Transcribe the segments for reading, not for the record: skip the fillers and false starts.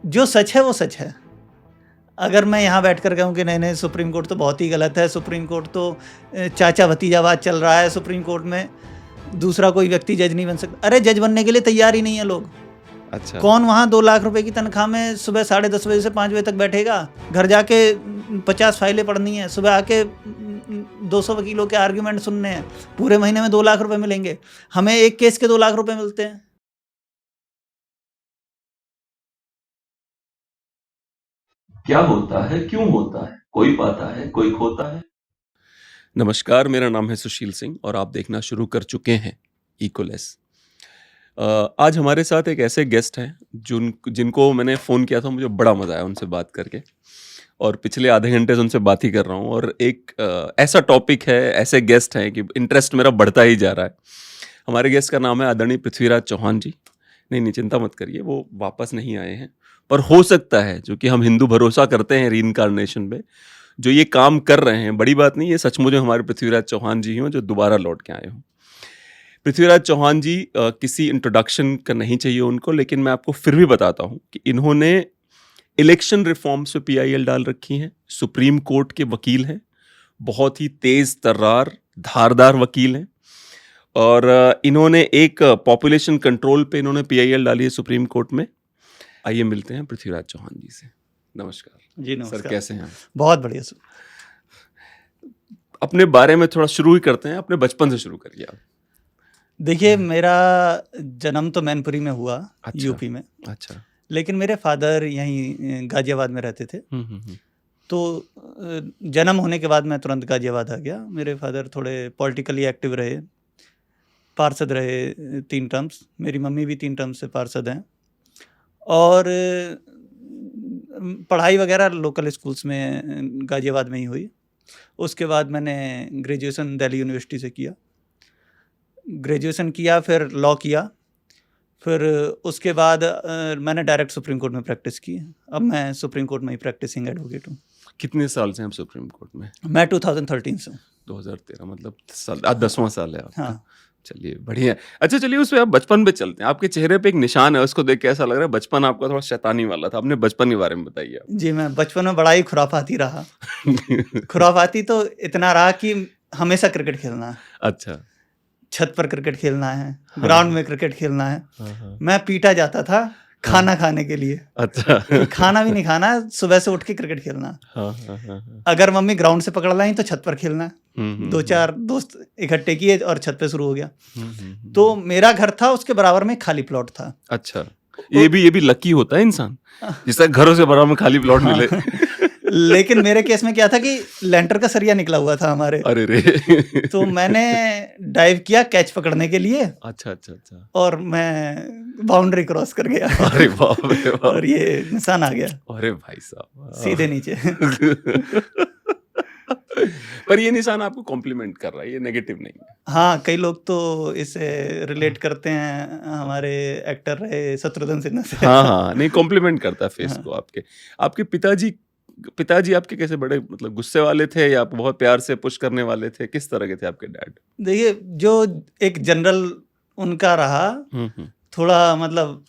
जो सच है वो सच है। अगर मैं यहाँ बैठ कर कहूँ कि नहीं नहीं सुप्रीम कोर्ट तो बहुत ही गलत है, सुप्रीम कोर्ट तो चाचा भतीजावाद चल रहा है, सुप्रीम कोर्ट में दूसरा कोई व्यक्ति जज नहीं बन सकता। अरे जज बनने के लिए तैयार ही नहीं है लोग। अच्छा। कौन वहाँ 2 लाख रुपए की तनख्वाह में सुबह 10:30 बजे से 5 बजे तक बैठेगा? घर जाके 50 फाइलें पढ़नी है, सुबह आके 200 वकीलों के आर्ग्यूमेंट सुनने हैं, पूरे महीने में 2 लाख रुपए मिलेंगे। हमें एक केस के 2 लाख रुपए मिलते हैं। क्या होता है, क्यों होता है, कोई पाता है कोई खोता है। नमस्कार, मेरा नाम है सुशील सिंह और आप देखना शुरू कर चुके हैं इकोलेस। आज हमारे साथ एक ऐसे गेस्ट हैं जिनको मैंने फ़ोन किया था, मुझे बड़ा मज़ा आया उनसे बात करके और पिछले आधे घंटे से उनसे बात ही कर रहा हूँ। और एक ऐसा टॉपिक है, ऐसे गेस्ट हैं कि इंटरेस्ट मेरा बढ़ता ही जा रहा है। हमारे गेस्ट का नाम है आदरणीय पृथ्वीराज चौहान जी। नहीं, चिंता मत करिए, वो वापस नहीं आए हैं, पर हो सकता है, जो कि हम हिंदू भरोसा करते हैं रीइंकार्नेशन में, जो ये काम कर रहे हैं, बड़ी बात नहीं, ये सचमुच में हमारे पृथ्वीराज चौहान जी हों जो दोबारा लौट के आए हों। पृथ्वीराज चौहान जी किसी इंट्रोडक्शन का नहीं चाहिए उनको, लेकिन मैं आपको फिर भी बताता हूँ कि इन्होंने इलेक्शन रिफॉर्म्स पे PIL डाल रखी हैं, सुप्रीम कोर्ट के वकील हैं, बहुत ही तेज तर्रार धारदार वकील हैं, और इन्होंने एक पॉपुलेशन कंट्रोल पे इन्होंने PIL डाली है सुप्रीम कोर्ट में। आइए मिलते हैं पृथ्वीराज चौहान जी से। नमस्कार जी नमस्कार सर, कैसे हैं? बहुत बढ़िया सर। अपने बारे में थोड़ा शुरू ही करते हैं, अपने बचपन से शुरू करिए आप। देखिए, मेरा जन्म तो मैनपुरी में हुआ, अच्छा। यूपी में। अच्छा। लेकिन मेरे फादर यहीं गाजियाबाद में रहते थे। तो जन्म होने के बाद मैं तुरंत गाजियाबाद आ गया। मेरे फादर थोड़े पॉलिटिकली एक्टिव रहे, पार्षद रहे 3 टर्म्स। मेरी मम्मी भी 3 टर्म्स से पार्षद हैं। और पढ़ाई वगैरह लोकल स्कूल्स में गाजियाबाद में ही हुई। उसके बाद मैंने ग्रेजुएशन दिल्ली यूनिवर्सिटी से किया। ग्रेजुएशन किया, फिर लॉ किया, फिर उसके बाद मैंने डायरेक्ट सुप्रीम कोर्ट में प्रैक्टिस की। अब मैं सुप्रीम कोर्ट में ही प्रैक्टिसिंग एडवोकेट हूँ। कितने साल से हैं आप सुप्रीम कोर्ट में? मैं 2013 से हूँ। 2013, मतलब 10वां साल है आपका। हाँ। चलिए बढ़िया है। अच्छा, चलिए उस पे आप बचपन पे चलते हैं। आपके चेहरे पे एक निशान है, उसको देख के ऐसा लग रहा है बचपन आपका थोड़ा शैतानी वाला था। अपने बचपन के बारे में बताइए आप। जी, मैं बचपन में बड़ा ही खुराफाती रहा। खुराफाती तो इतना रहा कि हमेशा क्रिकेट खेलना है। अच्छा। छत पर क्रिकेट खेलना है, हाँ। ग्राउंड में क्रिकेट खेलना है। हाँ। मैं पीटा जाता था खाना खाने के लिए। अच्छा। कि खाना भी नहीं खाना, सुबह से उठ के क्रिकेट खेलना। हाँ। अगर मम्मी ग्राउंड से पकड़ लाई तो छत पर खेलना। 2-4 दोस्त इकट्ठे किए और छत पे शुरू हो गया। तो मेरा घर था, उसके बराबर में खाली प्लॉट था। अच्छा, ये भी लकी होता है इंसान जिसका घरों से बराबर में खाली प्लॉट मिले। लेकिन मेरे केस में क्या था कि लेंटर का सरिया निकला हुआ था हमारे। अरे रे। तो मैंने डाइव किया कैच पकड़ने के लिए। अच्छा। और मैं बाउंड्री क्रॉस कर गया। अरे बाप रे बाप। और ये निशान आ गया। अरे भाई साहब, सीधे नीचे। पर ये निशान आपको कॉम्प्लीमेंट कर रहा है, ये नेगेटिव नहीं है। हाँ, कई लोग तो इसे रिलेट करते हैं हमारे एक्टर रहे शत्रुघ्न सिन्हा से। हाँ, नहीं, कॉम्प्लीमेंट करता है फेस हाँ। को आपके। आपके पिताजी आपके कैसे, बड़े मतलब गुस्से वाले थे या आप बहुत प्यार से पुश करने वाले थे? किस तरह के थे आपके डैड? देखिए, जो एक जनरल उनका रहा, थोड़ा मतलब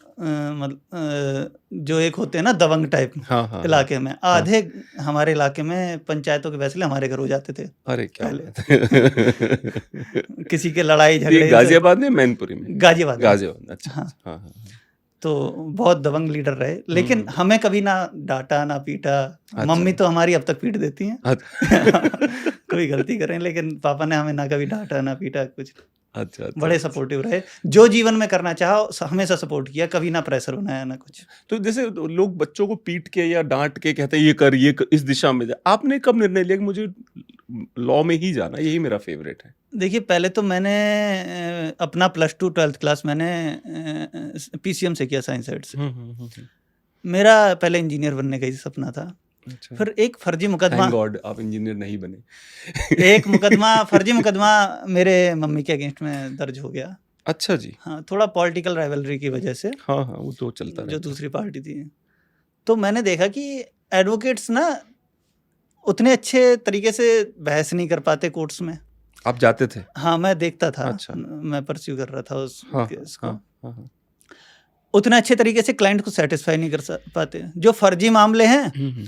जो एक होते हैं ना दबंग टाइप। हाँ। इलाके में आधे हमारे इलाके में पंचायतों के फैसले हमारे घर हो जाते थे। अरे क्या पहले। बात है। किसी के लड़ाई झगड़े। गाजियाबाद में, मैनपुरी में? गाजियाबाद। अच्छा। हाँ। हाँ। तो बहुत दबंग लीडर रहे, लेकिन हमें कभी ना डांटा ना पीटा। अच्छा। मम्मी तो हमारी अब तक पीट देती हैं। अच्छा। कोई गलती करें, लेकिन पापा ने हमें ना कभी डांटा ना पीटा कुछ। अच्छा। बड़े सपोर्टिव रहे, जो जीवन में करना चाहा हमेशा सपोर्ट किया, कभी ना प्रेशर बनाया ना कुछ। तो जैसे लोग बच्चों को पीट के या डांट के कहते हैं ये कर इस दिशा में जा, आपने कब निर्णय लिया कि मुझे लॉ में ही जाना, यही मेरा फेवरेट है? देखिए, पहले तो मैंने अपना +2 12th क्लास मैंने PCM से किया, साइंस साइड से। मेरा पहले इंजीनियर बनने का ही सपना था। अच्छा। फिर एक फर्जी मुकदमा। थैंक गॉड आप इंजीनियर नहीं बने। एक फर्जी मुकदमा मेरे मम्मी के अगेंस्ट में दर्ज हो गया। अच्छा जी। हाँ, थोड़ा पॉलिटिकल राइवलरी की वजह से। हाँ, वो तो चलता रहता जो है। दूसरी पार्टी थी। तो मैंने देखा कि एडवोकेट्स ना उतने अच्छे तरीके से बहस नहीं कर पाते कोर्ट्स में। आप जाते थे? हाँ, मैं देखता था। अच्छा। मैं परस्यू कर रहा था उस केस को। हाँ। उतना अच्छे तरीके से क्लाइंट को सेटिस्फाई नहीं कर पाते। जो फर्जी मामले हैं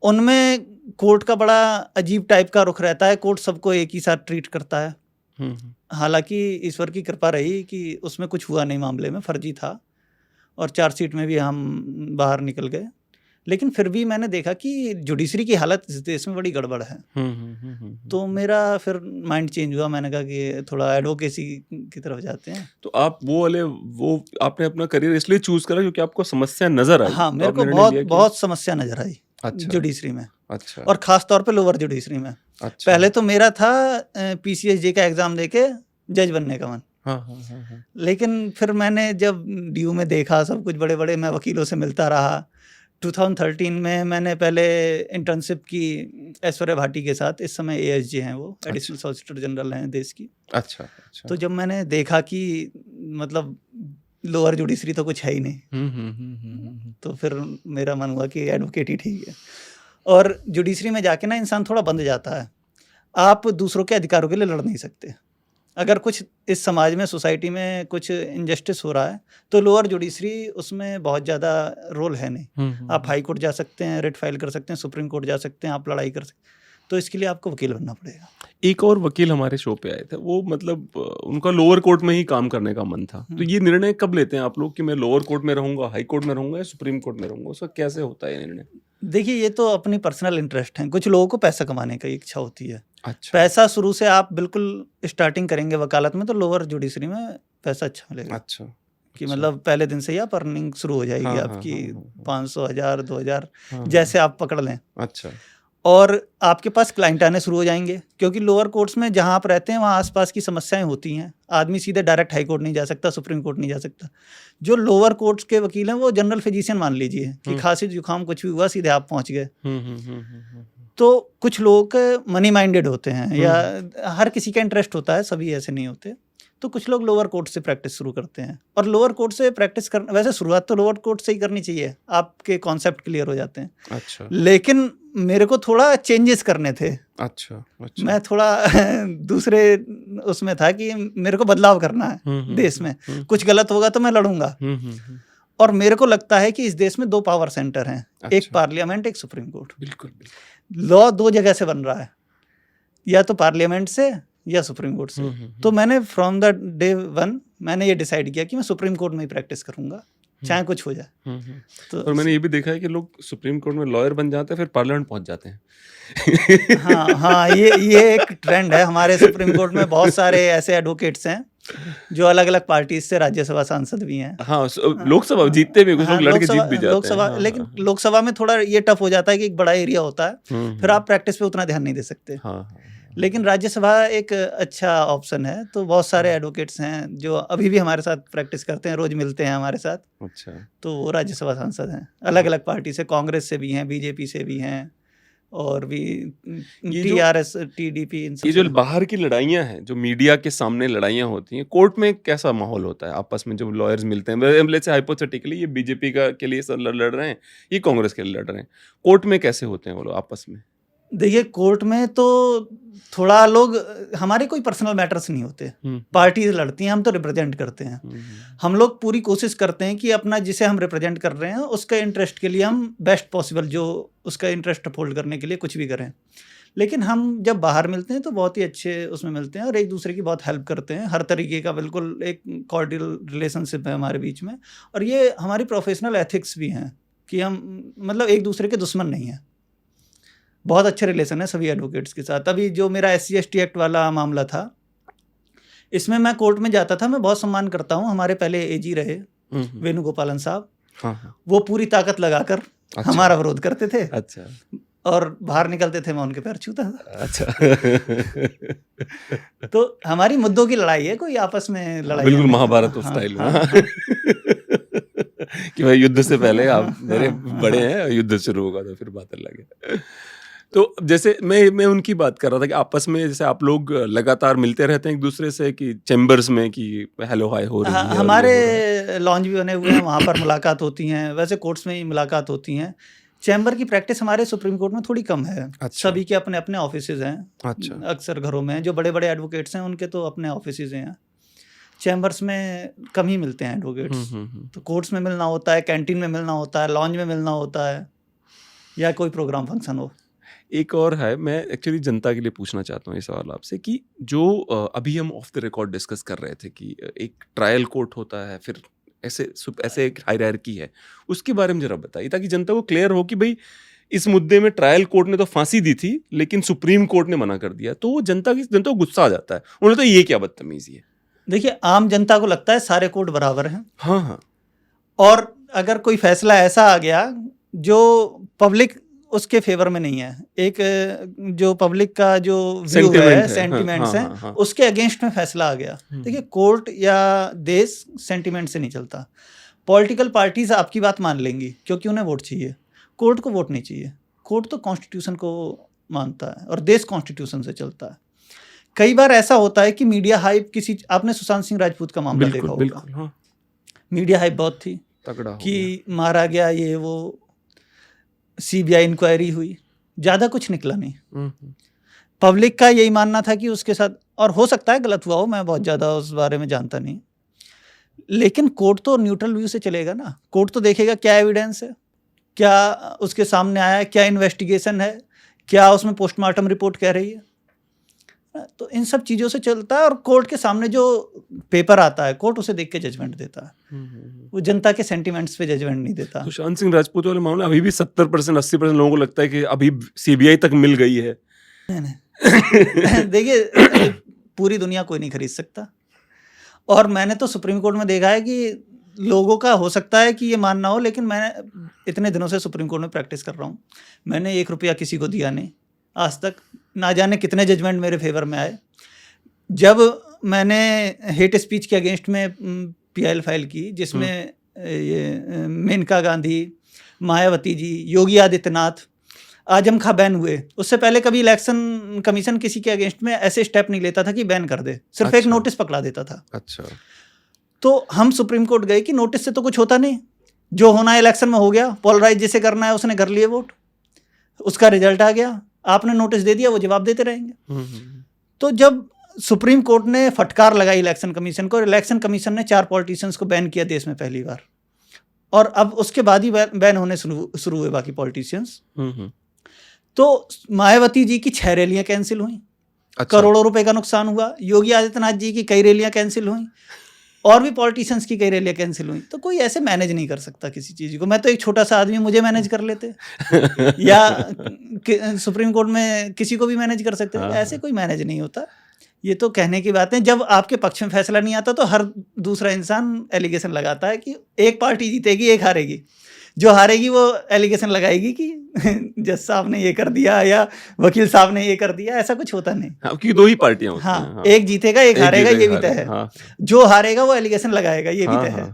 उनमें कोर्ट का बड़ा अजीब टाइप का रुख रहता है, कोर्ट सबको एक ही साथ ट्रीट करता है। हालांकि ईश्वर की कृपा रही कि उसमें कुछ हुआ नहीं, मामले में फर्जी था और चार्जशीट में भी हम बाहर निकल गए। लेकिन फिर भी मैंने देखा कि जुडिशरी की हालत इस देश में बड़ी गड़बड़ है। तो मेरा फिर माइंड चेंज हुआ, मैंने कहा कि थोड़ा एडवोकेसी की तरफ जाते हैं। तो आप वो आपने अपना करियर इसलिए चूज करा क्योंकि आपको समस्या नजर आई? हाँ, तो मेरे आपने को निर्णय बहुत लिया कि- बहुत समस्या नजर आई अच्छा जुडिशरी में, अच्छा और खास तौर पे लोअर जुडिशरी में। अच्छा। पहले तो मेरा था PCSJ का एग्जाम देके जज बनने का मन। हाँ। लेकिन फिर मैंने जब DU में देखा सब कुछ, बड़े बड़े मैं वकीलों से मिलता रहा। 2013 में मैंने पहले इंटर्नशिप की ऐश्वर्या भाटी के साथ, इस समय ASJ हैं वो, एडिशनल सॉलिसिटर जनरल हैं देश की। अच्छा। तो जब मैंने देखा कि मतलब लोअर जुडिशरी तो कुछ है ही नहीं, तो फिर मेरा मन हुआ कि एडवोकेट ही ठीक है। और जुडिशरी में जाके ना इंसान थोड़ा बंध जाता है, आप दूसरों के अधिकारों के लिए लड़ नहीं सकते। अगर कुछ इस समाज में, सोसाइटी में कुछ इनजस्टिस हो रहा है तो लोअर जुडिशरी उसमें बहुत ज़्यादा रोल है नहीं। आप हाई कोर्ट जा सकते हैं, रिट फाइल कर सकते हैं, सुप्रीम कोर्ट जा सकते हैं, आप लड़ाई कर सकते हैं। तो इसके लिए आपको वकील बनना पड़ेगा। एक और वकील हमारे शो पे आए थे, वो मतलब उनका लोअर कोर्ट में ही काम करने का मन था। तो ये निर्णय कब लेते हैं आप लोग कि मैं लोअर कोर्ट में रहूंगा, हाई कोर्ट में रहूंगा या सुप्रीम कोर्ट में रहूंगा? उसका कैसे होता है ये निर्णय? देखिए, ये तो अपनी पर्सनल इंटरेस्ट है। कुछ लोगों को पैसा कमाने की इच्छा होती है। अच्छा। पैसा शुरू से आप बिल्कुल स्टार्टिंग करेंगे वकालत में तो लोअर जुडिशरी में पैसा अच्छा मिलेगा। अच्छा कि मतलब पहले दिन से ही आप अर्निंग शुरू हो जाएगी आपकी 500, 1000, 2000 जैसे आप पकड़ लें। अच्छा। और आपके पास क्लाइंट आने शुरू हो जाएंगे, क्योंकि लोअर कोर्ट्स में जहाँ आप रहते हैं वहाँ आसपास की समस्याएं होती हैं। आदमी सीधे डायरेक्ट हाई कोर्ट नहीं जा सकता, सुप्रीम कोर्ट नहीं जा सकता। जो लोअर कोर्ट्स के वकील हैं वो जनरल फिजिशियन मान लीजिए कि खांसी जुकाम कुछ भी हुआ सीधे आप पहुँच गए। तो कुछ लोग मनी माइंडेड होते हैं, या हर किसी का इंटरेस्ट होता है, सभी ऐसे नहीं होते। तो कुछ लोग लोअर कोर्ट से प्रैक्टिस शुरू करते हैं, और लोअर कोर्ट से प्रैक्टिस करना, वैसे शुरुआत तो लोअर कोर्ट से ही करनी चाहिए, आपके कॉन्सेप्ट क्लियर हो जाते हैं। अच्छा। लेकिन मेरे को थोड़ा चेंजेस करने थे। अच्छा। मैं थोड़ा दूसरे उसमें था कि मेरे को बदलाव करना है देश में। कुछ गलत होगा तो मैं लड़ूंगा। और मेरे को लगता है कि इस देश में 2 पावर सेंटर हैं, एक पार्लियामेंट, एक सुप्रीम कोर्ट। बिल्कुल। लॉ 2 जगह से बन रहा है, या तो पार्लियामेंट से या सुप्रीम कोर्ट से। तो मैंने फ्रॉम द डे 1 मैंने ये डिसाइड किया कि मैं सुप्रीम कोर्ट में ही प्रैक्टिस करूंगा, चाहे कुछ हो जाए। तो और मैंने ये भी देखा है कि लोग सुप्रीम कोर्ट में लॉयर बन जाते हैं, फिर पार्लियामेंट पहुंच जाते हैं। हाँ, ये एक ट्रेंड है। हमारे सुप्रीम कोर्ट में बहुत सारे ऐसे एडवोकेट्स हैं जो अलग अलग पार्टी से राज्यसभा सांसद भी हैं। हाँ, लोकसभा जीतते भी, कुछ लोग लड़के जीत भी जाते हैं। लेकिन लोकसभा में थोड़ा ये टफ हो जाता है कि एक बड़ा एरिया होता है, फिर आप प्रैक्टिस पे उतना ध्यान नहीं दे सकते। लेकिन राज्यसभा एक अच्छा ऑप्शन है। तो बहुत सारे एडवोकेट्स हैं जो अभी भी हमारे साथ प्रैक्टिस करते हैं, रोज मिलते हैं हमारे साथ। अच्छा। तो वो राज्यसभा सांसद हैं, अलग अलग पार्टी से, कांग्रेस से भी हैं, बीजेपी से भी हैं, और भी TRS, TDP। ये जो बाहर की लड़ाइयाँ हैं, जो मीडिया के सामने लड़ाइयाँ होती हैं, कोर्ट में कैसा माहौल होता है आपस में? जब लॉयर्स मिलते हैं, लेट्स से हाइपोथेटिकली ये बीजेपी का के लिए सब लड़ रहे हैं, ये कांग्रेस के लिए लड़ रहे हैं, कोर्ट में कैसे होते हैं वो लोग आपस में? देखिए, कोर्ट में तो थोड़ा लोग, हमारे कोई पर्सनल मैटर्स नहीं होते, पार्टीज लड़ती हैं, हम तो रिप्रेजेंट करते हैं। हम लोग पूरी कोशिश करते हैं कि अपना, जिसे हम रिप्रेजेंट कर रहे हैं, उसके इंटरेस्ट के लिए हम बेस्ट पॉसिबल, जो उसका इंटरेस्ट अपहोल्ड करने के लिए कुछ भी करें। लेकिन हम जब बाहर मिलते हैं तो बहुत ही अच्छे उसमें मिलते हैं, और एक दूसरे की बहुत हेल्प करते हैं। हर तरीके का बिल्कुल एक कॉर्डियल रिलेशनशिप है हमारे बीच में, और ये हमारी प्रोफेशनल एथिक्स भी हैं कि हम मतलब एक दूसरे के दुश्मन नहीं हैं। बहुत अच्छे रिलेशन है सभी एडवोकेट्स के साथ। अभी जो मेरा SC/ST एक्ट वाला मामला था, इसमें मैं कोर्ट में जाता था, मैं बहुत सम्मान करता हूँ, हमारे पहले AG रहे वेणुगोपालन साहब। वो पूरी ताकत लगाकर हमारा विरोध करते थे। अच्छा। और बाहर निकलते थे, मैं उनके पैर छूता था। अच्छा। तो हमारी मुद्दों की लड़ाई है, कोई आपस में लड़ाई। बिल्कुल महाभारत स्टाइल में। कि भाई युद्ध से पहले आप मेरे बड़े हैं, युद्ध शुरू होगा तो फिर बात अलग है। तो जैसे मैं उनकी बात कर रहा था कि आपस में जैसे आप लोग लगातार मिलते रहते हैं एक दूसरे से, कि चैम्बर्स में कि हेलो हाय हो रही है? हमारे लॉन्ज भी बने हुए हैं, वहाँ पर मुलाकात होती हैं। वैसे कोर्ट्स में ही मुलाकात होती हैं। चैम्बर की प्रैक्टिस हमारे सुप्रीम कोर्ट में थोड़ी कम है। अच्छा। सभी के अपने अपने ऑफिसेज हैं। अच्छा। अक्सर घरों में जो बड़े बड़े एडवोकेट्स हैं उनके तो अपने ऑफिसेज हैं। चैम्बर्स में कम ही मिलते हैं एडवोकेट्स। हम्म। तो कोर्ट्स में मिलना होता है, कैंटीन में मिलना होता है, लॉन्ज में मिलना होता है, या कोई प्रोग्राम फंक्शन हो। एक और है, मैं एक्चुअली जनता के लिए पूछना चाहता हूँ ये सवाल आपसे कि जो अभी हम ऑफ द रिकॉर्ड डिस्कस कर रहे थे कि एक ट्रायल कोर्ट होता है, फिर ऐसे एक हायरार्की है, उसके बारे में जरा बताइए ताकि जनता को क्लियर हो कि भाई इस मुद्दे में ट्रायल कोर्ट ने तो फांसी दी थी लेकिन सुप्रीम कोर्ट ने मना कर दिया, तो वो जनता को गुस्सा आ जाता है, उन्हें तो ये क्या बदतमीजी है। देखिए, आम जनता को लगता है सारे कोर्ट बराबर हैं, हाँ हाँ, और अगर कोई फैसला ऐसा आ गया जो पब्लिक उसके फेवर में नहीं है, एक जो पब्लिक का जो व्यू है, सेंटिमेंट्स हैं, हाँ। उसके अगेंस्ट में फैसला आ गया। देखिए, कोर्ट या देश सेंटिमेंट से नहीं चलता। पॉलिटिकल पार्टीज आपकी बात मान लेंगी क्योंकि उन्हें वोट चाहिए, कोर्ट को वोट नहीं चाहिए। कोर्ट तो कॉन्स्टिट्यूशन को मानता है और देश कॉन्स्टिट्यूशन से चलता है। कई बार ऐसा होता है कि मीडिया हाइप आपने सुशांत सिंह राजपूत का मामला देखा होगा। बिल्कुल, हाँ। मीडिया हाइप बहुत थी तगड़ा हो कि मारा गया, ये वो, सीबीआई इंक्वायरी हुई, ज़्यादा कुछ निकला नहीं। पब्लिक का यही मानना था कि उसके साथ, और हो सकता है गलत हुआ हो, मैं बहुत ज़्यादा उस बारे में जानता नहीं, लेकिन कोर्ट तो न्यूट्रल व्यू से चलेगा ना। कोर्ट तो देखेगा क्या एविडेंस है, क्या उसके सामने आया है, क्या इन्वेस्टिगेशन है, क्या उसमें पोस्टमार्टम रिपोर्ट कह रही है। तो इन सब चीज़ों से चलता है, और कोर्ट के सामने जो पेपर आता है, कोर्ट उसे देख के जजमेंट देता है। वो जनता के सेंटिमेंट्स पे जजमेंट नहीं देता। सुशांत सिंह राजपूत वाले मामला अभी भी 70% 80% लोगों को लगता है कि अभी सीबीआई तक मिल गई है। नहीं। देखिए, पूरी दुनिया कोई नहीं खरीद सकता, और मैंने तो सुप्रीम कोर्ट में देखा है कि लोगों का हो सकता है कि ये मानना हो, लेकिन मैं इतने दिनों से सुप्रीम कोर्ट में प्रैक्टिस कर रहा हूँ, मैंने 1 रुपया किसी को दिया नहीं आज तक। ना जाने कितने जजमेंट मेरे फेवर में आए। जब मैंने हेट स्पीच के अगेंस्ट में पीआईएल फाइल की, जिसमें ये मेनका गांधी, मायावती जी, योगी आदित्यनाथ, आजम खां बैन हुए, उससे पहले कभी इलेक्शन कमीशन किसी के अगेंस्ट में ऐसे स्टेप नहीं लेता था कि बैन कर दे, सिर्फ एक नोटिस पकड़ा देता था। अच्छा, तो हम सुप्रीम कोर्ट गए कि नोटिस से तो कुछ होता नहीं, जो होना है इलेक्शन में हो गया, पोलराइज जिसे करना है उसने कर लिए वोट, उसका रिजल्ट आ गया, आपने नोटिस दे दिया, वो जवाब देते रहेंगे। तो जब सुप्रीम कोर्ट ने फटकार लगाई इलेक्शन कमीशन को, और इलेक्शन कमीशन ने 4 पॉलिटिशियंस को बैन किया देश में पहली बार, और अब उसके बाद ही बैन होने शुरू हुए बाकी पॉलिटिशियंस। तो मायावती जी की 6 रैलियां कैंसिल हुई, करोड़ों रुपए का नुकसान हुआ। योगी आदित्यनाथ जी की कई रैलियां कैंसिल हुई, और भी पॉलिटिशियंस की कई रैलियां कैंसिल हुई। तो कोई ऐसे मैनेज नहीं कर सकता किसी चीज़ को। मैं तो एक छोटा सा आदमी, मुझे मैनेज कर लेते, या सुप्रीम कोर्ट में किसी को भी मैनेज कर सकते थे। ऐसे कोई मैनेज नहीं होता। ये तो कहने की बात है। जब आपके पक्ष में फैसला नहीं आता तो हर दूसरा इंसान एलिगेशन लगाता है कि एक पार्टी जीतेगी, एक हारेगी। जो हारेगी वो एलिगेशन लगाएगी कि जज साहब ने ये कर दिया या वकील साहब ने ये कर दिया। ऐसा कुछ होता नहीं, क्योंकि 2 ही पार्टियां होती हैं। हाँ, एक जीतेगा, एक हारेगा, ये भी तय है। जो हारेगा वो एलिगेशन लगाएगा, ये भी तय है।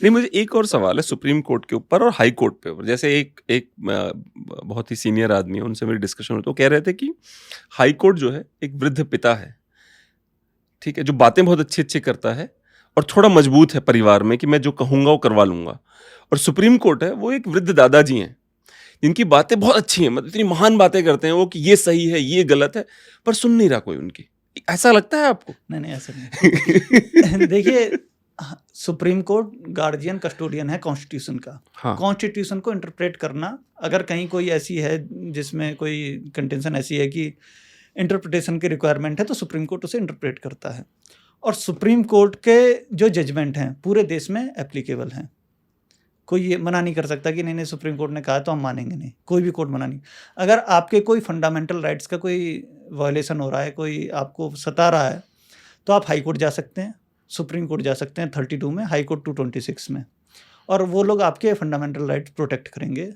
नहीं, मुझे एक और सवाल है सुप्रीम कोर्ट के ऊपर और हाई कोर्ट पे ऊपर। जैसे एक बहुत ही सीनियर आदमी है, उनसे मेरी डिस्कशन हुई तो कह रहे थे कि हाई कोर्ट जो है एक वृद्ध पिता है, ठीक है, जो बातें बहुत अच्छी करता है और थोड़ा मजबूत है परिवार में कि मैं जो कहूँगा वो करवा लूंगा। और सुप्रीम कोर्ट है वो एक वृद्ध दादाजी हैं जिनकी बातें बहुत अच्छी हैं, मतलब इतनी महान बातें करते हैं वो कि ये सही है, ये गलत है, पर सुन नहीं रहा कोई उनकी। ऐसा लगता है आपको? नहीं, ऐसा नहीं। देखिए, सुप्रीम कोर्ट गार्जियन कस्टोडियन है कॉन्स्टिट्यूशन का। हाँ। कॉन्स्टिट्यूशन को इंटरप्रेट करना, अगर कहीं कोई ऐसी है जिसमें कोई कंटेंशन ऐसी है कि इंटरप्रिटेशन की रिक्वायरमेंट है, तो सुप्रीम कोर्ट उसे इंटरप्रेट करता है। और सुप्रीम कोर्ट के जो जजमेंट हैं पूरे देश में एप्लीकेबल हैं। कोई ये मना नहीं कर सकता कि नहीं सुप्रीम कोर्ट ने कहा तो हम मानेंगे नहीं। कोई भी कोर्ट मना नहीं। अगर आपके कोई फंडामेंटल राइट्स का कोई वायलेशन हो रहा है, कोई आपको सता रहा है, तो आप हाई कोर्ट जा सकते हैं, सुप्रीम कोर्ट जा सकते हैं 32 में, हाई कोर्ट 226 में, और वो लोग आपके फंडामेंटल राइट्स प्रोटेक्ट करेंगे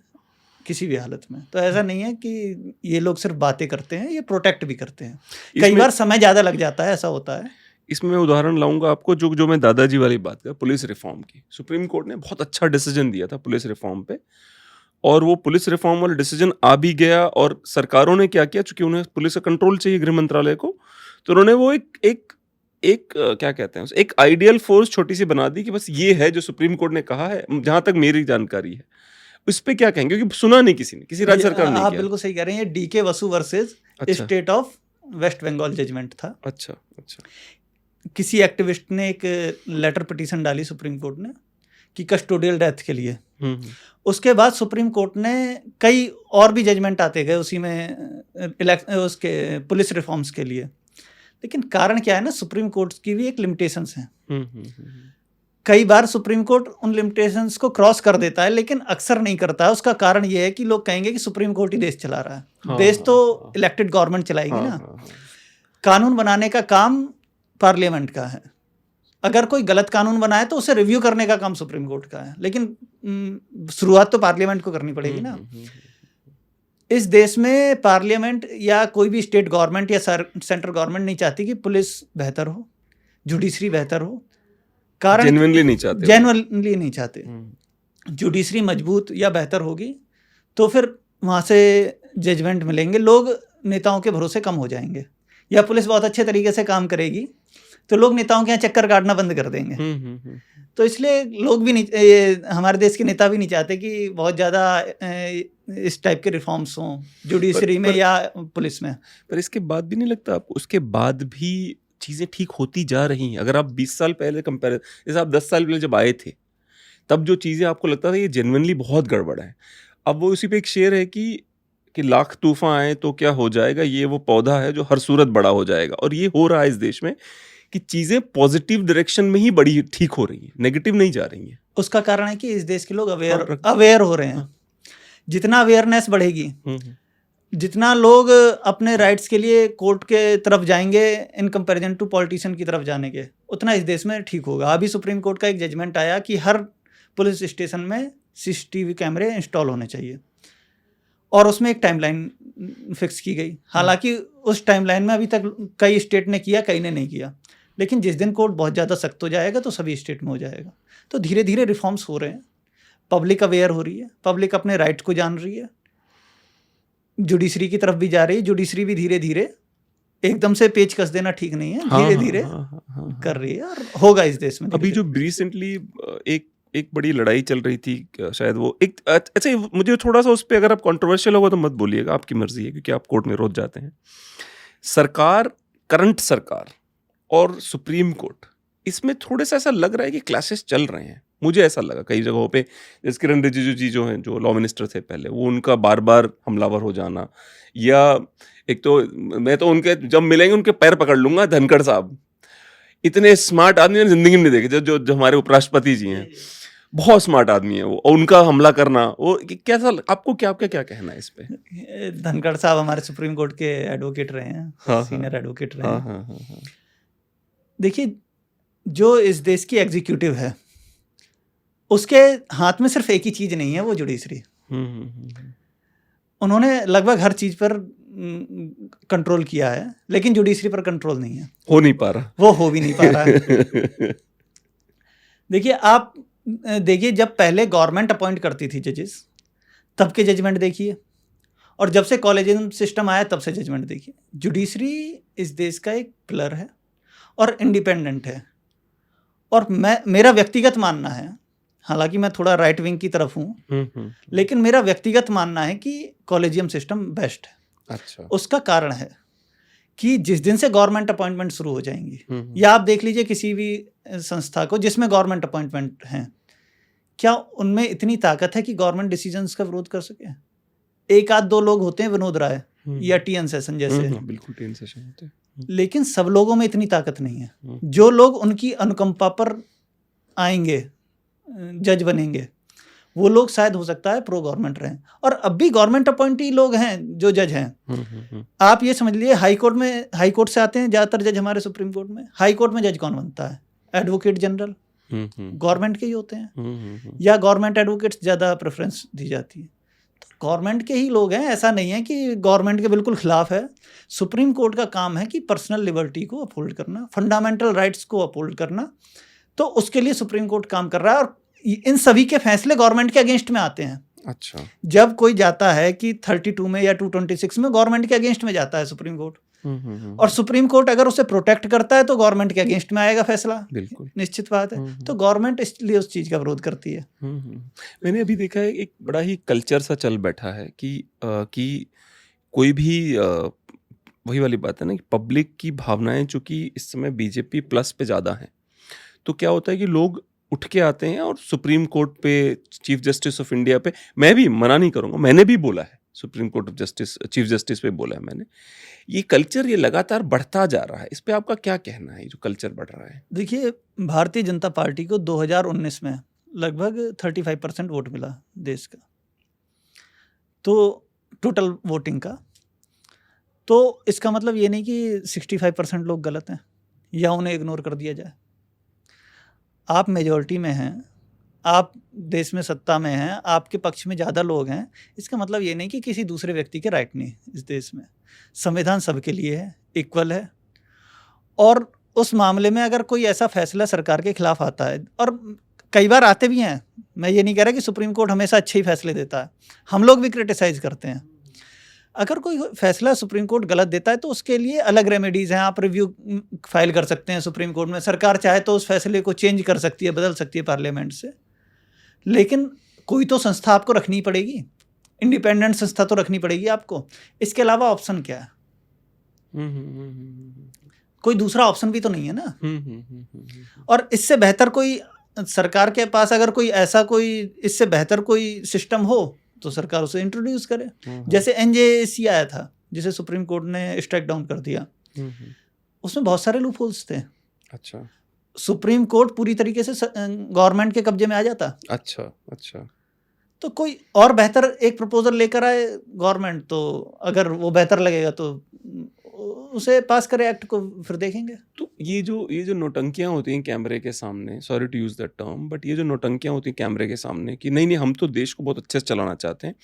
किसी भी हालत में। तो ऐसा नहीं है कि ये लोग सिर्फ बातें करते हैं, ये प्रोटेक्ट भी करते हैं। कई बार समय ज़्यादा लग जाता है, ऐसा होता है। इसमें मैं उदाहरण लाऊंगा आपको, जो मैं दादाजी वाली बात कर, पुलिस रिफॉर्म की। सुप्रीम कोर्ट ने बहुत अच्छा डिसीजन दिया था पुलिस रिफॉर्म पे, और वो पुलिस रिफॉर्म वाला डिसीजन आ भी गया। और सरकारों ने क्या किया, चूंकि उन्हें पुलिस का कंट्रोल चाहिए गृह मंत्रालय को, तो उन्होंने वो एक क्या कहते हैं, एक आइडियल फोर्स छोटी सी बना दी कि बस ये है जो सुप्रीम कोर्ट ने कहा है, जहां तक मेरी जानकारी है। उस पे क्या कहेंगे, क्योंकि सुना नहीं किसी ने, किसी राज्य सरकार ने। आप बिल्कुल सही कह रहे हैं। ये DK Basu versus state of West Bengal judgment था। अच्छा। किसी एक्टिविस्ट ने एक लेटर पिटीशन डाली सुप्रीम कोर्ट ने कि कस्टोडियल डेथ के लिए। उसके बाद सुप्रीम कोर्ट ने कई और भी जजमेंट आते गए उसी में उसके पुलिस रिफॉर्म्स के लिए। लेकिन कारण क्या है ना, सुप्रीम कोर्ट की भी एक लिमिटेशंस हैं। कई बार सुप्रीम कोर्ट उन लिमिटेशंस को क्रॉस कर देता है, लेकिन अक्सर नहीं करता है। उसका कारण ये है कि लोग कहेंगे कि सुप्रीम कोर्ट ही देश चला रहा है। देश तो इलेक्टेड गवर्नमेंट चलाएगी ना। कानून बनाने का काम पार्लियामेंट का है। अगर कोई गलत कानून बनाए तो उसे रिव्यू करने का काम सुप्रीम कोर्ट का है, लेकिन शुरुआत तो पार्लियामेंट को करनी पड़ेगी ना। इस देश में पार्लियामेंट या कोई भी स्टेट गवर्नमेंट या सेंट्रल गवर्नमेंट नहीं चाहती कि पुलिस बेहतर हो, जुडिशरी बेहतर हो। कारण जेन्युइनली नहीं चाहते। जुडिशरी मजबूत या बेहतर होगी तो फिर वहाँ से जजमेंट मिलेंगे, लोग नेताओं के भरोसे कम हो जाएंगे। या पुलिस बहुत अच्छे तरीके से काम करेगी तो लोग नेताओं के यहाँ चक्कर काटना बंद कर देंगे। तो इसलिए लोग भी नहीं, हमारे देश के नेता भी नहीं चाहते कि बहुत ज़्यादा इस टाइप के रिफॉर्म्स हों जुडिशरी में या पुलिस में। पर इसके बाद भी नहीं लगता आपको, उसके बाद भी चीज़ें ठीक होती जा रही हैं? अगर आप 20 साल पहले कंपेयर, जैसे आप 10 साल पहले जब आए थे तब जो चीज़ें आपको लगता था ये जेन्युइनली बहुत गड़बड़ है, अब वो उसी पे एक शेर है कि लाख तूफान आए तो क्या हो जाएगा, ये वो पौधा है जो हर सूरत बड़ा हो जाएगा। और ये हो रहा है इस देश में कि चीज़ें पॉजिटिव डायरेक्शन में ही बड़ी ठीक हो रही हैं, नेगेटिव नहीं जा रही हैं। उसका कारण है कि इस देश के लोग अवेयर हो रहे हैं। जितना अवेयरनेस बढ़ेगी, जितना लोग अपने राइट्स के लिए कोर्ट के तरफ जाएंगे इन कंपैरिजन टू पॉलिटिशियन की तरफ जाने के, उतना इस देश में ठीक होगा। अभी सुप्रीम कोर्ट का एक जजमेंट आया कि हर पुलिस स्टेशन में सीसीटीवी कैमरे इंस्टॉल होने चाहिए और उसमें एक टाइमलाइन फिक्स की गई। हालांकि उस टाइमलाइन में अभी तक कई स्टेट ने किया, कई ने नहीं किया। लेकिन जिस दिन कोर्ट बहुत ज़्यादा सख्त हो जाएगा तो सभी स्टेट में हो जाएगा। तो धीरे धीरे रिफॉर्म्स हो रहे हैं, पब्लिक अवेयर हो रही है, पब्लिक अपने राइट को जान रही है, जुडिशरी की तरफ भी जा रही है। जुडिशरी भी धीरे धीरे, एकदम से पेच कस देना ठीक नहीं है, धीरे धीरे कर रही है और होगा इस देश में। अभी जो रिसेंटली एक बड़ी लड़ाई चल रही थी, शायद वो एक, अच्छा मुझे थोड़ा सा उस पर अगर आप कंट्रोवर्शियल होगा तो मत बोलिएगा, आपकी मर्जी है, क्योंकि आप कोर्ट में रोज जाते हैं। सरकार, करंट सरकार और सुप्रीम कोर्ट, इसमें थोड़े सा ऐसा लग रहा है कि क्लैशेस चल रहे हैं। मुझे ऐसा लगा कई जगहों पे, जैसे किरण रिजिजू जी जो हैं, जो लॉ मिनिस्टर थे पहले, वो उनका बार बार हमलावर हो जाना, या एक तो मैं तो उनके जब मिलेंगे उनके पैर पकड़ लूंगा। धनखड़ साहब इतने स्मार्ट आदमी मैंने जिंदगी में नहीं देखे, जो हमारे उपराष्ट्रपति जी हैं, बहुत स्मार्ट आदमी है वो, और उनका हमला करना, वो कैसा, आपको क्या कहना है इस पे? धनखड़ साहब हमारे सुप्रीम कोर्ट के एडवोकेट रहे हैं, सीनियर एडवोकेट रहे हैं। देखिए, जो इस देश की एग्जीक्यूटिव है उसके हाथ में सिर्फ एक ही चीज नहीं है, वो जुडिशरी। उन्होंने लगभग हर चीज पर कंट्रोल किया है, लेकिन जुडिशरी पर कंट्रोल नहीं है, हो नहीं पा रहा, वो हो भी नहीं पा रहा है। देखिए, आप देखिए, जब पहले गवर्नमेंट अपॉइंट करती थी जजेस, तब के जजमेंट देखिए, और जब से कॉलेजियम सिस्टम आया तब से जजमेंट देखिए। जुडिशरी इस देश का एक पिलर है और इंडिपेंडेंट है। और मेरा व्यक्तिगत मानना है, हालांकि मैं थोड़ा राइट विंग की तरफ हूँ, लेकिन मेरा व्यक्तिगत मानना है कि कॉलेजियम सिस्टम बेस्ट है। अच्छा। उसका कारण है कि जिस दिन से गवर्नमेंट अपॉइंटमेंट शुरू हो जाएंगी, या आप देख लीजिए किसी भी संस्था को जिसमें गवर्नमेंट अपॉइंटमेंट हैं, क्या उनमें इतनी ताकत है कि गवर्नमेंट डिसीजंस का विरोध कर सके? एक आध दो लोग होते हैं, विनोद राय या टी.एन. सेशन जैसे, बिल्कुल टी.एन. सेशन होते हैं, लेकिन सब लोगों में इतनी ताकत नहीं है। जो लोग उनकी अनुकंपा पर आएंगे, जज बनेंगे, वो लोग शायद हो सकता है प्रो गवर्नमेंट रहें। और अब भी गवर्नमेंट अपॉइंटी लोग हैं जो जज हैं। आप ये समझ लीजिए, हाई कोर्ट से आते हैं ज़्यादातर जज हमारे सुप्रीम कोर्ट में। हाई कोर्ट में जज कौन बनता है? एडवोकेट जनरल, गवर्नमेंट के ही होते हैं, या गवर्नमेंट एडवोकेट्स ज़्यादा प्रेफरेंस दी जाती है। तो गवर्नमेंट के ही लोग हैं, ऐसा नहीं है कि गवर्नमेंट के बिल्कुल खिलाफ है। सुप्रीम कोर्ट का काम है कि पर्सनल लिबर्टी को अपहोल्ड करना, फंडामेंटल राइट्स को अपहोल्ड करना। तो उसके लिए सुप्रीम कोर्ट काम कर रहा है, और इन सभी के फैसले गवर्नमेंट के अगेंस्ट में आते हैं। अच्छा। जब कोई जाता है कि 32 में या 226 में, गवर्नमेंट के अगेंस्ट में जाता है सुप्रीम कोर्ट, और सुप्रीम कोर्ट अगर उसे प्रोटेक्ट करता है तो गवर्नमेंट के अगेंस्ट में आएगा फैसला, बिल्कुल निश्चित बात है। तो गवर्नमेंट इसलिए उस चीज का विरोध करती है। मैंने अभी देखा है एक बड़ा ही कल्चर सा चल बैठा है कि कोई भी वही वाली बात है ना कि पब्लिक की भावनाएं चूंकि इस समय बीजेपी प्लस पे ज़्यादा हैं, तो क्या होता है कि लोग उठ के आते हैं और सुप्रीम कोर्ट पे, चीफ जस्टिस ऑफ इंडिया पे, मैं भी मना नहीं करूंगा, मैंने भी बोला है, supreme court of justice, chief justice पे बोला है मैंने। ये कल्चर ये लगातार बढ़ता जा रहा है, इस पे आपका क्या कहना है, ये जो कल्चर बढ़ रहा है? देखिए, भारतीय जनता पार्टी को 2019 में लगभग 35% वोट मिला देश का, तो टोटल वोटिंग का। तो इसका मतलब ये नहीं कि 65% लोग गलत हैं या उन्हें इग्नोर कर दिया जाए। आप मेजॉरिटी में हैं, आप देश में सत्ता में हैं, आपके पक्ष में ज़्यादा लोग हैं, इसका मतलब ये नहीं कि किसी दूसरे व्यक्ति के राइट नहीं। इस देश में संविधान सबके लिए है, इक्वल है। और उस मामले में अगर कोई ऐसा फैसला सरकार के खिलाफ आता है, और कई बार आते भी हैं, मैं ये नहीं कह रहा कि सुप्रीम कोर्ट हमेशा अच्छे ही फैसले देता है, हम लोग भी क्रिटिसाइज़ करते हैं। अगर कोई फैसला सुप्रीम कोर्ट गलत देता है तो उसके लिए अलग रेमेडीज़ हैं, आप रिव्यू फाइल कर सकते हैं सुप्रीम कोर्ट में, सरकार चाहे तो उस फैसले को चेंज कर सकती है, बदल सकती है पार्लियामेंट से। लेकिन कोई तो संस्था आपको रखनी पड़ेगी, इंडिपेंडेंट संस्था तो रखनी पड़ेगी आपको। इसके अलावा ऑप्शन क्या है? कोई दूसरा ऑप्शन भी तो नहीं है ना। और इससे बेहतर कोई सरकार के पास अगर कोई ऐसा कोई इससे बेहतर कोई सिस्टम हो तो सरकार उसे इंट्रोड्यूस करे। जैसे एनजेएसी आया था जिसे सुप्रीम कोर्ट ने स्ट्राइक डाउन कर दिया, उसमें बहुत सारे लूप होल्स थे। अच्छा, सुप्रीम कोर्ट पूरी तरीके से गवर्नमेंट के कब्जे में आ जाता। अच्छा अच्छा। तो कोई और बेहतर एक प्रपोजल लेकर आए गवर्नमेंट, तो अगर वो बेहतर लगेगा तो उसे पास करे एक्ट को, फिर देखेंगे। तो ये जो नौटंकियां होती हैं कैमरे के सामने, sorry to use that term, but ये जो नौटंकियां होती हैं कैमरे के सामने कि नहीं हम तो देश को बहुत अच्छे से चलाना चाहते हैं,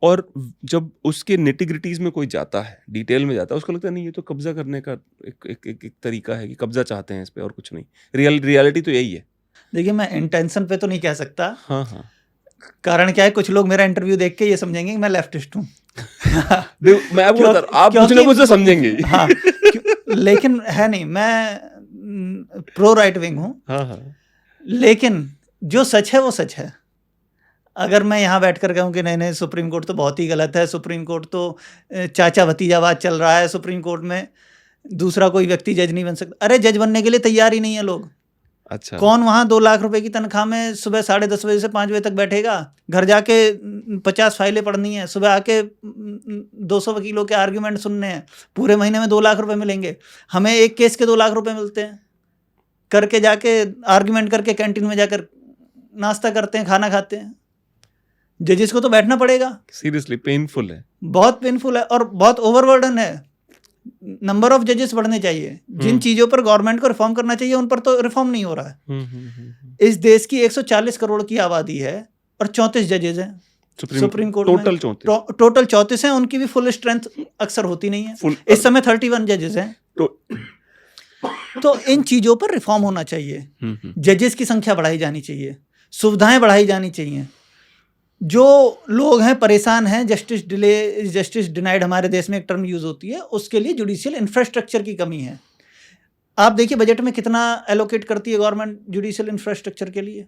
और जब उसके निटिग्रिटीज में कोई जाता है, डिटेल में जाता है, उसको लगता है नहीं ये तो कब्जा करने का एक तरीका है कि कब्जा चाहते हैं इस पे और कुछ नहीं। रियलिटी तो यही है। देखिए, मैं इंटेंशन पे तो नहीं कह सकता। हाँ। कारण क्या है, कुछ लोग मेरा इंटरव्यू देख के ये समझेंगे कि मैं लेफ्टिस्ट हूँ। मैं आपको बता रहा हूं, आप कुछ ना कुछ तो समझेंगे। हाँ, लेकिन है नहीं, मैं प्रो राइट विंग हूँ। हाँ। लेकिन जो सच है वो सच है। अगर मैं यहाँ बैठ कर कहूँ कि नहीं सुप्रीम कोर्ट तो बहुत ही गलत है, सुप्रीम कोर्ट तो चाचा भतीजावाद चल रहा है, सुप्रीम कोर्ट में दूसरा कोई व्यक्ति जज नहीं बन सकता। अरे जज बनने के लिए तैयार ही नहीं है लोग। अच्छा, कौन वहाँ 2 लाख रुपए की तनख्वाह में सुबह 10:30 बजे से 5 बजे तक बैठेगा? घर जाके 50 फाइलें पढ़नी है, सुबह आके 200 वकीलों के आर्ग्यूमेंट सुनने हैं, पूरे महीने में 2 लाख रुपए मिलेंगे। हमें एक केस के 2 लाख रुपए मिलते हैं, करके जाके आर्ग्यूमेंट करके कैंटीन में जाकर नाश्ता करते हैं, खाना खाते हैं। जजेस को तो बैठना पड़ेगा। सीरियसली पेनफुल है, बहुत पेनफुल है और बहुत ओवरबर्डन है। नंबर ऑफ जजेस बढ़ने चाहिए। जिन चीजों पर गवर्नमेंट को रिफॉर्म करना चाहिए उन पर तो रिफॉर्म नहीं हो रहा है। इस देश की 140 करोड़ की आबादी है और 34 जजेस हैं सुप्रीम कोर्ट में। टोटल 34 हैं, उनकी भी फुल स्ट्रेंथ अक्सर होती नहीं है। इस समय 31 जजेस हैं। तो इन चीजों पर रिफॉर्म होना चाहिए। जजेस की संख्या बढ़ाई जानी चाहिए, सुविधाएं बढ़ाई जानी चाहिए। जो लोग हैं परेशान हैं, जस्टिस डिनाइड हमारे देश में एक टर्म यूज होती है, उसके लिए जुडिशियल इंफ्रास्ट्रक्चर की कमी है। आप देखिए बजट में कितना एलोकेट करती है गवर्नमेंट जुडिशियल इंफ्रास्ट्रक्चर के लिए।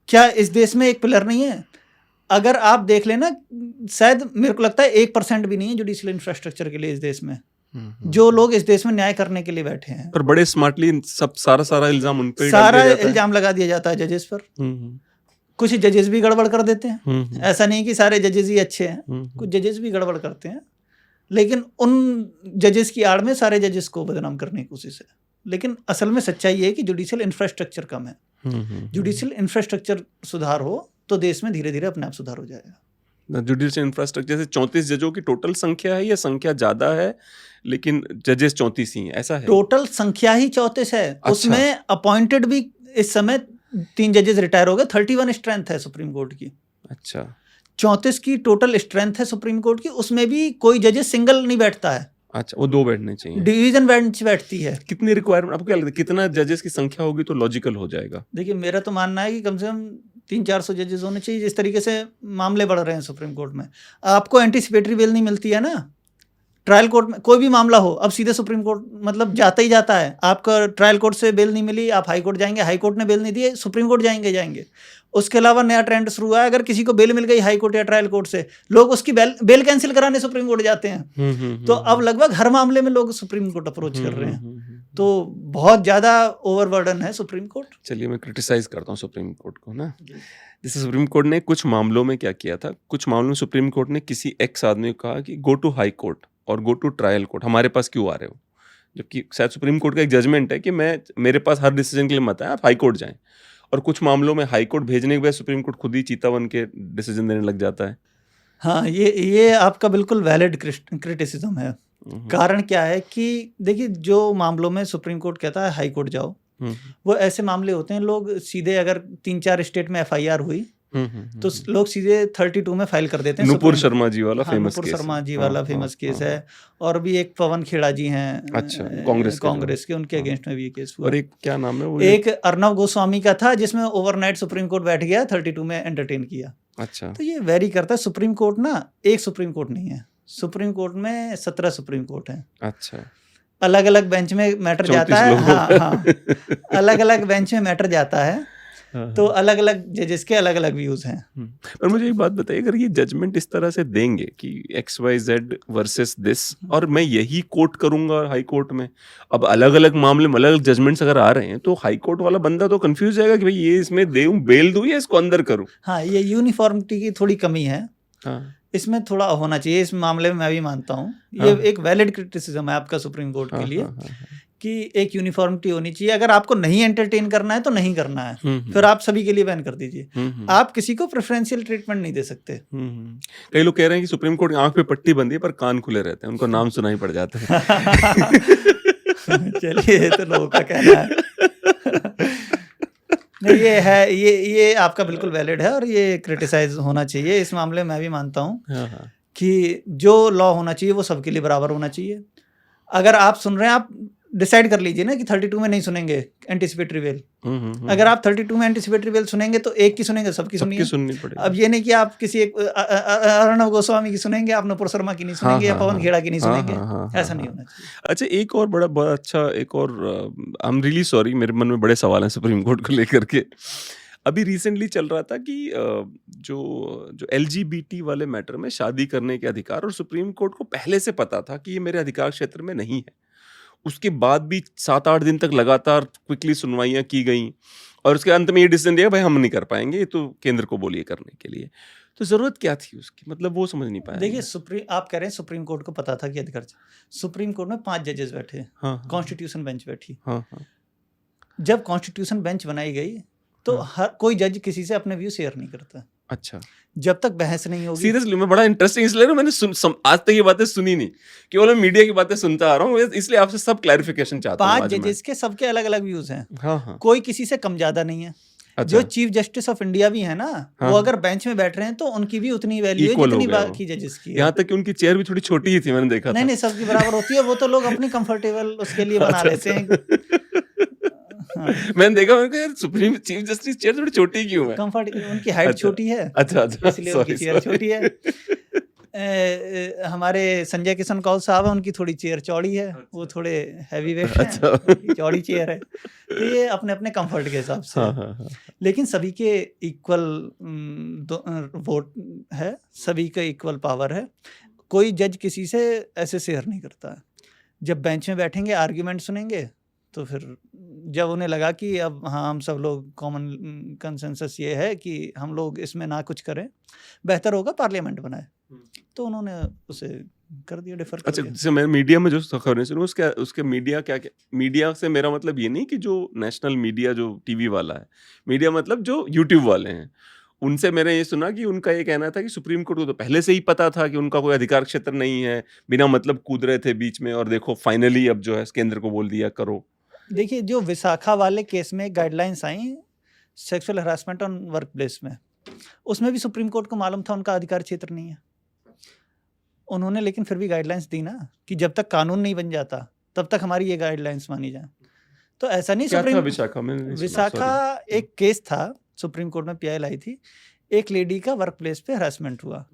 क्या इस देश में एक पिलर नहीं है? अगर आप देख लेना, शायद मेरे को लगता है 1% भी नहीं है जुडिशियल इंफ्रास्ट्रक्चर के लिए इस देश में। जो लोग इस देश में न्याय करने के लिए बैठे हैं, पर बड़े स्मार्टली सब सारा इल्जाम उन पे सारा इल्जाम लगा दिया जाता है जजेस पर। कुछ जजेस भी गड़बड़ कर देते हैं। ऐसा नहीं कि सारे जजेस ही अच्छे हैं, कुछ जजेस भी गड़बड़ करते हैं, लेकिन उन जजेस की आड़ में सारे जजेस को बदनाम करने की कोशिश है। लेकिन असल में सच्चाई है कि जुडिशियल इंफ्रास्ट्रक्चर कम है। जुडिशियल इंफ्रास्ट्रक्चर सुधार हो तो देश में धीरे धीरे अपने आप सुधार हो जाएगा। जुडिशियल इंफ्रास्ट्रक्चर से 34 जजों की टोटल संख्या है या संख्या ज्यादा है लेकिन जजेस 34 ही हैं, ऐसा है? टोटल संख्या ही 34 है। अच्छा। उसमें अपॉइंटेड भी इस समय 3 जजेस रिटायर हो गए। 31 स्ट्रेंथ है सुप्रीम कोर्ट की। अच्छा, 34 की टोटल स्ट्रेंथ है सुप्रीम कोर्ट की। उसमें भी कोई जजेस सिंगल नहीं बैठता है। अच्छा, वो 2 बैठने चाहिए। डिवीजन बेंच बैठती है। कितनी रिक्वायरमेंट, आपको क्या लगता है कितना जजेस की संख्या होगी तो लॉजिकल हो जाएगा? देखिए, मेरा तो मानना है कि कम से कम 300-400 जजेस होने चाहिए। जिस तरीके से मामले बढ़ रहे हैं सुप्रीम कोर्ट में, आपको एंटीसिपेटरी बेल नहीं मिलती है ना, ट्रायल कोर्ट में कोई भी मामला हो, अब सीधे सुप्रीम कोर्ट मतलब जाता ही जाता है। आपका ट्रायल कोर्ट से बेल नहीं मिली, आप हाई कोर्ट जाएंगे, हाई कोर्ट ने बेल नहीं दी, सुप्रीम कोर्ट जाएंगे। उसके अलावा नया ट्रेंड शुरू हुआ है, अगर किसी को बेल मिल गई हाई कोर्ट या ट्रायल कोर्ट से, लोग उसकी बेल कैंसिल कराने सुप्रीम कोर्ट जाते हैं। तो अब लगभग हर मामले में लोग सुप्रीम कोर्ट अप्रोच कर रहे हैं। तो बहुत ज़्यादा ओवरबर्डन है सुप्रीम कोर्ट। चलिए मैं क्रिटिसाइज करता हूँ सुप्रीम कोर्ट को ना। जैसे सुप्रीम कोर्ट ने कुछ मामलों में क्या किया था, कुछ मामलों में सुप्रीम कोर्ट ने किसी एक्स आदमी को कहा कि गो टू हाई कोर्ट और गो टू ट्रायल कोर्ट, हमारे पास क्यों आ रहे हो, जबकि शायद सुप्रीम कोर्ट का एक जजमेंट है कि मेरे पास हर डिसीजन के लिए मत है, आप हाई कोर्ट जाएं। और कुछ मामलों में हाई कोर्ट भेजने के बाद सुप्रीम कोर्ट खुद ही चीता बन के डिसीजन देने लग जाता है। हाँ, ये आपका बिल्कुल वैलिड क्रिटिसिज्म है। कारण क्या है कि देखिए, जो मामलों में सुप्रीम कोर्ट कहता है हाई कोर्ट जाओ, वो ऐसे मामले होते हैं, लोग सीधे अगर 3-4 स्टेट में FIR हुई तो लोग सीधे 32 में फाइल कर देते हैं। नुपुर शर्मा जी वाला फेमस केस, नुपुर शर्मा जी वाला फेमस केस है। और भी एक पवन खेड़ा जी हैं, अच्छा, कांग्रेस के, उनके अगेंस्ट में भी ये केस हुआ। और एक क्या नाम है वो, एक अर्नब गोस्वामी का था, जिसमें ओवरनाइट सुप्रीम कोर्ट बैठ गया, 32 में एंटरटेन किया। अच्छा, तो ये वेरी करता है। सुप्रीम कोर्ट ना एक सुप्रीम कोर्ट नहीं है, सुप्रीम कोर्ट में 17 सुप्रीम कोर्ट हैं। अच्छा, अलग अलग बेंच में मैटर जाता है। हाँ, अलग अलग बेंच में मैटर जाता है, तो अलग अलग जजेस के अलग अलग व्यूज हैं। पर मुझे एक बात बताइए, अगर ये जजमेंट इस तरह से देंगे कि XYZ वर्सेस दिस, और मैं यही कोर्ट करूंगा हाई कोर्ट में, अब अलग अलग मामले में अलग अलग जजमेंट्स अगर आ रहे हैं, तो हाई कोर्ट वाला बंदा तो कंफ्यूज जाएगा कि भाई ये इसमें दूं, बेल दूं या इसको अंदर करूं। हाँ, ये यूनिफॉर्मिटी की थोड़ी कमी है। हाँ, इसमें थोड़ा होना चाहिए। इस मामले में मैं भी मानता हूँ, ये एक वैलिड क्रिटिसिज्म है आपका सुप्रीम कोर्ट के लिए, कि एक यूनिफॉर्मिटी होनी चाहिए। अगर आपको नहीं एंटरटेन करना है तो नहीं करना है, फिर आप सभी के लिए बैन कर दीजिए। आप किसी को प्रेफरेंशियल ट्रीटमेंट नहीं दे सकते। कई लोग कह रहे हैं कि सुप्रीम कोर्ट की आंख पे पट्टी बंदी है पर कान खुले रहते हैं, उनको नाम सुनाई पड़ जाता है। चलिए, ये तो लोगों का कहना है। नहीं, ये है, ये आपका बिल्कुल वैलिड है और ये क्रिटिसाइज होना चाहिए। इस मामले में मैं भी मानता हूँ कि जो लॉ होना चाहिए वो सबके लिए बराबर होना चाहिए। अगर आप सुन रहे हैं, आप डिसाइड कर लीजिए ना कि 32 में नहीं सुनेंगे एंटिसिपेटरी बेल। अगर आप 32 में एंटिसिपेटरी बेल सुनेंगे तो एक की सुनेंगे, सबकी सुननी पड़ेगी। अब ये नहीं कि आप किसी एक अर्नब गोस्वामी की सुनेंगे, आप नुपुर शर्मा की नहीं सुनेंगे, या पवन खेड़ा की नहीं सुनेंगे। ऐसा नहीं होना चाहिए। अच्छा, एक और बड़ा अच्छा, एक और आई एम रियली सॉरी, मेरे मन में बड़े सवाल हैं सुप्रीम कोर्ट को लेकर के। अभी रिसेंटली चल रहा था कि जो LGBT वाले मैटर में शादी करने के अधिकार, और सुप्रीम कोर्ट को पहले से पता था कि ये मेरे अधिकार क्षेत्र में नहीं है, उसके बाद भी 7-8 दिन तक लगातार क्विकली सुनवाइयाँ की गई, और उसके अंत में ये डिसीजन दिया भाई हम नहीं कर पाएंगे, ये तो केंद्र को बोलिए करने के लिए। तो जरूरत क्या थी उसकी, मतलब वो समझ नहीं पाया। देखिए, आप कह रहे हैं सुप्रीम कोर्ट को पता था कि अधिकार, सुप्रीम कोर्ट में 5 जजेस बैठे, कॉन्स्टिट्यूशन बेंच बैठी। जब कॉन्स्टिट्यूशन बेंच बनाई गई तो हर कोई जज किसी से अपने व्यू शेयर नहीं करता। अच्छा, जब तक बहस नहीं होगी। सीरियसली मैं बड़ा इंटरेस्टिंग इसलिए मैंने आज तक ये बातें सुनी नहीं, केवल मैं मीडिया की बातें सुनता आ रहा हूँ, इसलिए आपसे सब क्लैरिफिकेशन चाहता हूँ। 5 जजेस के सबके अलग अलग व्यूज हैं। हाँ, कोई किसी से कम ज्यादा नहीं है। अच्छा। जो चीफ जस्टिस ऑफ इंडिया भी है ना, वो अगर बेंच में बैठ रहे हैं तो उनकी भी उतनी वैल्यू है जितनी बाकी जजेस की है। यहाँ तक कि उनकी चेयर भी थोड़ी छोटी ही थी, मैंने देखा। नहीं, सबकी बराबर होती है, वो तो लोग अपनी कंफर्टेबल उसके लिए बना लेते हैं। मैंने देखा, यार सुप्रीम चीफ जस्टिस चेयर थोड़ी छोटी क्यों है? कंफर्ट, उनकी हाइट छोटी है। अच्छा, इसलिए उनकी चेयर छोटी है। हमारे संजय किशन कौल साहब है, उनकी थोड़ी चेयर चौड़ी है, वो थोड़े हैवी वेट हैं, चौड़ी चेयर है। तो ये अपने अपने कंफर्ट के हिसाब से। लेकिन सभी के इक्वल वोट है, सभी का इक्वल पावर है। कोई जज किसी से ऐसे शेयर नहीं करता। जब बेंच में बैठेंगे, आर्ग्यूमेंट सुनेंगे, तो फिर जब उन्हें लगा कि अब हाँ, हम सब लोग कॉमन कंसेंसस ये है कि हम लोग इसमें ना कुछ करें, बेहतर होगा पार्लियामेंट बनाए, तो उन्होंने उसे कर दिया, डिफर कर दिया। अच्छा, जैसे मैं मीडिया में जो खबरें सुनी, उसके मीडिया क्या मीडिया से मेरा मतलब ये नहीं कि जो नेशनल मीडिया जो टीवी वाला है, मीडिया मतलब जो यूट्यूब वाले हैं, उनसे मैंने ये सुना कि उनका ये कहना था कि सुप्रीम कोर्ट को तो पहले से ही पता था कि उनका कोई अधिकार क्षेत्र नहीं है, बिना मतलब कूद रहे थे बीच में, और देखो फाइनली अब जो है केंद्र को बोल दिया करो। देखिए, जो विशाखा वाले केस में guidelines I sexual harassment on work place में, उसमें भी सुप्रीम कोर्ट को मालूम था उनका अधिकार क्षेत्र नहीं है। उन्होंने लेकिन फिर भी गाइडलाइंस दी ना, कि जब तक कानून नहीं बन जाता तब तक हमारी ये गाइडलाइंस मानी जाए। तो ऐसा नहीं, सुप्रीम विशाखा एक केस था, सुप्रीम कोर्ट में PIL आई थी, एक लेडी का वर्क प्लेस पे हरासमेंट हुआ।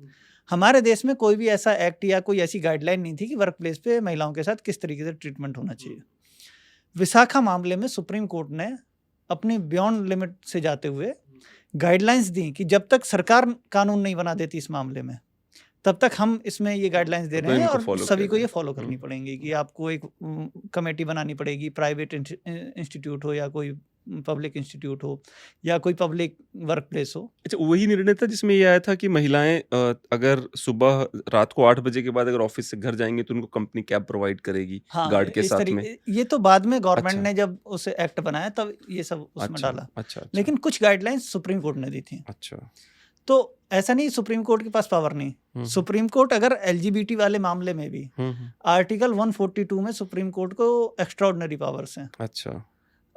हमारे देश में कोई भी ऐसा एक्ट या कोई ऐसी गाइडलाइन नहीं थी कि वर्क प्लेस पे महिलाओं के साथ किस तरीके से ट्रीटमेंट होना चाहिए। विशाखा मामले में सुप्रीम कोर्ट ने अपनी बियॉन्ड लिमिट से जाते हुए गाइडलाइंस दी कि जब तक सरकार कानून नहीं बना देती इस मामले में, तब तक हम इसमें ये गाइडलाइंस दे रहे हैं और सभी को ये फॉलो करनी पड़ेंगी कि आपको एक कमेटी बनानी पड़ेगी, प्राइवेट इंस्टीट्यूट हो या कोई पब्लिक इंस्टीट्यूट हो या कोई पब्लिक वर्क प्लेस हो। अच्छा, वही निर्णय था जिसमें ये आया था कि महिलाएं अगर सुबह रात को 8 बजे के बाद अगर ऑफिस से घर जाएंगी तो उनको कंपनी कैब प्रोवाइड करेगी गार्ड के साथ में। ये तो बाद में गवर्नमेंट ने जब उसे एक्ट बनाया तब ये सब उसमें डाला। अच्छा। लेकिन कुछ गाइडलाइंस सुप्रीम कोर्ट ने दी थी। अच्छा, तो ऐसा नहीं सुप्रीम कोर्ट के पास पावर नहीं। सुप्रीम कोर्ट अगर एलजीबीटी वाले मामले में भी आर्टिकल 142 में सुप्रीम कोर्ट को एक्स्ट्राऑर्डिनरी पावर्स हैं। अच्छा,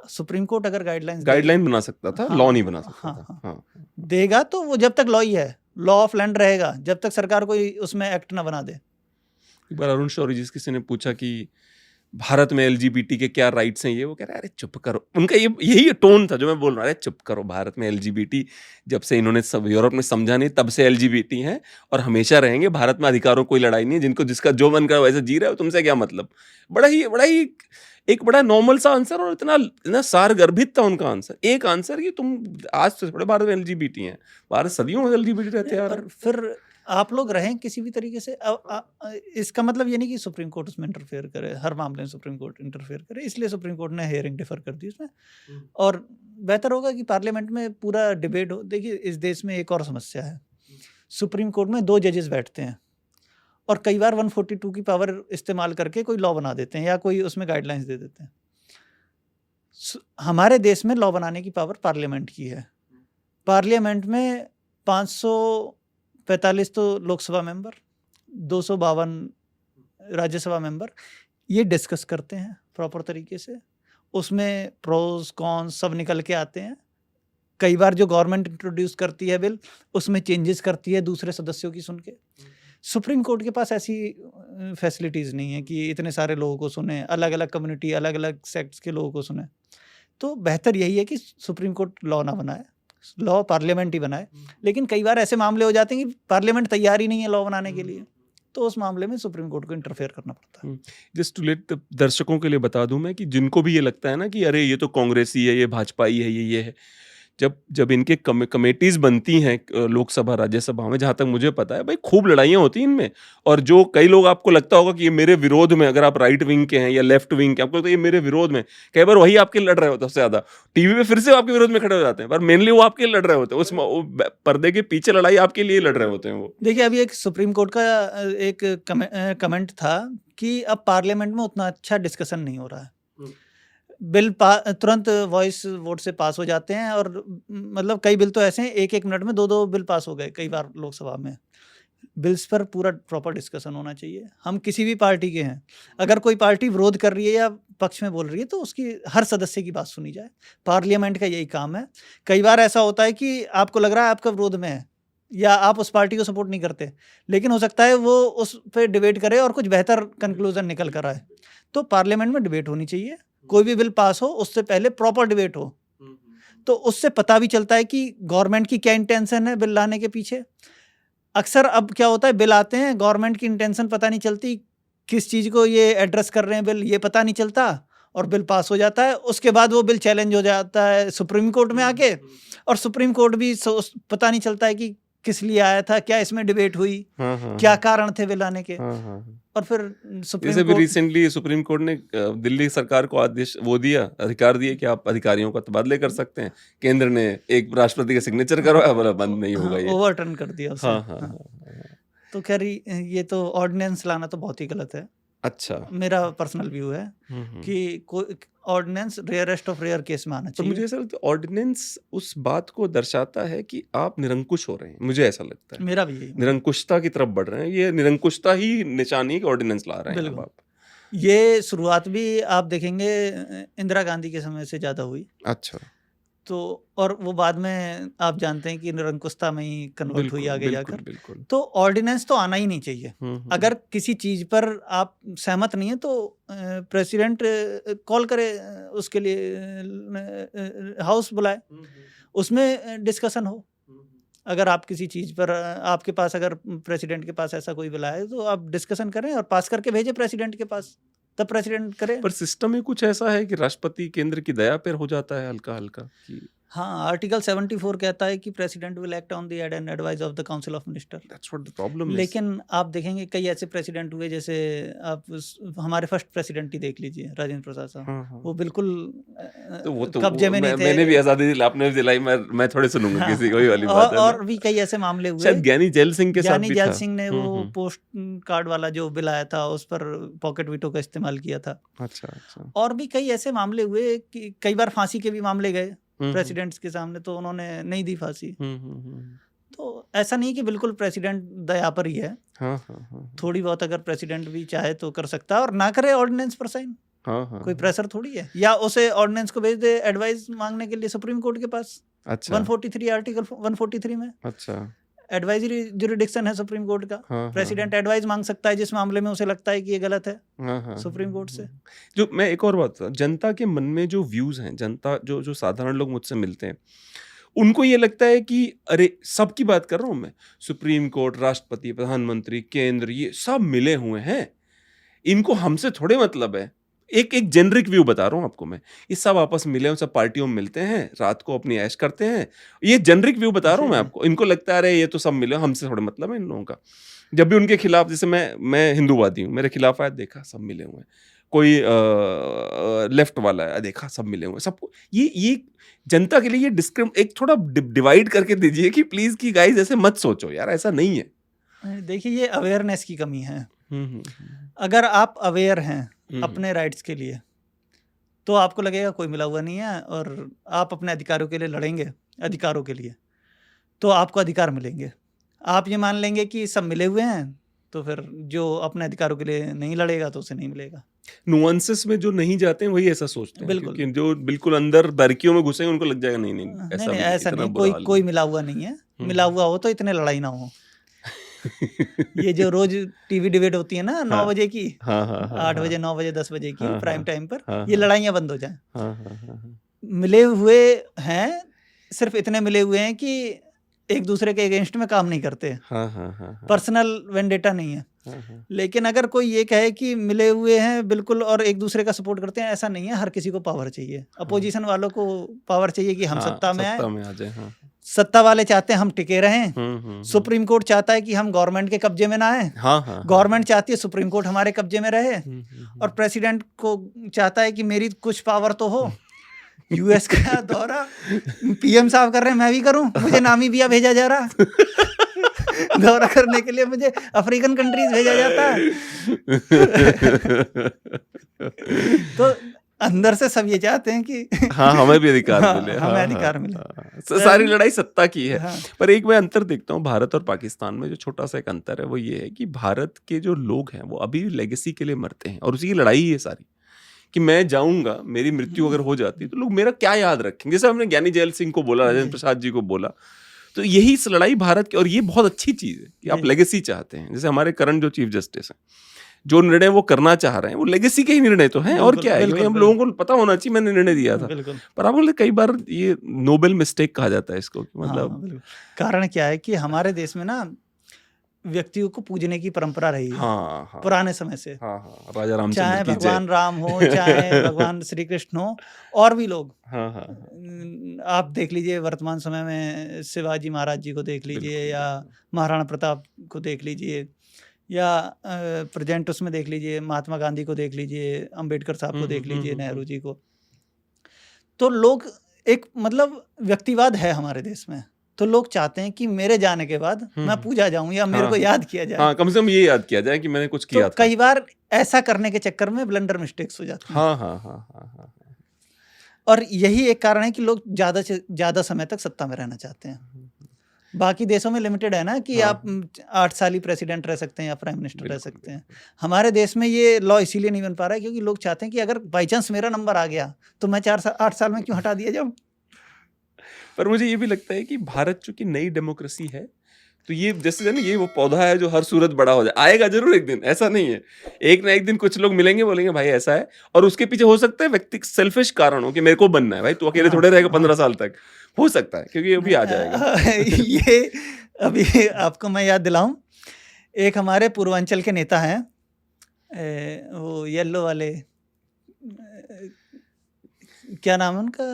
सुप्रीम कोर्ट अगर गाइडलाइन बना सकता था, लॉ नहीं बना सकता था। हाँ, देगा तो वो जब तक लॉ ही है, लॉ ऑफ लैंड रहेगा जब तक सरकार कोई उसमें एक्ट ना बना दे। एक बार अरुण शौरी जी किसी ने पूछा कि भारत में एलजीबीटी के क्या राइट्स हैं, ये वो कह रहे हैं अरे चुप करो। उनका यही टोन था जो मैं बोल रहा हूँ, अरे चुप करो, भारत में एलजीबीटी जब से इन्होंने सब यूरोप में समझा नहीं तब से एलजीबीटी हैं और हमेशा रहेंगे। भारत में अधिकारों कोई लड़ाई नहीं है, जिनको जिसका जो मन करे वैसे जी रहे हो, तुमसे क्या मतलब। बड़ा ही एक बड़ा नॉर्मल सा आंसर और इतना सारगर्भित था उनका आंसर। एक आंसर कि तुम आज से बड़े भारत में एलजीबीटी हैं, भारत सदियों में एलजीबीटी रहते हैं यार। फिर आप लोग रहें किसी भी तरीके से। इसका मतलब ये नहीं कि सुप्रीम कोर्ट उसमें इंटरफेयर करे, हर मामले में सुप्रीम कोर्ट इंटरफेयर करे, इसलिए सुप्रीम कोर्ट ने हियरिंग डिफर कर दी उसमें। और बेहतर होगा कि पार्लियामेंट में पूरा डिबेट हो। देखिए इस देश में एक और समस्या है, सुप्रीम कोर्ट में 2 जजेस बैठते हैं और कई बार 142 की पावर इस्तेमाल करके कोई लॉ बना देते हैं या कोई उसमें गाइडलाइंस दे देते हैं। हमारे देश में लॉ बनाने की पावर पार्लियामेंट की है। पार्लियामेंट में 545 तो लोकसभा मेंबर, 252 राज्यसभा मेंबर ये डिस्कस करते हैं प्रॉपर तरीके से। उसमें प्रोज कॉन्स सब निकल के आते हैं। कई बार जो गवर्नमेंट इंट्रोड्यूस करती है बिल, उसमें चेंजेस करती है दूसरे सदस्यों की सुन के। सुप्रीम कोर्ट के पास ऐसी फैसिलिटीज़ नहीं है कि इतने सारे लोगों को सुने, अलग अलग कम्युनिटी, अलग अलग सेक्ट्स के लोगों को सुने। तो बेहतर यही है कि सुप्रीम कोर्ट लॉ ना बनाए, लॉ पार्लियामेंट ही बनाए। लेकिन कई बार ऐसे मामले हो जाते हैं कि पार्लियामेंट तैयार ही नहीं है लॉ बनाने के लिए, तो उस मामले में सुप्रीम कोर्ट को इंटरफेयर करना पड़ता है। जस्ट टू लेट दर्शकों के लिए बता दूं मैं कि जिनको भी ये लगता है ना कि अरे ये तो कांग्रेसी है, ये भाजपाई है, ये है, जब इनके कमेटीज बनती हैं लोकसभा राज्यसभा में, जहाँ तक मुझे पता है भाई खूब लड़ाइयाँ होती हैं इनमें। और जो कई लोग आपको लगता होगा कि ये मेरे विरोध में, अगर आप राइट विंग के हैं या लेफ्ट विंग के, आपको लगता है ये मेरे विरोध में, कई बार वही आपके लड़ रहे होते हैं सबसे ज़्यादा। टीवी पे फिर से आपके विरोध में खड़े हो जाते हैं, पर मेनली वो आपके लड़ रहे होते हैं, उस पर्दे के पीछे लड़ाई आपके लिए लड़ रहे होते हैं वो। देखिए अभी एक सुप्रीम कोर्ट का एक कमेंट था कि अब पार्लियामेंट में उतना अच्छा डिस्कशन नहीं हो रहा है। बिल तुरंत वॉइस वोट से पास हो जाते हैं और मतलब कई बिल तो ऐसे हैं 1-1 मिनट में 2-2 बिल पास हो गए कई बार लोकसभा में। बिल्स पर पूरा प्रॉपर डिस्कशन होना चाहिए। हम किसी भी पार्टी के हैं, अगर कोई पार्टी विरोध कर रही है या पक्ष में बोल रही है तो उसकी हर सदस्य की बात सुनी जाए। पार्लियामेंट का यही काम है। कई बार ऐसा होता है कि आपको लग रहा है आपका विरोध में है या आप उस पार्टी को सपोर्ट नहीं करते, लेकिन हो सकता है वो उस पर डिबेट करे और कुछ बेहतर कंक्लूजन निकल कर आए। तो पार्लियामेंट में डिबेट होनी चाहिए। कोई भी बिल पास हो उससे पहले प्रॉपर डिबेट हो, तो उससे पता भी चलता है कि गवर्नमेंट की क्या इंटेंशन है बिल लाने के पीछे। अक्सर अब क्या होता है, बिल आते हैं, गवर्नमेंट की इंटेंशन पता नहीं चलती, किस चीज़ को ये एड्रेस कर रहे हैं बिल, ये पता नहीं चलता और बिल पास हो जाता है। उसके बाद वो बिल चैलेंज हो जाता है सुप्रीम कोर्ट में आके, और सुप्रीम कोर्ट भी पता नहीं चलता है कि किस लिए आया था, क्या इसमें डिबेट हुई, क्या कारण थे बिल आने के। और फिर सुप्रीम जैसे भी रिसेंटली सुप्रीम कोर्ट ने दिल्ली सरकार को आदेश दिया, अधिकार दिए कि आप अधिकारियों का तबादले कर सकते हैं। केंद्र ने एक राष्ट्रपति का सिग्नेचर करवाया, बोला बंद नहीं होगा ये, ओवरटर्न कर दिया उसे। तो खैर ये तो ऑर्डिनेंस लाना तो बहुत ही गलत है। अच्छा, मेरा पर्सनल व्यू है कि ordinance rarest of rare case में आना चाहिए। तो मुझे ऐसा लगता है ऑर्डिनेंस उस बात को दर्शाता है कि आप निरंकुश हो रहे हैं। मुझे ऐसा लगता है, मेरा भी यही, निरंकुशता की तरफ बढ़ रहे हैं। ये निरंकुशता ही निशानी की ऑर्डिनेंस ला रहे हैं आप। ये शुरुआत भी आप देखेंगे इंदिरा गांधी के समय से ज़्यादा हुई। अच्छा, तो और वो बाद में आप जानते हैं कि निरंकुशता में ही कन्वर्ट हुई आगे जाकर। तो ऑर्डिनेंस तो आना ही नहीं चाहिए। अगर किसी चीज़ पर आप सहमत नहीं है तो प्रेसिडेंट कॉल करे, उसके लिए हाउस बुलाए, उसमें डिस्कशन हो अगर आप किसी चीज़ पर आपके पास अगर प्रेसिडेंट के पास ऐसा कोई बिल आए तो आप डिस्कशन करें और पास करके भेजें प्रेसिडेंट के पास, तब प्रेसिडेंट करे। पर सिस्टम में कुछ ऐसा है कि राष्ट्रपति केंद्र की दया पर हो जाता है हल्का हल्का कि हाँ, आर्टिकल 74 कहता है कि president will act on the end advice of the council of minister. That's what the problem is. लेकिन आप देखेंगे कई ऐसे प्रेसिडेंट हुए, जैसे आप हमारे फर्स्ट प्रेसिडेंट ही देख लीजिए, राजेंद्र प्रसाद साहब। हाँ हाँ वो बिल्कुल तो वो तो कब्जे में नहीं थे। मैंने भी आजादी दिलाई, आपने भी दिलाई, मैं थोड़े सुनूंगा हाँ, किसी कोई वाली बात है और भी कई ऐसे मामले हुए। शायद ज्ञानी जैल सिंह के साथ ज्ञानी भी जैल था। सिंह ने वो पोस्ट कार्ड वाला जो बिल आया था उस पर पॉकेट वीटो का इस्तेमाल किया था। अच्छा अच्छा। और भी कई ऐसे मामले हुए कि कई बार फांसी के भी मामले गए प्रेसिडेंट्स के सामने, तो उन्होंने नहीं दी फांसी। तो ऐसा नहीं कि बिल्कुल प्रेसिडेंट दया पर ही है। हाँ हाँ हाँ थोड़ी बहुत अगर प्रेसिडेंट भी चाहे तो कर सकता है, और ना करे ऑर्डिनेंस पर साइन, हाँ कोई प्रेशर थोड़ी है। या उसे ऑर्डिनेंस को भेज दे एडवाइस मांगने के लिए सुप्रीम कोर्ट के पास। अच्छा 143 आर्टिकल 143 में अच्छा एडवाइजरी जुरिडिक्शन है सुप्रीम कोर्ट का। हाँ प्रेसिडेंट एडवाइस मांग सकता है जिस मामले में उसे लगता है कि ये गलत है हाँ हाँ सुप्रीम कोर्ट से। जो मैं एक और बात बता, जनता के मन में जो व्यूज हैं, जनता जो जो साधारण लोग मुझसे मिलते हैं, उनको ये लगता है कि अरे सबकी बात कर रहा हूँ मैं, सुप्रीम कोर्ट, राष्ट्रपति, प्रधानमंत्री, केंद्र, ये सब मिले हुए हैं, इनको हमसे थोड़े मतलब है। एक एक जेनरिक व्यू बता रहा हूँ आपको मैं, ये सब आपस में मिले हैं, सब पार्टियों में मिलते हैं, रात को अपनी ऐश करते हैं, ये जेनरिक व्यू बता रहा हूँ मैं आपको। इनको लगता है अरे ये तो सब मिले, हमसे थोड़े मतलब है इन लोगों का। जब भी उनके खिलाफ, जैसे मैं हिंदूवादी हूँ, मेरे खिलाफ आया, देखा सब मिले हुए हैं, कोई लेफ्ट वाला है, देखा सब मिले हुए हैं, सबको ये जनता के लिए ये एक थोड़ा डिवाइड करके दीजिए कि प्लीज की गाइस ऐसे मत सोचो यार, ऐसा नहीं है। देखिए ये अवेयरनेस की कमी है। अगर आप अवेयर हैं अपने राइट्स के लिए तो आपको लगेगा कोई मिला हुआ नहीं है, और आप अपने अधिकारों के लिए लड़ेंगे, अधिकारों के लिए, तो आपको अधिकार मिलेंगे। आप ये मान लेंगे कि सब मिले हुए हैं, तो फिर जो अपने अधिकारों के लिए नहीं लड़ेगा तो उसे नहीं मिलेगा। नुआंसेस में जो नहीं जाते हैं वही ऐसा सोचते हैं, बिल्कुल। क्योंकि जो बिल्कुल अंदर बारीकियों में घुसेंगे उनको लग जाएगा नहीं ऐसा नहीं, कोई मिला हुआ नहीं है। मिला हुआ हो तो इतने लड़ाई ना हो। ये जो रोज टीवी डिबेट होती है ना 9 बजे की, 8 बजे 9 बजे 10 बजे की प्राइम टाइम पर, ये लड़ाइयाँ बंद हो जाएं। मिले हुए हैं, सिर्फ इतने मिले हुए हैं कि एक दूसरे के अगेंस्ट में काम नहीं करते, पर्सनल वेंडेटा नहीं है। लेकिन अगर कोई ये कहे कि मिले हुए हैं बिल्कुल और एक दूसरे का सपोर्ट करते हैं, ऐसा नहीं है। हर किसी को पावर चाहिए, अपोजिशन वालों को पावर चाहिए कि हम सत्ता में आए। सत्ता वाले चाहते हैं हम टिके रहें। सुप्रीम कोर्ट चाहता है कि हम गवर्नमेंट के कब्जे में ना आए, गवर्नमेंट चाहती है सुप्रीम कोर्ट हमारे कब्जे में रहे, और प्रेसिडेंट को चाहता है कि मेरी कुछ पावर तो हो। यूएस का दौरा पीएम साहब कर रहे हैं, मैं भी करूं, मुझे नामीबिया भेजा जा रहा दौरा करने के लिए, मुझे अफ्रीकन कंट्रीज भेजा जाता है। तो अंदर से सब ये चाहते हैं कि हाँ हमें भी अधिकार मिले, हमें अधिकार मिले। सारी लड़ाई सत्ता की है। पर एक मैं अंतर देखता हूँ भारत और पाकिस्तान में, जो छोटा सा एक अंतर है वो ये है कि भारत के जो लोग हैं वो अभी लेगेसी के लिए मरते हैं, और उसी की लड़ाई ही है सारी, कि मैं जाऊंगा, मेरी मृत्यु अगर हो जाती तो लोग मेरा क्या याद रखेंगे। जैसे हमने ज्ञानी जैल सिंह को बोला, राजेंद्र प्रसाद जी को बोला, तो यही इस लड़ाई भारत की, और ये बहुत अच्छी चीज है कि आप लेगेसी चाहते हैं। जैसे हमारे करंट जो चीफ जस्टिस हैं, जो निर्णय वो करना चाह रहे हैं वो लेगेसी के ही निर्णय तो हैं, और क्या है, हम लोगों को पता होना चाहिए मैंने निर्णय दिया था। पर आप बोलते कई बार ये नोबेल मिस्टेक कहा जाता है इसको, मतलब कारण क्या है कि हमारे देश में ना व्यक्तियों को पूजने की परंपरा रही है पुराने समय से। राजा रामचंद्र, चाहे भगवान राम हो, चाहे भगवान श्री कृष्ण हो, और भी लोग। आप देख लीजिए वर्तमान समय में शिवाजी महाराज जी को देख लीजिए, या महाराणा प्रताप को देख लीजिए, या प्रेजेंट उसमें देख लीजिए महात्मा गांधी को देख लीजिए, अंबेडकर साहब को देख लीजिए, नेहरू जी को। तो लोग एक मतलब व्यक्तिवाद है हमारे देश में, तो लोग चाहते हैं कि मेरे जाने के बाद मैं पूजा जाऊं, या मेरे को याद किया जाए। कम से कम ये याद किया जाए कि मैंने कुछ किया था। कई बार ऐसा करने के चक्कर में ब्लंडर मिस्टेक्स हो जाती हैं। और यही एक कारण है कि लोग ज्यादा से ज्यादा समय तक सत्ता में रहना चाहते हैं। बाकी देशों में लिमिटेड है ना कि आप 8 साल ही प्रेसिडेंट रह सकते हैं या प्राइम मिनिस्टर रह सकते हैं। हमारे देश में ये लॉ इसीलिए नहीं बन पा रहा है क्योंकि लोग चाहते हैं कि अगर बाई चांस मेरा नंबर आ गया तो मैं 8 साल में क्यों हटा दिया जाऊं। पर मुझे ये भी लगता है कि भारत चूंकि नई डेमोक्रेसी है, तो ये जैसे ना, ये वो पौधा है जो हर सूरत बड़ा हो जाए, आएगा जरूर एक दिन, ऐसा नहीं है। एक ना एक दिन कुछ लोग मिलेंगे, बोलेंगे भाई ऐसा है, और उसके पीछे हो सकता है व्यक्ति सेल्फिश कारण हो कि मेरे को बनना है। भाई तू अकेले थोड़े रहेगा 15 साल तक, हो सकता है, क्योंकि ये भी आ जाएगा। ये अभी आपको मैं याद दिलाऊं, एक हमारे पूर्वांचल के नेता हैं, वो येलो वाले, क्या नाम है उनका,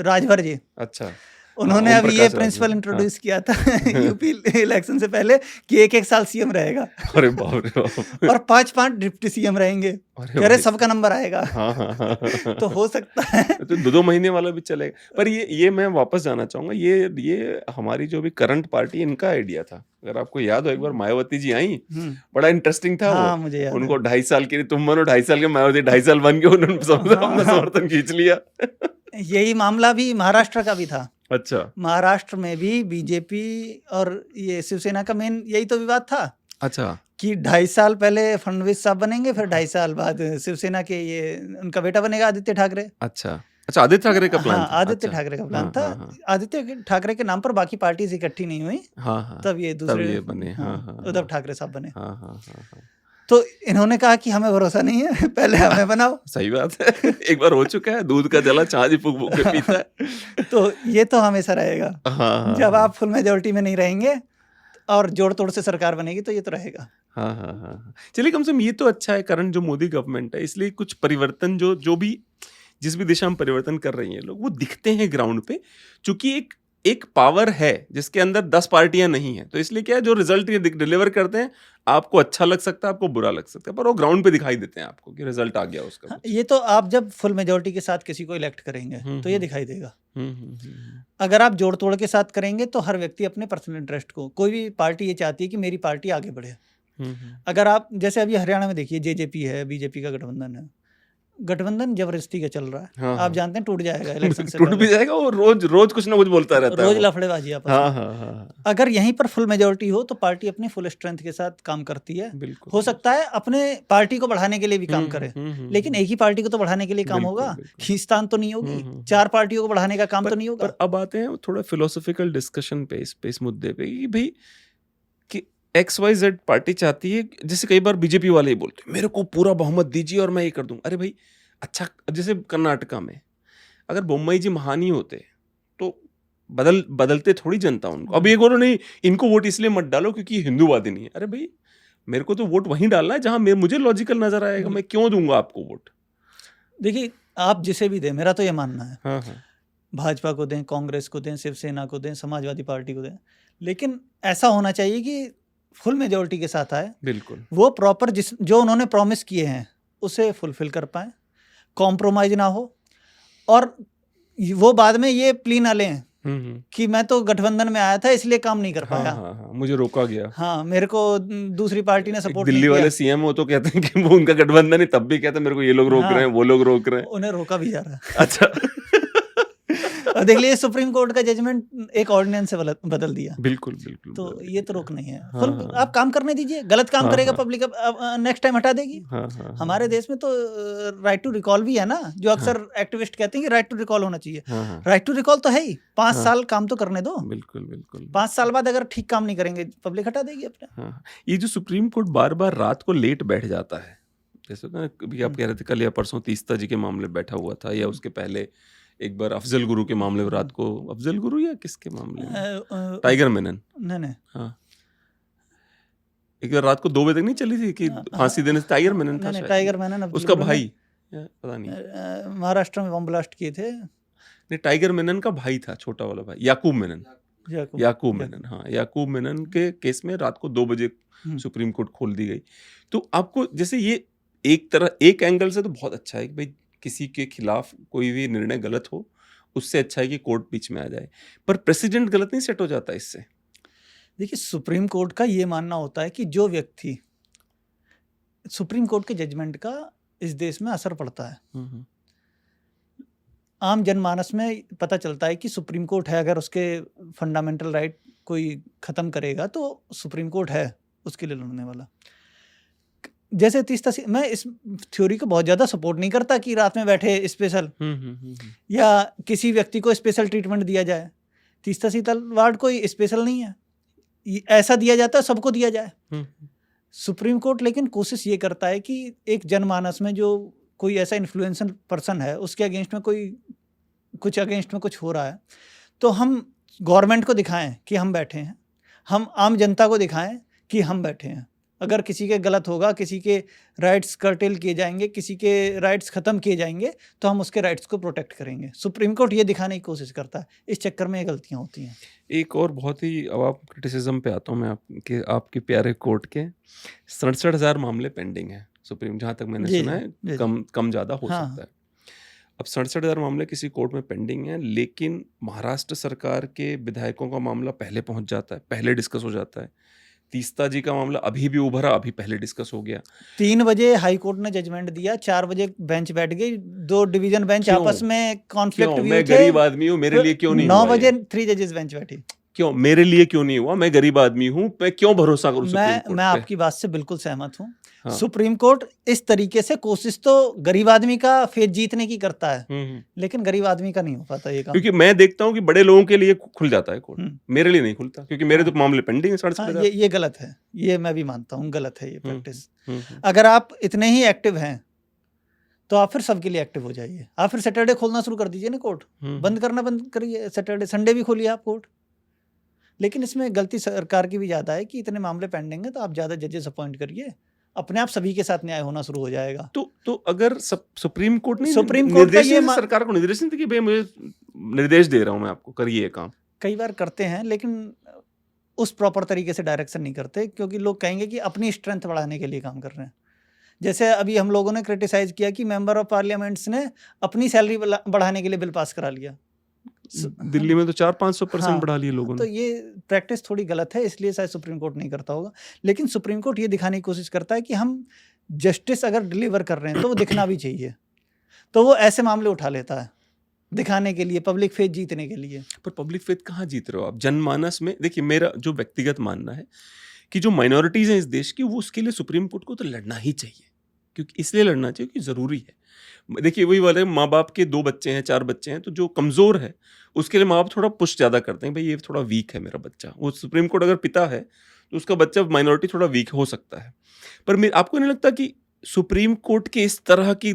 राजभर जी। अच्छा, उन्होंने ओम अभी ये प्रकाश प्रिंसिपल राजभर, इंट्रोड्यूस किया था यूपी इलेक्शन से पहले कि एक साल सीएम रहेगा अरे बाप रे बाप। और 5 डिप्टी सीएम रहेंगे। अरे कह रहे भाई, सबका नंबर आएगा। हाँ। तो हो सकता है। तो 2-2 महीने वाला भी चलेगा। पर ये मैं वापस जाना चाहूंगा, ये हमारी जो भी करंट पार्टी, इनका आइडिया था। अगर आपको याद हो, एक बार मायावती जी आई, बड़ा इंटरेस्टिंग था हाँ, वो। मुझे याद उनको है। 2.5 साल के, तुम बनो 2.5 साल के, मायावती 2.5 साल बन गए, उन्होंने अपना समर्थन खींच लिया। यही मामला भी महाराष्ट्र का भी था। अच्छा, महाराष्ट्र में भी बीजेपी और ये शिवसेना का मेन यही तो विवाद था अच्छा, कि 2.5 साल पहले फडणवीस साहब बनेंगे, फिर 2.5 साल बाद शिवसेना के ये उनका बेटा बनेगा आदित्य ठाकरे। अच्छा, आदित्य ठाकरे का प्लान हाँ, था। आदित्य अच्छा, ठाकरे का प्लान हाँ, था। हाँ, हाँ, आदित्य ठाकरे के नाम पर बाकी पार्टीज इकट्ठी नहीं हुई, हाँ, तब ये तब दूसरे ये बने। हाँ, उद्धव ठाकरे साहब बने। हाँ। तो इन्होंने कहा कि हमें भरोसा नहीं है, पहले हमें बनाओ। सही बात है। एक बार हो चुका है, दूध का जला छाछ फूक फूक के पीता है। तो ये तो हमेशा रहेगा। हाँ, जब आप फुल मेजोरिटी में नहीं रहेंगे और जोड़ तोड़ से सरकार बनेगी तो ये तो रहेगा। हाँ। चलिए, कम से कम ये तो अच्छा है, करंट जो मोदी गवर्नमेंट है, इसलिए कुछ परिवर्तन जो भी जिस भी दिशा में परिवर्तन कर रही हैं लोग, वो दिखते हैं ग्राउंड पे। चूंकि एक पावर है जिसके अंदर 10 पार्टियां नहीं है, तो इसलिए क्या है, जो रिजल्ट ये डिलीवर करते हैं, आपको अच्छा लग सकता है, आपको बुरा लग सकता है, पर वो ग्राउंड पे दिखाई देते हैं आपको कि रिजल्ट आ गया उसका। हाँ, ये तो आप जब फुल मेजोरिटी के साथ किसी को इलेक्ट करेंगे तो ये दिखाई देगा। अगर आप जोड़ तोड़ के साथ करेंगे तो हर व्यक्ति अपने पर्सनल इंटरेस्ट को, कोई भी पार्टी ये चाहती है कि मेरी पार्टी आगे बढ़े। अगर आप जैसे अभी हरियाणा में देखिए, जेजेपी है, बीजेपी का गठबंधन है, गठबंधन जबरदस्ती का चल रहा है। हाँ, आप जानते हैं टूट जाएगा इलेक्शन से टूट भी जाएगा, और रोज कुछ ना कुछ बोलता रहता है, रोज लफड़ेबाजी आपस में। हाँ। अगर यहीं पर फुल मेजोरिटी हो तो पार्टी अपनी फुल स्ट्रेंथ के साथ काम करती है। बिल्कुल, हो सकता है अपने पार्टी को बढ़ाने के लिए भी काम करे, लेकिन एक ही पार्टी को तो बढ़ाने के लिए काम होगा, खींचतान तो नहीं होगी। 4 पार्टियों को बढ़ाने का काम तो नहीं होगा। पर अब आते हैं थोड़ा फिलोसॉफिकल डिस्कशन पे इस मुद्दे पे कि भाई कि XYZ पार्टी चाहती है, जैसे कई बार बीजेपी वाले ही बोलते हैं मेरे को पूरा बहुमत दीजिए और मैं ये कर दूं। अरे भाई, अच्छा, जैसे कर्नाटका में अगर बोम्मई जी महानी होते तो बदलते थोड़ी जनता उनको। अब ये बोलो नहीं, इनको वोट इसलिए मत डालो क्योंकि ये हिंदूवादी नहीं है। अरे भाई, मेरे को तो वोट वहीं डालना है जहां मुझे लॉजिकल नजर आएगा। मैं क्यों दूंगा आपको वोट? देखिए, आप जिसे भी दें, मेरा तो ये मानना है, हाँ, भाजपा को दें, कांग्रेस को दें, शिवसेना को दें, समाजवादी पार्टी को दें, लेकिन ऐसा होना चाहिए कि फुल मेजोरिटी के साथ आए। बिल्कुल, वो प्रॉपर जो उन्होंने प्रॉमिस किए हैं उसे फुलफिल कर पाए, कॉम्प्रोमाइज ना हो, और वो बाद में ये प्ली ना लें कि मैं तो गठबंधन में आया था इसलिए काम नहीं कर पाया। हाँ, मुझे रोका गया। हाँ, मेरे को दूसरी पार्टी ने सपोर्ट दिल्ली वाले सीएम हो तो कहते हैं कि वो उनका गठबंधन है, तब भी कहते हैं मेरे को ये लोग रोक रहे हैं, वो लोग रोक रहे हैं। उन्हें रोका भी जा रहा है। अच्छा। और देख लीजिए, सुप्रीम कोर्ट का जजमेंट एक ऑर्डिनेंस से बदल दिया। बिल्कुल। तो ये तो रोक नहीं है। आप काम करने दीजिए, गलत काम करेगा पब्लिक नेक्स्ट टाइम हटा देगी। हमारे देश में तो राइट टू रिकॉल भी है ना, जो अक्सर एक्टिविस्ट कहते हैं कि राइट टू रिकॉल होना चाहिए। राइट टू रिकॉल तो है ही, 5 साल काम तो करने दो। बिल्कुल 5 साल बाद अगर ठीक काम नहीं करेंगे, पब्लिक हटा देगी अपने। ये जो सुप्रीम कोर्ट बार बार रात को लेट बैठ जाता है, जैसे ना कभी आप कह रहे थे कल या परसों तीस्ता जी के मामले बैठा हुआ था, या उसके पहले एक बार अफजल गुरु के मामले में रात को, अफजल गुरु या किसके मामले में, टाइगर मेनन, नहीं, हाँ, एक बार रात को 2 बजे तक नहीं चली थी कि फांसी देने से, टाइगर मेनन था, टाइगर मेनन उसका भाई, पता नहीं, महाराष्ट्र में बम ब्लास्ट किए थे। नहीं, टाइगर मेनन का भाई था, छोटा वाला भाई, याकूब मेनन, हाँ, याकूब मेनन के केस में रात को 2 बजे सुप्रीम कोर्ट खोल दी गई। तो आपको जैसे ये एक एंगल से तो बहुत अच्छा है कि भाई किसी के खिलाफ कोई भी निर्णय गलत हो, उससे अच्छा है कि कोर्ट बीच में आ जाए, पर प्रेसिडेंट गलत नहीं सेट हो जाता इससे। देखिए, सुप्रीम कोर्ट का ये मानना होता है कि जो व्यक्ति, सुप्रीम कोर्ट के जजमेंट का इस देश में असर पड़ता है। आम जनमानस में पता चलता है कि सुप्रीम कोर्ट है, अगर उसके फंडामेंटल राइट कोई खत्म करेगा तो सुप्रीम कोर्ट है उसके लिए लड़ने वाला। जैसे मैं इस थ्योरी को बहुत ज़्यादा सपोर्ट नहीं करता कि रात में बैठे स्पेशल या किसी व्यक्ति को स्पेशल ट्रीटमेंट दिया जाए। तीस्ता शीतल वार्ड कोई स्पेशल नहीं है, ऐसा दिया जाता है सबको दिया जाए। सुप्रीम कोर्ट लेकिन कोशिश ये करता है कि एक जनमानस में जो कोई ऐसा इन्फ्लुएंशियल पर्सन है उसके अगेंस्ट में कुछ हो रहा है, तो हम गवर्नमेंट को दिखाएं कि हम बैठे हैं, हम आम जनता को दिखाएं कि हम बैठे हैं। अगर किसी के गलत होगा, किसी के राइट्स कर्टेल किए जाएंगे, किसी के राइट्स ख़त्म किए जाएंगे, तो हम उसके राइट्स को प्रोटेक्ट करेंगे। सुप्रीम कोर्ट ये दिखाने की कोशिश करता है, इस चक्कर में ये गलतियाँ होती हैं। एक और बहुत ही, अब आप क्रिटिसिज्म पे आता हूँ मैं आपके प्यारे कोर्ट के 67,000 मामले पेंडिंग हैं सुप्रीम, जहाँ तक मैंने सुना है, कम ज़्यादा हो सकता है। अब 67,000 मामले किसी कोर्ट में पेंडिंग हैं, लेकिन महाराष्ट्र सरकार के विधायकों का मामला पहले पहुंच जाता है, पहले डिस्कस हो जाता है। तीस्ता जी का मामला अभी भी उभरा, अभी पहले डिस्कस हो गया। 3 बजे हाई कोर्ट ने जजमेंट दिया, 4 बजे बेंच बैठ गई, 2 डिवीजन बेंच आपस में कॉन्फ्लिक्ट मैं गरीब आदमी हूँ, मेरे लिए क्यों नहीं 9 हुआ बजे 3 जजेस बेंच बैठी। क्यों मेरे लिए क्यों नहीं हुआ? मैं गरीब आदमी हूँ, मैं क्यों भरोसा करूँ सुप्रीम कोर्ट मैं आपकी बात से बिल्कुल सहमत हूँ। हाँ। सुप्रीम कोर्ट इस तरीके से कोशिश तो गरीब आदमी का फेथ जीतने की करता है, लेकिन गरीब आदमी का नहीं हो पाता ये काम। क्योंकि मैं देखता हूँ कि बड़े लोगों के लिए खुल जाता है कोर्ट, मेरे लिए नहीं खुलता, क्योंकि मेरे तो मामले पेंडिंग है। हाँ, ये गलत है, ये मैं भी मानता हूँ गलत है ये प्रैक्टिस। अगर आप इतने ही एक्टिव हैं तो आप फिर सबके लिए एक्टिव हो जाइए। आप फिर सैटरडे खोलना शुरू कर दीजिए ना कोर्ट, बंद करिए सैटरडे, संडे भी खोलिए आप कोर्ट। लेकिन इसमें गलती सरकार की भी ज़्यादा है कि इतने मामले पेंडिंग है तो आप ज़्यादा जजेस अपॉइंट करिए, अपने आप सभी के साथ न्याय होना शुरू हो जाएगा। तो अगर सुप्रीम कोर्ट ने सरकार को निर्देश नहीं, कि भाई मुझे निर्देश दे रहा हूं मैं आपको, करिए ये काम, कई बार करते हैं, लेकिन उस प्रॉपर तरीके से डायरेक्शन नहीं करते, क्योंकि लोग कहेंगे कि अपनी स्ट्रेंथ बढ़ाने के लिए काम कर रहे हैं। जैसे अभी हम लोगों ने क्रिटिसाइज किया कि मेंबर ऑफ पार्लियामेंट्स ने अपनी सैलरी बढ़ाने के लिए बिल पास करा लिया। दिल्ली में तो 400-500% बढ़ा लिए लोगों ने। तो ये प्रैक्टिस थोड़ी गलत है, इसलिए शायद सुप्रीम कोर्ट नहीं करता होगा। लेकिन सुप्रीम कोर्ट ये दिखाने की कोशिश करता है कि हम जस्टिस अगर डिलीवर कर रहे हैं तो वो दिखना भी चाहिए, तो वो ऐसे मामले उठा लेता है दिखाने के लिए, पब्लिक फेथ जीतने के लिए। पर पब्लिक फेथ कहाँ जीत रहे हो आप? जनमानस में देखिए, मेरा जो व्यक्तिगत मानना है कि जो माइनॉरिटीज़ हैं इस देश की, वो उसके लिए सुप्रीम कोर्ट को तो लड़ना ही चाहिए, क्योंकि इसलिए लड़ना चाहिए कि ज़रूरी है। देखिए वही वाले, माँ बाप के 2 बच्चे हैं, 4 बच्चे हैं, तो जो कमज़ोर है उसके लिए माँ बाप थोड़ा पुश ज़्यादा करते हैं, भाई ये थोड़ा वीक है मेरा बच्चा। वो सुप्रीम कोर्ट अगर पिता है तो उसका बच्चा माइनॉरिटी थोड़ा वीक हो सकता है। पर आपको नहीं लगता कि सुप्रीम कोर्ट के इस तरह की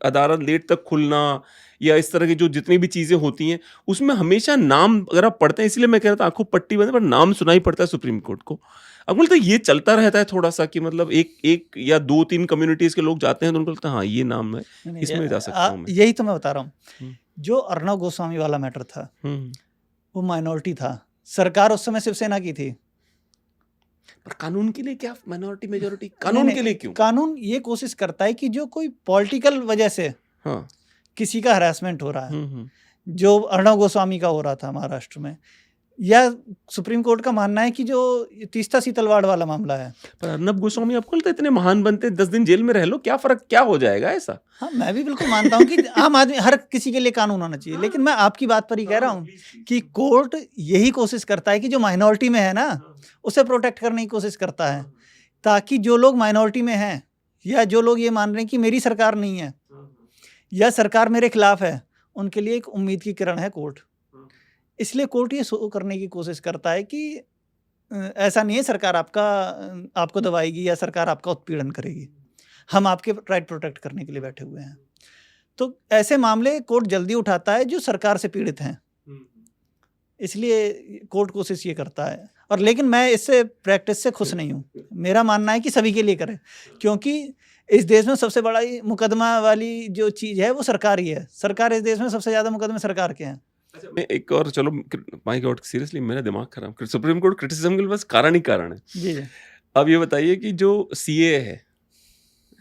अदालत लेट तक खुलना, या इस तरह की जो जितनी भी चीज़ें होती हैं, उसमें हमेशा नाम अगर आप पढ़ते हैं, इसलिए मैं कह रहा था आंखों पट्टी बंद, पर नाम सुनाई पड़ता है सुप्रीम कोर्ट को। अब बोलते ये चलता रहता है थोड़ा सा, कि मतलब एक या 2-3 कम्युनिटीज़ के लोग जाते हैं तो उनको लगता है हाँ ये नाम है, इसमें जा सकता हूँ मैं। यही तो मैं बता रहा हूँ, जो अर्णव गोस्वामी वाला मैटर था वो माइनॉरिटी था, सरकार उस समय शिवसेना की थी। पर कानून के लिए क्या माइनॉरिटी मेजॉरिटी? कानून के लिए क्यों? कानून ये कोशिश करता है कि जो कोई पॉलिटिकल वजह से किसी का हरासमेंट हो रहा है, जो अर्णव गोस्वामी का हो रहा था महाराष्ट्र में, या सुप्रीम कोर्ट का मानना है कि जो तीस्ता शीतलवाड़ वाला मामला है। पर अर्णव गोस्वामी आपको लगता है इतने महान बनते 10 दिन जेल में रह लो, क्या फर्क क्या हो जाएगा ऐसा? हाँ, मैं भी बिल्कुल मानता हूँ कि आम आदमी, हर किसी के लिए कानून होना चाहिए, लेकिन मैं आपकी बात पर ही कह रहा हूँ कि कोर्ट यही कोशिश करता है कि जो माइनॉरिटी में है ना, उसे प्रोटेक्ट करने की कोशिश करता है, ताकि जो लोग माइनॉरिटी में हैं, या जो लोग ये मान रहे हैं कि मेरी सरकार नहीं है या सरकार मेरे खिलाफ है, उनके लिए एक उम्मीद की किरण है कोर्ट। इसलिए कोर्ट ये शो करने की कोशिश करता है कि ऐसा नहीं है सरकार आपको दबाएगी या सरकार आपका उत्पीड़न करेगी, हम आपके राइट प्रोटेक्ट करने के लिए बैठे हुए हैं। तो ऐसे मामले कोर्ट जल्दी उठाता है जो सरकार से पीड़ित हैं, इसलिए कोर्ट कोशिश ये करता है। और लेकिन मैं इससे प्रैक्टिस से खुश नहीं हूँ। मेरा मानना है कि सभी के लिए करें, क्योंकि इस देश में सबसे बड़ा मुकदमा वाली जो चीज़ है वो सरकार ही है। सरकार, इस देश में सबसे ज़्यादा मुकदमे सरकार के हैं। अच्छा, मैं एक और, चलो माय गॉड सीरियसली मेरा दिमाग खराब, सुप्रीम कोर्ट क्रिटिसिज्म के बस कारण ही कारण है। जी। अब ये बताइए कि जो सीए है,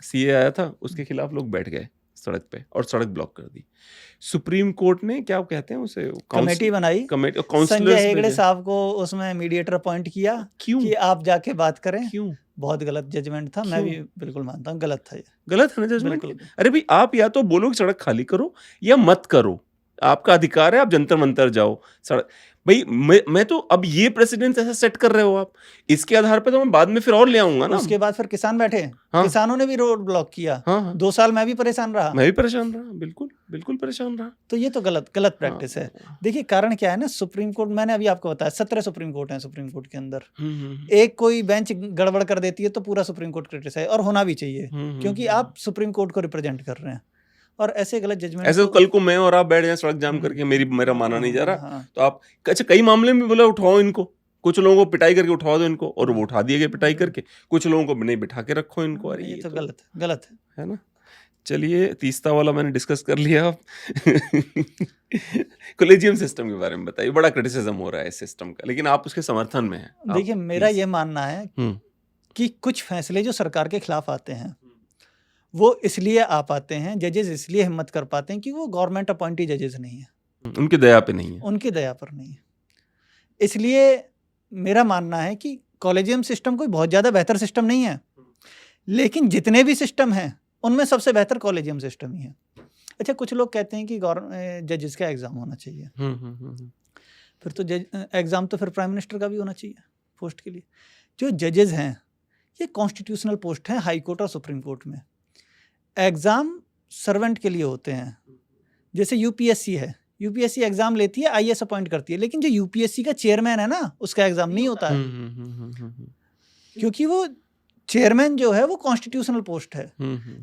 सीए आया था, उसके खिलाफ लोग बैठ गए सड़क पे और सड़क ब्लॉक कर दी। सुप्रीम कोर्ट ने क्या कहते हैं उसे, कमेटी बनाई, संजय हेगड़े साहब को उसमें मीडिएटर अपॉइंट किया। क्यों? कि आप जाके बात करें। क्यों? बहुत गलत जजमेंट था। मैं भी बिल्कुल मानता हूँ गलत था ये। गलत है ना जजमेंट? अरे भाई, आप या तो बोलो कि सड़क खाली करो या मत करो, आपका अधिकार है, आप जंतर मंतर जाओ। सड़क भाई मैं तो अब ये प्रेसिडेंट ऐसा सेट कर रहे हो आप, इसके आधार पे तो मैं बाद में फिर और ले आऊंगा ना। उसके बाद फिर किसान बैठे, हाँ। किसानों ने भी रोड ब्लॉक किया, हाँ हाँ 2 साल मैं भी परेशान रहा। मैं भी परेशान रहा, बिल्कुल बिल्कुल परेशान रहा। तो ये तो गलत प्रैक्टिस है। देखिए कारण क्या है ना, सुप्रीम कोर्ट, मैंने अभी आपको बताया 17 सुप्रीम कोर्ट हैं सुप्रीम कोर्ट के अंदर। एक कोई बेंच गड़बड़ कर देती है तो पूरा सुप्रीम कोर्ट क्रिटिसाइज, और होना भी चाहिए, क्योंकि आप सुप्रीम कोर्ट को रिप्रेजेंट कर रहे हैं। और ऐसे गलत जजमेंट, ऐसे तो कल को मैं और आप बैठ जाए सड़क जाम करके, मेरा माना नहीं जा रहा, हाँ, तो आप अच्छा कई मामले में बोला उठाओ इनको, कुछ लोगों को पिटाई करके उठा दो इनको, और वो उठा दिए गए पिटाई करके, कुछ लोगों को नहीं बिठा के रखो इनको। अरे ये तो गलत है ना। चलिए तीसरा वाला मैंने डिस्कस कर लिया। कॉलेजियम सिस्टम के बारे में बताइए, बड़ा क्रिटिसिज्म हो रहा है इस सिस्टम का, लेकिन आप उसके समर्थन में हैं। देखिए मेरा ये मानना है कि कुछ फैसले जो सरकार के खिलाफ आते हैं वो इसलिए आ पाते हैं, जजेस इसलिए हिम्मत कर पाते हैं कि वो गवर्नमेंट अपॉइंटी जजेस नहीं है, उनकी दया पे नहीं है, उनकी दया पर नहीं है। इसलिए मेरा मानना है कि कॉलेजियम सिस्टम कोई बहुत ज़्यादा बेहतर सिस्टम नहीं है, लेकिन जितने भी सिस्टम हैं उनमें सबसे बेहतर कॉलेजियम सिस्टम ही है। अच्छा, कुछ लोग कहते हैं कि जजेस का एग्ज़ाम होना चाहिए। फिर तो एग्ज़ाम तो फिर प्राइम मिनिस्टर का भी होना चाहिए पोस्ट के लिए। जो जजेस हैं ये कॉन्स्टिट्यूशनल पोस्ट हैं हाई कोर्ट और सुप्रीम कोर्ट में। एग्ज़ाम सर्वेंट के लिए होते हैं, जैसे यूपीएससी है, यूपीएससी एग्ज़ाम लेती है, आईएएस अपॉइंट करती है, लेकिन जो यूपीएससी का चेयरमैन है ना उसका एग्ज़ाम नहीं होता है, क्योंकि वो चेयरमैन जो है वो कॉन्स्टिट्यूशनल पोस्ट है।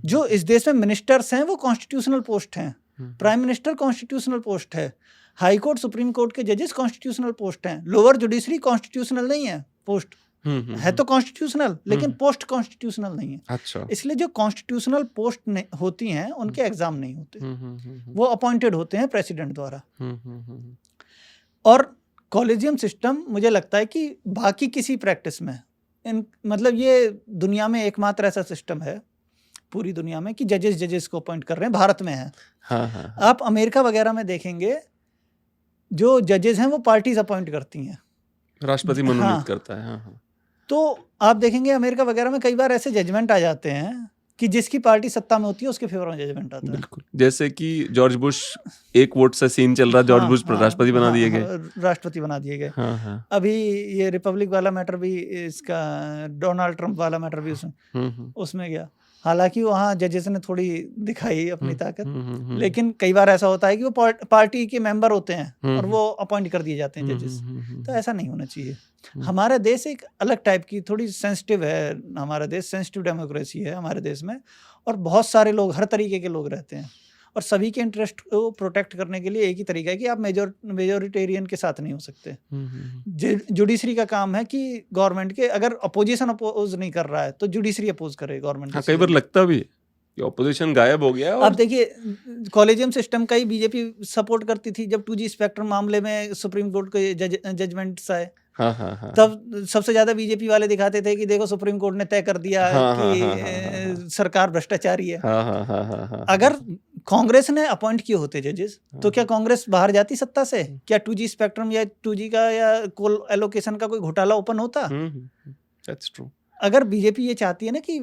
जो इस देश में मिनिस्टर्स हैं वो कॉन्स्टिट्यूशनल पोस्ट हैं, प्राइम मिनिस्टर कॉन्स्टिट्यूशनल पोस्ट है, हाई कोर्ट सुप्रीम कोर्ट के जजेस कॉन्स्टिट्यूशनल पोस्ट हैं, लोअर जुडिशरी कॉन्स्टिट्यूशनल नहीं है पोस्ट, है तो कॉन्स्टिट्यूशनल लेकिन पोस्ट कॉन्स्टिट्यूशनल नहीं है। अच्छा, इसलिए जो कॉन्स्टिट्यूशनल पोस्ट होती हैं उनके एग्जाम नहीं होते, वो अपॉइंटेड होते हैं प्रेसिडेंट द्वारा। और कॉलेजियम सिस्टम मुझे लगता है कि बाकी किसी प्रैक्टिस में मतलब ये दुनिया में एकमात्र ऐसा सिस्टम है पूरी दुनिया में कि जजेस को अपॉइंट कर रहे हैं, भारत में है। हाँ। आप अमेरिका वगैरह में देखेंगे जो जजेस हैं वो पार्टीज अपॉइंट करती हैं, राष्ट्रपति मनोनीत करता है। हाँ। तो आप देखेंगे अमेरिका वगैरह में कई बार ऐसे जजमेंट आ जाते हैं कि जिसकी पार्टी सत्ता में होती है उसके फेवर में जजमेंट आता है। बिल्कुल, जैसे कि जॉर्ज बुश, एक वोट से सीन चल रहा, जॉर्ज बुश राष्ट्रपति बना दिए गए, राष्ट्रपति बना दिए गए। हाँ। अभी ये रिपब्लिक वाला मैटर भी, इसका डोनाल्ड ट्रंप वाला मैटर भी उसमें गया। हालांकि वहाँ जजेस ने थोड़ी दिखाई अपनी ताकत, लेकिन कई बार ऐसा होता है कि वो पार्टी के मेंबर होते हैं और वो अपॉइंट कर दिए जाते हैं जजेस। तो ऐसा नहीं होना चाहिए। हमारा देश एक अलग टाइप की, थोड़ी सेंसिटिव है हमारा देश, सेंसिटिव डेमोक्रेसी है हमारे देश में, और बहुत सारे लोग, हर तरीके के लोग रहते हैं, और सभी के इंटरेस्ट को प्रोटेक्ट करने के लिए एक ही तरीका है कि आप मेजोरिटेरियन के साथ नहीं हो सकते। जुडिशरी का काम है कि गवर्नमेंट के, अगर अपोजिशन अपोज नहीं कर रहा है तो जुडिशरी अपोज करे गवर्नमेंट। हाँ, कई बार लगता भी है कि ऑपोजिशन गायब हो गया। अब देखिए कॉलेजियम सिस्टम का ही बीजेपी सपोर्ट करती थी जब 2G स्पेक्ट्रम मामले में सुप्रीम कोर्ट के जजमेंट्स आए। हाँ। तब सबसे ज्यादा बीजेपी वाले दिखाते थे कि देखो सुप्रीम कोर्ट ने तय कर दिया कि सरकार भ्रष्टाचारी है। हाँ। अगर कांग्रेस ने अपॉइंट किए होते जजेस तो क्या कांग्रेस बाहर जाती सत्ता से? क्या 2G स्पेक्ट्रम या 2G का या कोल एलोकेशन का कोई घोटाला ओपन होता? That's true. अगर बीजेपी ये चाहती है ना कि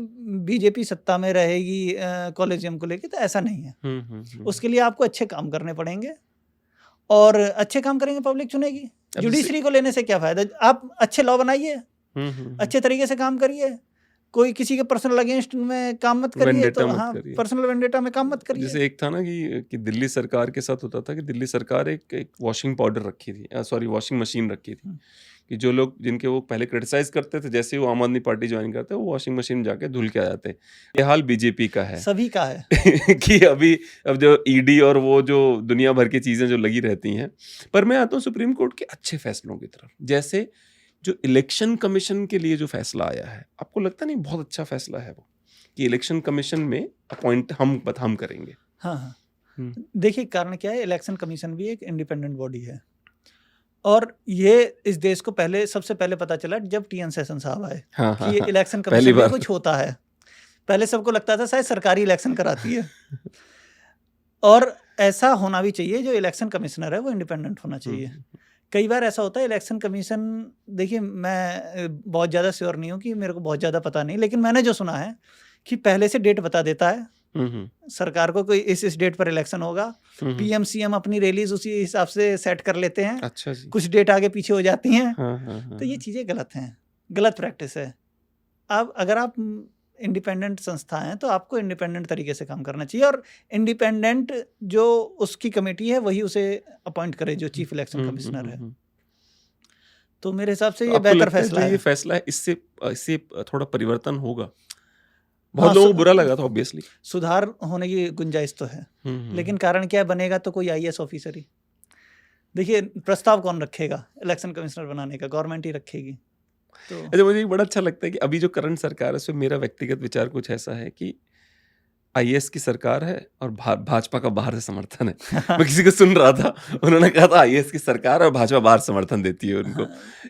बीजेपी सत्ता में रहेगी कॉलेजियम को लेके, तो ऐसा नहीं है। उसके लिए आपको अच्छे काम करने पड़ेंगे, और अच्छे काम करेंगे पब्लिक चुनेगी। जुडिशरी को लेने से क्या फायदा? आप अच्छे लॉ बनाइए, अच्छे तरीके से काम करिए, कोई किसी के पर्सनल अगेंस्ट में काम मत करिए। तो हाँ, पर्सनल वेंडेटा में काम मत करिए। जैसे एक था ना कि दिल्ली सरकार के साथ होता था कि दिल्ली सरकार एक वॉशिंग पाउडर रखी थी, वॉशिंग मशीन रखी थी, कि जो लोग जिनके वो पहले क्रिटिसाइज करते थे, जैसे वो आम आदमी पार्टी ज्वाइन करते वो वॉशिंग मशीन जाके धुल के आ जाते। ये हाल बीजेपी का है, सभी का है। कि अब जो ईडी और वो जो दुनिया भर की चीजें जो लगी रहती हैं। पर मैं आता हूँ सुप्रीम कोर्ट के अच्छे फैसलों की तरफ, जैसे जो इलेक्शन कमीशन के लिए जो फैसला आया है, आपको लगता नहीं बहुत अच्छा फैसला है वो, कि इलेक्शन कमीशन में अपॉइंट हम करेंगे? हाँ। देखिए कारण क्या है, इलेक्शन कमीशन भी एक इंडिपेंडेंट बॉडी है, और ये इस देश को सबसे पहले पता चला जब TN सेशन साहब आए कि ये इलेक्शन कमीशन में कुछ होता है। पहले सबको लगता था शायद सरकारी इलेक्शन कराती है, और ऐसा होना भी चाहिए, जो इलेक्शन कमिश्नर है वो इंडिपेंडेंट होना चाहिए। कई बार ऐसा होता है इलेक्शन कमीशन, देखिए मैं बहुत ज़्यादा श्योर नहीं हूँ कि मेरे को बहुत ज़्यादा पता नहीं, लेकिन मैंने जो सुना है कि पहले से डेट बता देता है सरकार को कोई इस डेट पर इलेक्शन होगा, पीएम सीएम अपनी रैलीज उसी हिसाब से सेट कर लेते हैं, अच्छा जी। कुछ डेट आगे पीछे हो जाती हैं। हाँ, तो ये चीज़ें गलत हैं, गलत प्रैक्टिस है। अब अगर आप इंडिपेंडेंट संस्था हैं तो आपको इंडिपेंडेंट तरीके से काम करना चाहिए, और इंडिपेंडेंट जो उसकी कमेटी है वही उसे अपॉइंट करे, जो चीफ इलेक्शन कमिश्नर है। तो मेरे हिसाब से ये बेहतर फैसला है। ये फैसला है, इससे थोड़ा परिवर्तन होगा। बहुत लोगों को बुरा लगा था ऑब्वियसली, सुधार होने की गुंजाइश तो है, लेकिन कारण क्या बनेगा? तो कोई आईएएस ऑफिसर ही, देखिए प्रस्ताव कौन रखेगा इलेक्शन कमिश्नर बनाने का? गवर्नमेंट ही रखेगी। तो अच्छा, मुझे बड़ा अच्छा लगता है कि अभी जो करंट सरकार है उसमें मेरा व्यक्तिगत विचार कुछ ऐसा है कि आईएएस की सरकार है और भाजपा का बाहर से समर्थन है। मैं किसी को सुन रहा था, उन्होंने कहा था आईएएस की सरकार और भाजपा बाहर समर्थन देती है उनको।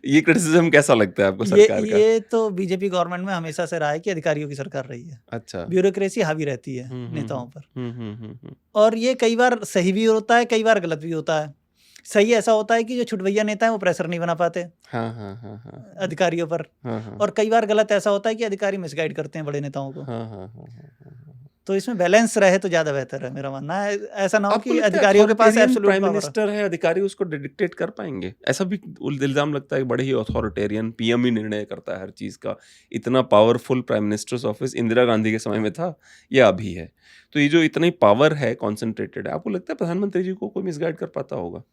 ये क्रिटिसिज्म कैसा लगता है आपको सरकार का? ये तो बीजेपी गवर्नमेंट में हमेशा से रहा है कि अधिकारियों की सरकार रही है। अच्छा, ब्यूरोक्रेसी हावी रहती है नेताओं पर, और ये कई बार सही भी होता है, कई बार गलत भी होता है। सही ऐसा होता है कि जो छुटभैया नेता है वो प्रेशर नहीं बना पाते अधिकारियों पर, और कई बार गलत ऐसा होता है कि अधिकारी मिसगाइड करते हैं बड़े नेताओं को। तो इसमें बैलेंस रहे तो ज्यादा बेहतर है, मेरा मानना है। ऐसा ना हो कि अधिकारियों के पास एब्सोल्यूट प्राइम पावर मिनिस्टर है, अधिकारी उसको डिक्टेट कर पाएंगे? ऐसा भी इल्जाम लगता है, बड़े ही अथॉरिटेरियन पीएम ही निर्णय करता है हर चीज का। इतना powerful prime minister's office Indira Gandhi के समय में था या अभी है? तो ये जो इतनी पावर है, कॉन्सेंट्रेटेड है, आपको लगता है प्रधानमंत्री जी को कोई मिसगाइड कर पाता होगा?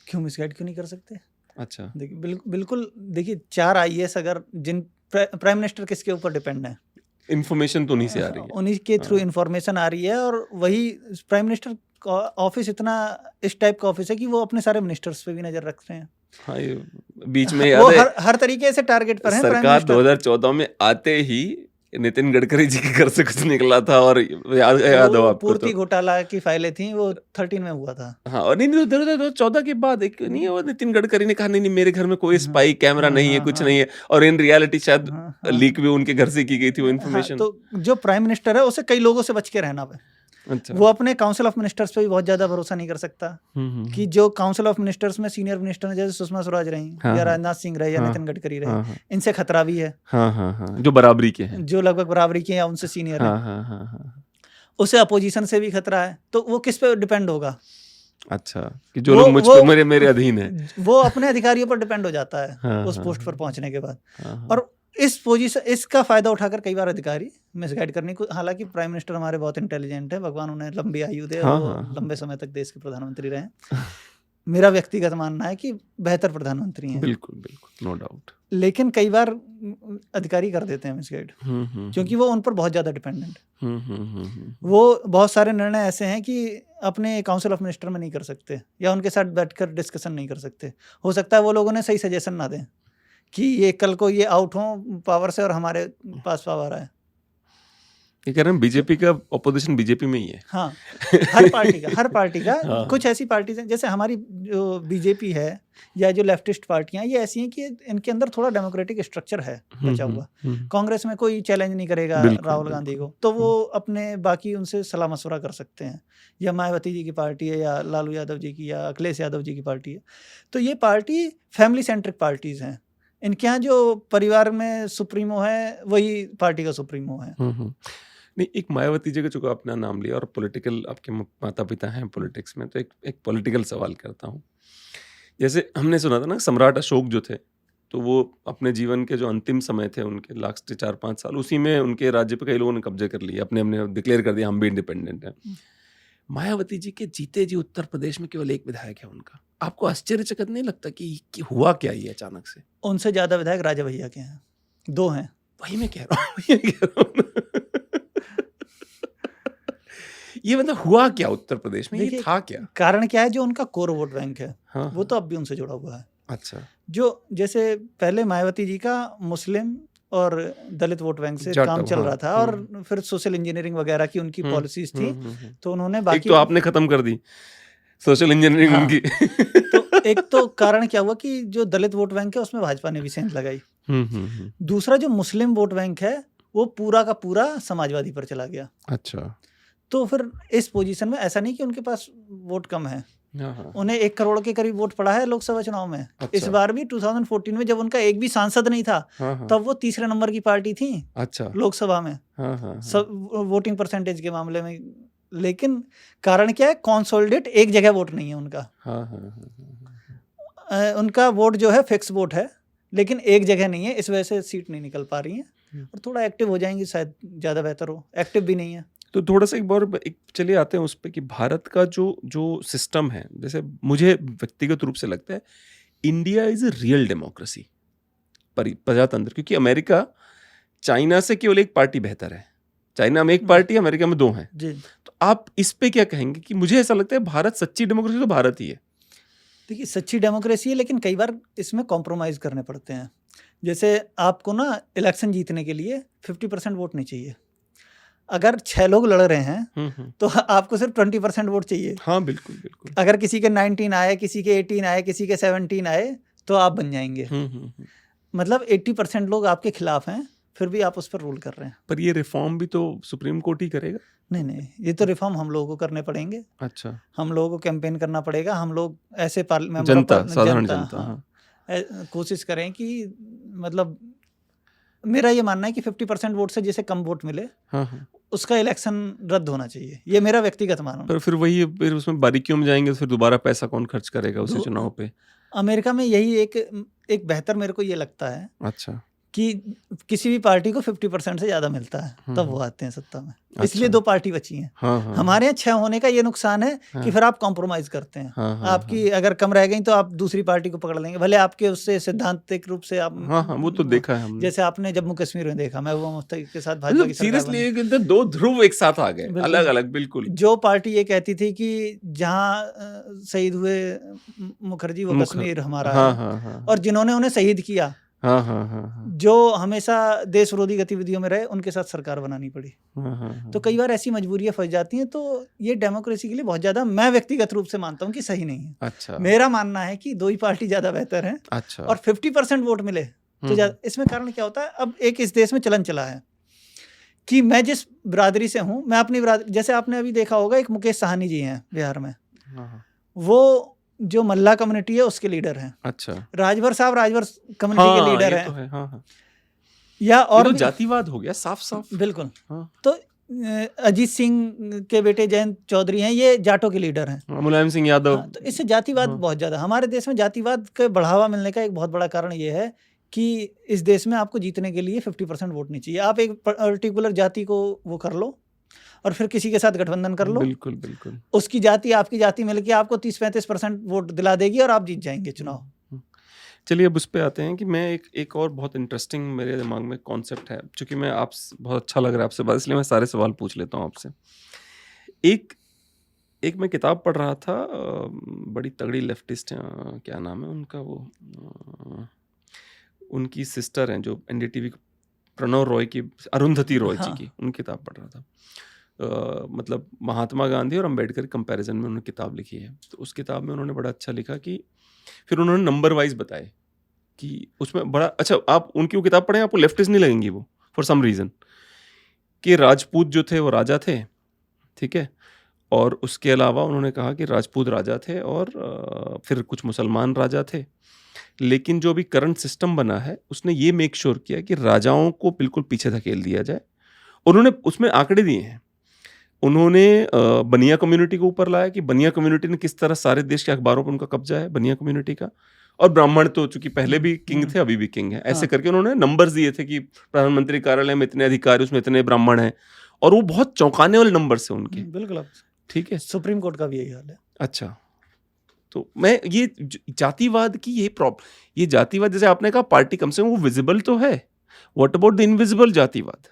क्यों मिसगाइड क्यों नहीं कर सकते? अच्छा, देखिए बिल्कुल देखिए, 4 आईएएस अगर जिन प्राइम मिनिस्टर किसके ऊपर डिपेंड है? इन्फॉर्मेशन तो उन्हीं से आ रही है, उन्हीं के थ्रू इन्फॉर्मेशन आ रही है, और वही प्राइम मिनिस्टर का ऑफिस इतना इस टाइप का ऑफिस है कि वो अपने सारे मिनिस्टर्स पे भी नजर रख रहे हैं। हाँ, ये बीच में वो याद है हर तरीके से टारगेट पर है प्राइम सरकार मिनिस्टर। 2014 में आते ही नितिन गडकरी जी के घर से कुछ निकला था, और याद हो आपको? पूर्ति घोटाला की फाइलें थी, वो 13 में हुआ था। हाँ, और नहीं 2014 के बाद एक नहीं, वो नितिन गडकरी ने कहा नहीं मेरे घर में कोई स्पाई कैमरा नहीं है, कुछ नहीं है, और इन रियलिटी शायद लीक भी उनके घर से की गई थी वो इन्फॉर्मेशन। तो जो प्राइम मिनिस्टर है उसे कई लोगों से बच के रहना है। अच्छा, वो अपने काउंसिल ऑफ मिनिस्टर्स पे भी बहुत ज्यादा भरोसा नहीं कर सकता कि जो काउंसिल ऑफ मिनिस्टर्स में सीनियर मिनिस्टर जैसे सुषमा स्वराज रही, या राजनाथ सिंह रहे, या नितिन गडकरी रहे, इनसे खतरा भी है। जो बराबरी के हैं, जो लगभग बराबरी के हैं या उनसे सीनियर है, उसे अपोजिशन से भी खतरा है। तो वो किस पे डिपेंड होगा? अच्छा, कि जो लोग मुझ पर मेरे अधीन है, वो अपने अधिकारियों पर डिपेंड हो जाता है उस पोस्ट पर पहुंचने के बाद। और इस पोजीशन, इसका फायदा उठाकर कई बार अधिकारी मिसगाइड करने को, हालांकि प्राइम मिनिस्टर हमारे बहुत इंटेलिजेंट है, भगवान उन्हें लंबी आयु दे, और वो लंबे समय तक देश के प्रधानमंत्री रहे। मेरा व्यक्तिगत मानना है कि बेहतर प्रधानमंत्री हैं। बिल्कुल, नो डाउट। लेकिन कई बार अधिकारी कर देते हैं मिसगाइड, क्योंकि वो उन पर बहुत ज्यादा डिपेंडेंट। वो बहुत सारे निर्णय ऐसे हैं कि अपने काउंसिल ऑफ मिनिस्टर में नहीं कर सकते, या उनके साथ बैठकर डिस्कशन नहीं कर सकते। हो सकता है वो लोगों ने सही सजेशन ना दें कि ये कल को ये आउट हो पावर से और हमारे पास पावर आए। ये कह रहे हैं बीजेपी का ऑपोजिशन बीजेपी में ही है। हाँ, हर पार्टी का हाँ। कुछ ऐसी पार्टीज हैं, जैसे हमारी जो बीजेपी है या जो लेफ्टिस्ट पार्टियां, ये ऐसी हैं कि इनके अंदर थोड़ा डेमोक्रेटिक स्ट्रक्चर है बचा हुआ। कांग्रेस में कोई चैलेंज नहीं करेगा राहुल गांधी को, तो वो अपने बाकी उनसे सलाह मशवरा कर सकते हैं। या मायावती जी की पार्टी है, या लालू यादव जी की, या अखिलेश यादव जी की पार्टी है। तो ये पार्टी फैमिली सेंट्रिक पार्टीज हैं। इनके यहाँ जो परिवार में सुप्रीमो है वही पार्टी का सुप्रीमो है। नहीं, एक मायावती जी का चूंकि अपना नाम लिया और पॉलिटिकल, आपके माता पिता हैं पॉलिटिक्स में, तो एक पॉलिटिकल सवाल करता हूँ। जैसे हमने सुना था ना, सम्राट अशोक जो थे, तो वो अपने जीवन के जो अंतिम समय थे उनके लास्ट 4-5 साल, उसी में उनके राज्य पे कई लोगों ने कब्जे कर लिया, अपने डिक्लेयर कर दिया हम भी इंडिपेंडेंट हैं। मायावती जी के जीते जी उत्तर प्रदेश में केवल एक विधायक है उनका। आपको आश्चर्यचकित नहीं लगता कि हुआ क्या ये अचानक से? उनसे ज्यादा विधायक राजा भैया के हैं, 2 हैं। वही मैं कह रहा हूँ। ये मतलब हुआ क्या उत्तर प्रदेश में? ये था क्या? कारण क्या है? जो उनका कोर वोट बैंक है, हाँ, वो तो अब भी उनसे जुड़ा हुआ है। अच्छा, जो जैसे पहले मायावती जी का मुस्लिम और दलित वोट बैंक से काम चल रहा था, और फिर सोशल इंजीनियरिंग वगैरह की उनकी पॉलिसीज थी, तो उन्होंने बाकी, एक तो आपने खत्म कर दी सोशल इंजीनियरिंग उनकी। तो एक तो कारण क्या हुआ कि जो दलित वोट बैंक है उसमें भाजपा ने भी सेंध लगाई। दूसरा जो मुस्लिम वोट बैंक है वो पूरा का पूरा समाजवादी पर चला गया। अच्छा, तो फिर इस पोजीशन में ऐसा नहीं कि उनके पास वोट कम है, हाँ हाँ उन्हें 1 करोड़ के करीब वोट पड़ा है लोकसभा चुनाव में। इस अच्छा बार भी 2014 में जब उनका एक भी सांसद नहीं था, हाँ हाँ तब वो तीसरे नंबर की पार्टी थी अच्छा लोकसभा में, हाँ हाँ सब वोटिंग परसेंटेज के मामले में। लेकिन कारण क्या है, कंसोलिडेट एक जगह वोट नहीं है उनका। हाँ हाँ हाँ उनका वोट जो है फिक्स वोट है, लेकिन एक जगह नहीं है, इस वजह से सीट नहीं निकल पा रही है। और थोड़ा एक्टिव हो जाएंगी शायद ज़्यादा बेहतर हो, एक्टिव भी नहीं है। तो थोड़ा सा एक चलिए आते हैं उस पे कि भारत का जो सिस्टम है, जैसे मुझे व्यक्तिगत रूप से लगता है India is a real democracy, प्रजातंत्र। क्योंकि अमेरिका चाइना से केवल एक पार्टी बेहतर है, चाइना में एक पार्टी है, अमेरिका में 2 हैं। जी, तो आप इस पे क्या कहेंगे कि मुझे ऐसा लगता है भारत सच्ची डेमोक्रेसी तो भारत ही है। देखिए सच्ची डेमोक्रेसी है, लेकिन कई बार इसमें कॉम्प्रोमाइज़ करने पड़ते हैं। जैसे आपको ना इलेक्शन जीतने के लिए 50% वोट नहीं चाहिए। अगर 6 लोग लड़ रहे हैं तो आपको सिर्फ 20% वोट चाहिए। हाँ बिल्कुल बिल्कुल। अगर किसी के 19 आए, किसी के 18 आए, किसी के 17 आए, तो आप बन जाएंगे। मतलब 80% लोग आपके खिलाफ हैं, फिर भी आप उस पर रूल कर रहे हैं। पर ये रिफॉर्म भी तो सुप्रीम कोर्ट ही करेगा। नहीं, ये तो रिफॉर्म हम लोगों को करने पड़ेंगे। अच्छा, हम लोगों को कैंपेन करना पड़ेगा। हम लोग ऐसे जनता, साधारण जनता, हाँ, कोशिश करें कि मतलब मेरा ये मानना है कि 50% वोट से जिसे कम वोट मिले हाँ उसका इलेक्शन रद्द होना चाहिए। ये मेरा व्यक्तिगत मानना है। पर फिर वही, फिर उसमें बारीकियों में जाएंगे तो फिर दोबारा पैसा कौन खर्च करेगा उसी चुनाव पे। अमेरिका में यही एक बेहतर मेरे को ये लगता है अच्छा कि किसी भी पार्टी को 50% से ज़्यादा मिलता है तब वो आते हैं सत्ता में। इसलिए अच्छा। 2 पार्टी बची हैं। हाँ हमारे यहाँ 6 होने का ये नुकसान है कि फिर आप कॉम्प्रोमाइज़ करते हैं। आपकी अगर कम रह गई तो आप दूसरी पार्टी को पकड़ लेंगे, भले आपके उससे सिद्धांतिक रूप से आप हाँ वो तो देखा है हमने। जैसे आपने जम्मू कश्मीर में देखा, महबूबा मुफ्ती के साथ भाजपा की सरकार बनी। सीरियसली 2 ध्रुव एक साथ आ गए, अलग अलग। बिल्कुल, जो पार्टी ये कहती थी कि जहाँ शहीद हुए मुखर्जी वो कश्मीर हमारा है, और जिन्होंने उन्हें शहीद किया, जो हमेशा देश विरोधी गतिविधियों में रहे, उनके साथ सरकार बनानी पड़ी। तो कई बार ऐसी मजबूरियां फंस जाती हैं। तो ये डेमोक्रेसी के लिए बहुत ज्यादा, मैं व्यक्तिगत रूप से मानता हूँ कि सही नहीं है। अच्छा, मेरा मानना है कि 2 ही पार्टी ज्यादा बेहतर है। अच्छा, और 50% वोट मिले तो इसमें कारण क्या होता है, अब एक इस देश में चलन चला है कि मैं जिस बिरादरी से हूँ, मैं अपनी बिरादरी, जैसे आपने अभी देखा होगा एक मुकेश साहनी जी हैं बिहार में, वो जो मल्ला कम्युनिटी है उसके लीडर हैं। अच्छा, राजभर साहब राजभर कम्युनिटी के लीडर हैं। तो है, या और तो जातिवाद हो गया साफ साफ। बिल्कुल। तो अजीत सिंह के बेटे जयंत चौधरी हैं, ये जाटों के लीडर हैं। मुलायम सिंह यादव। तो इससे जातिवाद बहुत ज़्यादा, हमारे देश में जातिवाद के बढ़ावा मिलने का एक बहुत बड़ा कारण ये है कि इस देश में आपको जीतने के लिए 50% वोट नहीं चाहिए। आप एक पर्टिकुलर जाति को वो कर लो और फिर किसी के साथ गठबंधन कर लो, बिल्कुल बिल्कुल, उसकी जाति आपकी जाति मिलकर आपको 30-35% वोट दिला देगी और आप जीत जाएंगे चुनाव। चलिए अब उस पे आते हैं कि मैं एक और बहुत इंटरेस्टिंग मेरे दिमाग में कॉन्सेप्ट है, क्योंकि मैं आप बहुत अच्छा लग रहा है आपसे बात, इसलिए मैं सारे सवाल पूछ लेता हूँ आपसे। एक मैं किताब पढ़ रहा था, बड़ी तगड़ी लेफ्टिस्ट हैं, क्या नाम है उनका, वो उनकी सिस्टर हैं जो एनडीटीवी प्रणव रॉय की, अरुंधति रॉय जी की, उनकी किताब पढ़ रहा था। मतलब महात्मा गांधी और अंबेडकर कंपैरिजन में उन्होंने किताब लिखी है। तो उस किताब में उन्होंने बड़ा अच्छा लिखा कि फिर उन्होंने नंबर वाइज बताए कि उसमें बड़ा अच्छा, आप उनकी वो किताब पढ़ें आपको लेफ्टिस्ट नहीं लगेंगी वो, फॉर सम रीज़न, कि राजपूत जो थे वो राजा थे, ठीक है, और उसके अलावा उन्होंने कहा कि राजपूत राजा थे और फिर कुछ मुसलमान राजा थे, लेकिन जो अभी करंट सिस्टम बना है उसने ये मेक श्योर किया कि राजाओं को बिल्कुल पीछे धकेल दिया जाए। उन्होंने उसमें आंकड़े दिए हैं, उन्होंने बनिया कम्युनिटी को ऊपर लाया कि बनिया कम्युनिटी ने किस तरह सारे देश के अखबारों पर उनका कब्जा है बनिया कम्युनिटी का, और ब्राह्मण तो चूंकि पहले भी किंग थे अभी भी किंग है, ऐसे करके उन्होंने नंबर्स दिए थे कि प्रधानमंत्री कार्यालय में इतने अधिकारी, उसमें इतने ब्राह्मण हैं, और वो बहुत चौंकाने वाले नंबर्स हैं उनके। बिल्कुल, ठीक है, सुप्रीम कोर्ट का भी यही हाल है। अच्छा, तो मैं ये जातिवाद की ये जातिवाद, जैसे आपने कहा पार्टी कम से कम वो विजिबल तो है, व्हाट अबाउट द इनविजिबल जातिवाद?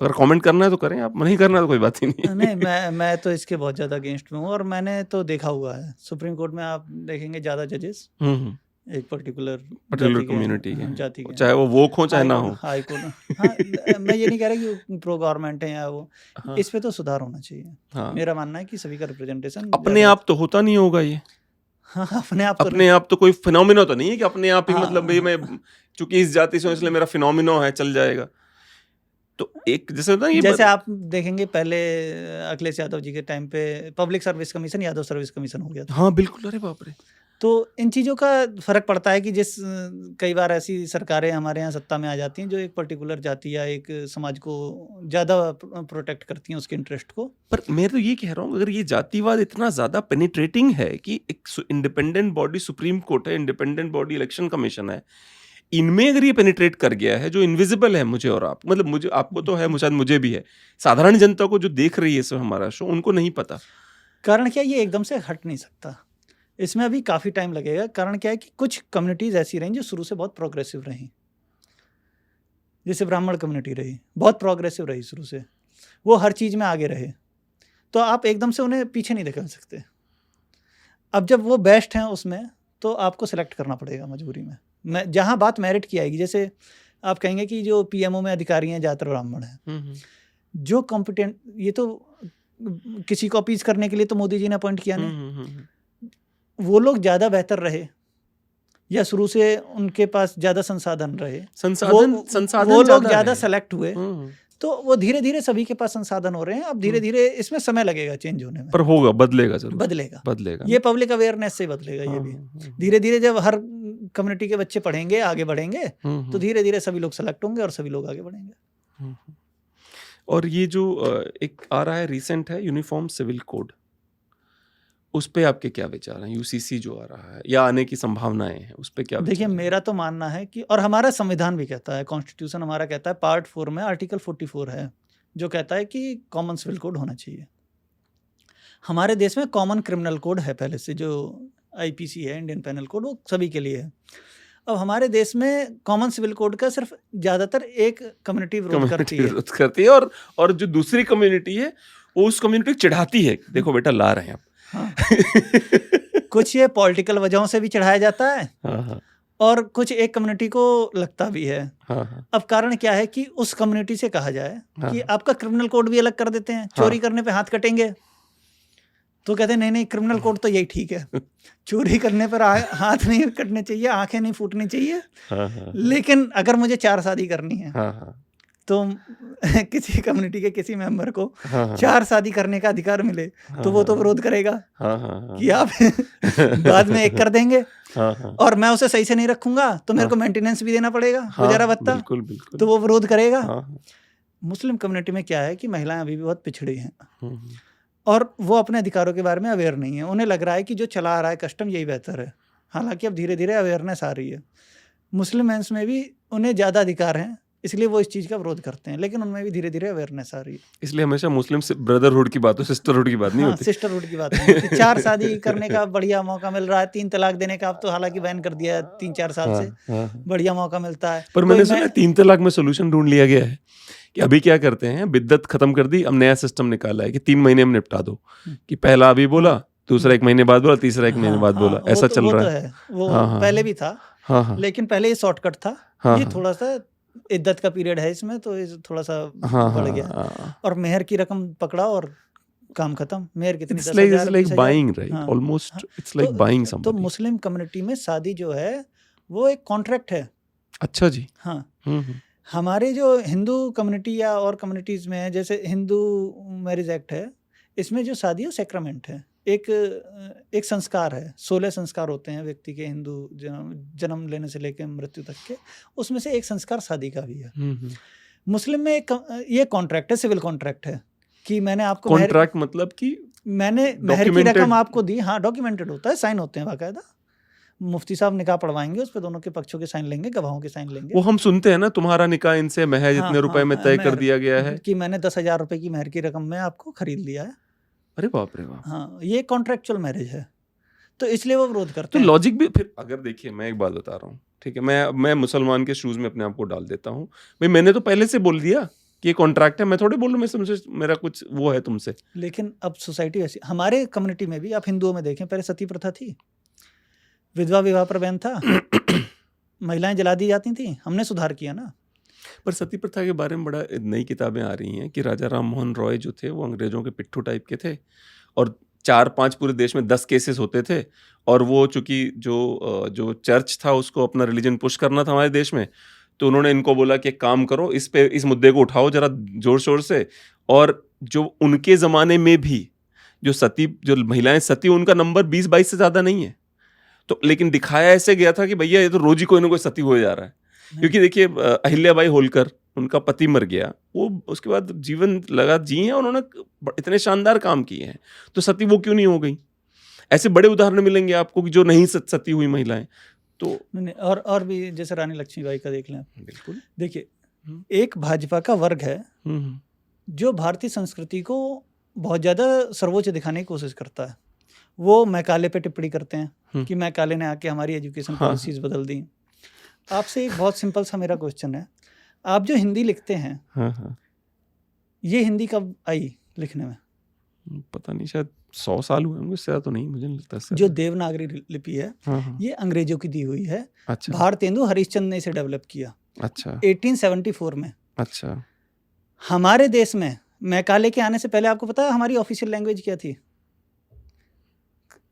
अगर कमेंट करना है तो करें, आप नहीं करना तो कोई बात ही नहीं। नहीं, मैं तो इसके बहुत ज़्यादा अगेंस्ट में हूँ, और मैंने तो देखा हुआ है सुप्रीम कोर्ट में आप देखेंगे ज़्यादा जजेस एक पर्टिकुलर कम्युनिटी के, जाति के, चाहे वो वोक हो चाहे ना हो। हाई कोर्ट, हाँ, मैं ये नहीं कह रहा कि प्रो गवर्नमेंट है या वो, इस पे तो सुधार होना चाहिए। मेरा मानना है कि सभी का रिप्रेजेंटेशन अपने आप तो होता नहीं होगा ये। हाँ, अपने आप तो कोई फिनोमिना तो नहीं है कि अपने आप ही मतलब भाई मैं चूंकि इस जाति से इसलिए मेरा फिनोमिना है चल जाएगा। तो एक जैसे होता है ये जैसे आप देखेंगे पहले अखिलेश यादव जी के टाइम पे public service commission Yadav service commission हो गया था। हाँ बिल्कुल, अरे बाप रे। तो इन चीज़ों का फ़र्क पड़ता है कि कई बार ऐसी सरकारें हमारे यहाँ सत्ता में आ जाती हैं जो एक पर्टिकुलर जाति या एक समाज को ज़्यादा प्रोटेक्ट करती हैं, उसके इंटरेस्ट को। पर मैं तो ये कह रहा हूँ, अगर ये जातिवाद इतना ज्यादा पेनिट्रेटिंग है कि एक इंडिपेंडेंट बॉडी सुप्रीम कोर्ट है, इंडिपेंडेंट बॉडी इलेक्शन कमीशन है, इनमें अगर ये पेनिट्रेट कर गया है जो इनविजिबल है मुझे और आप, मतलब मुझे, आपको तो है, शायद मुझे भी है, साधारण जनता को जो देख रही है इस हमारा शो, उनको नहीं पता। कारण क्या, ये एकदम से हट नहीं सकता, इसमें अभी काफ़ी टाइम लगेगा। कारण क्या है कि कुछ कम्युनिटीज़ ऐसी रहीं जो शुरू से बहुत प्रोग्रेसिव रहीं, जैसे ब्राह्मण कम्युनिटी रही, बहुत प्रोग्रेसिव रही शुरू से, वो हर चीज़ में आगे रहे, तो आप एकदम से उन्हें पीछे नहीं धकेल सकते। अब जब वो बेस्ट हैं उसमें, तो आपको सेलेक्ट करना पड़ेगा मजबूरी में। मैं जहाँ बात मेरिट की आएगी, जैसे आप कहेंगे कि जो पीएमओ में अधिकारी हैं ज़्यादातर ब्राह्मण हैं, जो कॉम्पिटेंट, ये तो किसी को अपीज करने के लिए तो मोदी जी ने अपॉइंट किया नहीं, वो लोग ज़्यादा बेहतर रहे या शुरू से उनके पास ज़्यादा संसाधन रहे, संसाधन वो लोग ज़्यादा सेलेक्ट हुए, तो वो धीरे धीरे सभी के पास संसाधन हो रहे हैं। अब धीरे धीरे इसमें समय लगेगा चेंज होने में, पर होगा, बदलेगा जरूर, बदलेगा। ये पब्लिक अवेयरनेस से बदलेगा। ये भी धीरे धीरे जब हर कम्युनिटी के बच्चे पढ़ेंगे, आगे बढ़ेंगे, तो धीरे धीरे सभी लोग सेलेक्ट होंगे और सभी लोग आगे बढ़ेंगे। और ये जो एक आ रहा है रिसेंट है यूनिफॉर्म सिविल कोड, उस पे आपके क्या विचार हैं? यूसीसी जो आ रहा है या आने की संभावनाएं हैं, उस पे क्या? देखिए, मेरा तो मानना है कि, और हमारा संविधान भी कहता है, कॉन्स्टिट्यूशन हमारा कहता है, पार्ट 4 में आर्टिकल 44 है जो कहता है कि कॉमन सिविल कोड होना चाहिए। हमारे देश में कॉमन क्रिमिनल कोड है पहले से, जो आईपीसी है, इंडियन पेनल कोड, वो सभी के लिए है। अब हमारे देश में कॉमन सिविल कोड का सिर्फ ज़्यादातर एक कम्युनिटी विरोध करती है और जो दूसरी कम्युनिटी है वो उस कम्युनिटी को चिढ़ाती है, देखो बेटा ला रहे हैं आप। हाँ। कुछ ये पॉलिटिकल वजहों से भी चढ़ाया जाता है, और कुछ एक कम्युनिटी को लगता भी है। अब कारण क्या है कि उस कम्युनिटी से कहा जाए कि आपका क्रिमिनल कोड भी अलग कर देते हैं, चोरी करने पे हाथ कटेंगे, तो कहते हैं नहीं नहीं, क्रिमिनल कोड तो यही ठीक है, चोरी करने पर हाथ नहीं कटने चाहिए, आंखें नहीं फूटनी चाहिए, लेकिन अगर मुझे 4 शादी करनी है, तो किसी कम्युनिटी के किसी मेंबर को 4 शादी करने का अधिकार मिले, तो वो तो विरोध करेगा कि आप बाद में एक कर देंगे, और मैं उसे सही से नहीं रखूंगा तो मेरे को मेंटेनेंस भी देना पड़ेगा, गुजारा भत्ता, तो वो विरोध करेगा। मुस्लिम कम्युनिटी में क्या है कि महिलाएं अभी भी बहुत पिछड़ी हैं, और वो अपने अधिकारों के बारे में अवेयर नहीं है। उन्हें लग रहा है कि जो चला आ रहा है कस्टम यही बेहतर है, हालांकि अब धीरे धीरे अवेयरनेस आ रही है। मुस्लिम मेंस में भी उन्हें ज़्यादा अधिकार हैं, इसलिए वो इस चीज़ का विरोध करते हैं, लेकिन उनमें भी धीरे धीरे अवेयरनेस आ रही है। इसलिए हमेशा मुस्लिम ब्रदरहुड की बात हो, सिस्टरहुड की बात नहीं होती। सिस्टरहुड की बात नहीं। 4 शादी करने का बढ़िया मौका मिल रहा है, 3 तलाक देने का अब तो हालांकि बैन कर दिया है 3-4 साल से, बढ़िया मौका मिलता है। पर मैंने सुना 3 तलाक में सोल्यूशन ढूंढ लिया गया है कि अभी क्या करते हैं, बिद्दत खत्म कर दी, अब नया सिस्टम निकाला है कि 3 महीने में निपटा दो, कि पहला अभी बोला, दूसरा 1 महीने बाद बोला, तीसरा 1 महीने बाद बोला, ऐसा चल रहा है। वो पहले भी था, लेकिन पहले ये शॉर्टकट था, ये थोड़ा सा इद्दत का पीरियड है इसमें, तो ये थोड़ा सा बढ़ गया, और मेहर की रकम पकड़ा और काम खत्म। मेहर कितनी, 10,000 तो मुस्लिम कम्युनिटी में शादी जो है वो एक कॉन्ट्रैक्ट है। अच्छा जी। हाँ, हमारे जो हिंदू कम्युनिटी या और कम्युनिटीज़ में है, जैसे हिंदू मैरिज एक्ट है, इसमें जो शादी है सैक्रामेंट है, एक संस्कार है। 16 संस्कार होते हैं व्यक्ति के, हिंदू जन्म लेने से लेकर मृत्यु तक के, उसमें से एक संस्कार शादी का भी है। मुस्लिम में ये कॉन्ट्रैक्ट है, सिविल कॉन्ट्रैक्ट है, कि मैंने आपको कॉन्ट्रैक्ट मतलब कि मैंने मेहर की रकम आपको दी। हाँ, डॉक्यूमेंटेड होता है, साइन होते हैं बाकायदा, मुफ्ती साहब निकाह पढ़वाएंगे, उस पर दोनों के पक्षों के साइन लेंगे, गवाहों के साइन लेंगे। वो हम सुनते हैं ना, तुम्हारा निकाह इनसे महज इतने रुपए में तय कर दिया गया है, कि मैंने 10,000 रुपए की मेहर की रकम में आपको खरीद लिया है। अरे बाप रे बाप। हाँ, ये कॉन्ट्रेक्चुअल मैरिज है, तो इसलिए वो विरोध करते हैं। तो लॉजिक भी फिर, अगर देखिए मैं एक बात बता रहा हूँ, ठीक है, मैं मुसलमान के शूज में अपने आप को डाल देता हूँ भाई, मैंने तो पहले से बोल दिया कि ये कॉन्ट्रैक्ट है, मैं थोड़े बोल रहा हूँ मेरा कुछ वो है तुमसे। लेकिन अब सोसाइटी ऐसी, हमारे कम्युनिटी में भी, आप हिंदुओं में देखें, पहले सती प्रथा थी, विधवा विवाह पर बैन था, महिलाएं जला दी जाती थी, हमने सुधार किया ना। पर सती प्रथा के बारे में बड़ा नई किताबें आ रही हैं कि राजा राम मोहन रॉय जो थे वो अंग्रेजों के पिट्ठू टाइप के थे, और 4-5 पूरे देश में 10 केसेस होते थे, और वो चूंकि जो चर्च था उसको अपना रिलीजन पुश करना था हमारे देश में, तो उन्होंने इनको बोला कि एक काम करो, इस मुद्दे को उठाओ जरा जोर शोर से। और जो उनके ज़माने में भी जो महिलाएं सती, उनका नंबर 20-22 से ज़्यादा नहीं है। तो लेकिन दिखाया ऐसे गया था कि भैया ये तो रोज ही कोई ना कोई सती हो जा रहा है। क्योंकि देखिए अहिल्याबाई होलकर, उनका पति मर गया, वो उसके बाद जीवन लगा जी हैं, उन्होंने इतने शानदार काम किए हैं, तो सती वो क्यों नहीं हो गई? ऐसे बड़े उदाहरण मिलेंगे आपको कि जो नहीं सती हुई महिलाएं। तो नहीं, और भी जैसे रानी लक्ष्मीबाई का देख लें आप। बिल्कुल देखिए, एक भाजपा का वर्ग है जो भारतीय संस्कृति को बहुत ज़्यादा सर्वोच्च दिखाने की कोशिश करता है। वो मैकाले पे टिप्पणी करते हैं कि मैकाले ने आके हमारी एजुकेशन पॉलिसीज बदल दी। आपसे एक बहुत सिंपल सा मेरा क्वेश्चन है, आप जो हिंदी लिखते हैं, ये हिंदी कब आई लिखने में? पता नहीं, शायद 100 साल हुए होंगे, इससे तो नहीं, मुझे नहीं लगता। जो देवनागरी लिपि है, ये अंग्रेजों की दी हुई है। अच्छा। भारतेंदु हरिश्चंद्र ने इसे डेवलप किया। अच्छा। 1874 में। अच्छा। हमारे देश में मैकाले के आने से पहले आपको पता है हमारी ऑफिशियल लैंग्वेज क्या थी?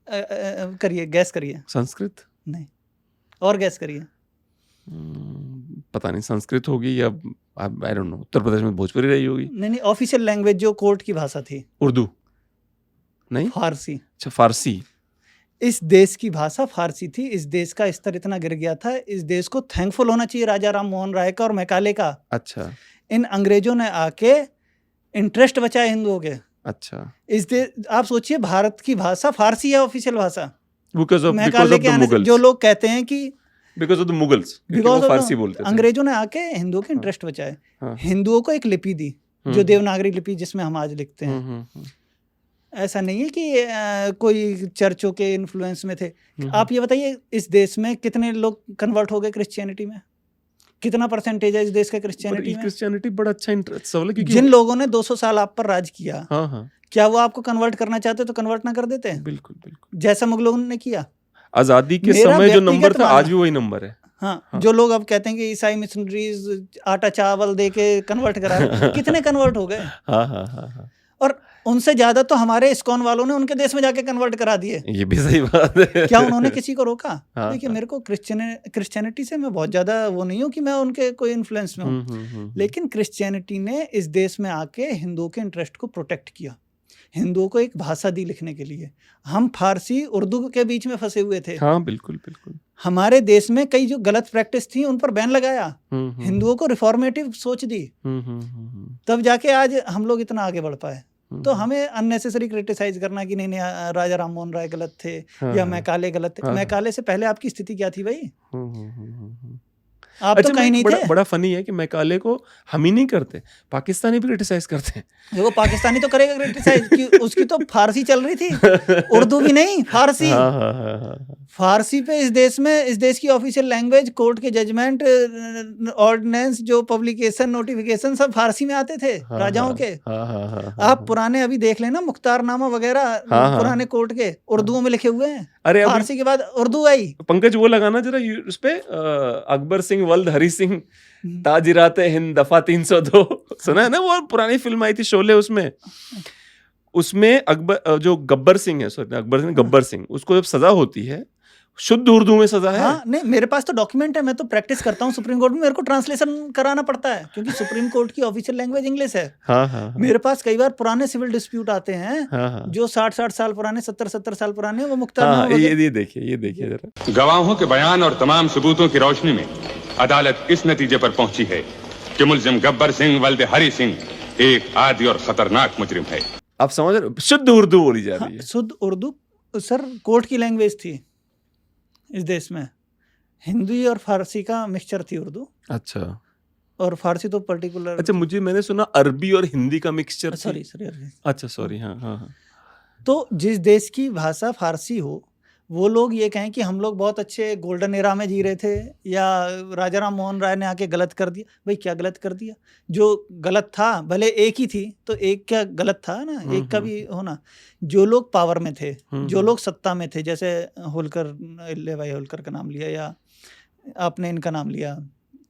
करिए, गैस करिए। संस्कृत? नहीं, और गैस करिए। पता नहीं, संस्कृत होगी या I don't know, Uttar Pradesh में भोजपुरी रही होगी। नहीं, ऑफिशियल लैंग्वेज जो कोर्ट की भाषा थी। उर्दू? नहीं, फारसी। अच्छा, फारसी। इस देश की भाषा फारसी थी। इस देश का स्तर इतना गिर गया था, इस देश को थैंकफुल होना चाहिए राजा राम मोहन राय का और मैकाले का। अच्छा। इन अंग्रेजों ने आके इंटरेस्ट बचाए हिंदुओं के। अच्छा। इस देश, आप सोचिए, भारत की भाषा फारसी है ऑफिशियल भाषा। मैकाले के आने से जो लोग कहते हैं कि because of the Mughals, because Farsi बोलते थे। अंग्रेजों ने आके हिंदुओं के इंटरेस्ट बचाए। हिंदुओं को एक लिपि दी, जो देवनागरी लिपि जिसमें हम आज लिखते हैं। ऐसा नहीं है कि कोई चर्चों के इन्फ्लुएंस में थे। आप ये बताइए, इस देश में कितने लोग कन्वर्ट हो गए क्रिश्चियनिटी में? कितना परसेंटेज है इस देश का क्रिश्चियनिटी में? क्रिश्चियनिटी बड़ा अच्छा सवाल है, क्योंकि जिन लोगों ने 200 साल आप पर राज किया, क्या वो आपको कन्वर्ट करना चाहते तो कन्वर्ट ना कर देते? बिल्कुल बिल्कुल, जैसा मुगलों ने किया। आजादी के समय जो नंबर था, आज भी वही नंबर है। हाँ, जो लोग अब कहते हैं कि ईसाई मिशनरीज आटा चावल दे के कन्वर्ट करा, कितने कन्वर्ट हो गए? और उनसे ज्यादा तो हमारे इस्कॉन वालों ने उनके देश में जाके कन्वर्ट करा दिए। ये भी सही बात है। क्या उन्होंने किसी को रोका? देखिए, मेरे को क्रिश्चियनिटी से मैं बहुत ज्यादा वो नहीं हूँ कि मैं उनके कोई इन्फ्लुएंस में हूँ, लेकिन क्रिश्चियनिटी ने इस देश में आके हिंदुओं के इंटरेस्ट को प्रोटेक्ट किया, हिंदुओं को एक भाषा दी लिखने के लिए। हम फारसी उर्दू के बीच में फंसे हुए थे। हाँ, बिल्कुल बिल्कुल। हमारे देश में कई जो गलत प्रैक्टिस थी उन पर बैन लगाया, हिंदुओं को रिफॉर्मेटिव सोच दी, तब जाके आज हम लोग इतना आगे बढ़ पाए। तो हमें अननेसेसरी क्रिटिसाइज करना कि नहीं राजा राम मोहन राय गलत थे या मैकाले गलत थे। मैकाले से पहले आपकी स्थिति क्या थी भाई? आप तो कहीं नहीं थे। बड़ा फनी है कि मैकाले को हम ही नहीं करते, पाकिस्तानी भी क्रिटिसाइज करते हैं। देखो, पाकिस्तानी तो करेगा क्रिटिसाइज कि उसकी तो फारसी चल रही थी, उर्दू भी नहीं, फारसी। फारसी पे इस देश की ऑफिशियल लैंग्वेज, कोर्ट के जजमेंट, ऑर्डिनेंस, जो पब्लिकेशन, नोटिफिकेशन सब फारसी में आते थे राजाओं के। आप पुराने अभी देख लेना, मुख्तारनामा वगैरह पुराने कोर्ट के उर्दू में लिखे हुए हैं। अरे फारसी के बाद उर्दू आई। पंकज वो लगाना जरा उस पे, अकबर सिंह वल्द हरी सिंह ताजिराते हिंद दफा 302, सुना है ना? वो पुरानी फिल्म आई थी शोले, उसमें अकबर जो गब्बर सिंह है, गब्बर सिंह, उसको जब सजा होती है शुद्ध उर्दू में सजा है। हाँ, नहीं, मेरे पास तो डॉक्यूमेंट है, मैं तो प्रैक्टिस करता हूँ सुप्रीम कोर्ट में, मेरे को ट्रांसलेशन कराना पड़ता है क्योंकि सुप्रीम कोर्ट की ऑफिशियल लैंग्वेज इंग्लिश है। मेरे पास कई बार पुराने सिविल डिस्प्यूट आते हैं जो 60 साल पुराने, 70 साल पुराने, वो मुख्तार। ये देखिए जरा। गवाहों के बयान और तमाम सबूतों की रोशनी में अदालत इस नतीजे पर पहुंची है कि मुल्जिम गब्बर सिंह वल्द हरी सिंह एक आदी और खतरनाक मुजरिम है। आप समझ रहे, शुद्ध उर्दू बोली जा रही है। शुद्ध उर्दू सर कोर्ट की लैंग्वेज थी इस देश में। हिंदी और फारसी का मिक्सचर थी उर्दू। अच्छा। और फारसी तो पर्टिकुलर। अच्छा, मैंने सुना अरबी और हिंदी का मिक्सचर। सॉरी अरबी। अच्छा, सॉरी। हाँ। तो जिस देश की भाषा फारसी हो, वो लोग ये कहें कि हम लोग बहुत अच्छे गोल्डन एरा में जी रहे थे या राजा राम मोहन राय ने आके गलत कर दिया। भाई, क्या गलत कर दिया? जो गलत था, भले एक ही थी तो एक क्या गलत था ना, एक का भी होना। जो लोग पावर में थे, जो लोग सत्ता में थे, जैसे होलकर, अहिल्याबाई होलकर का नाम लिया, या आपने इनका नाम लिया,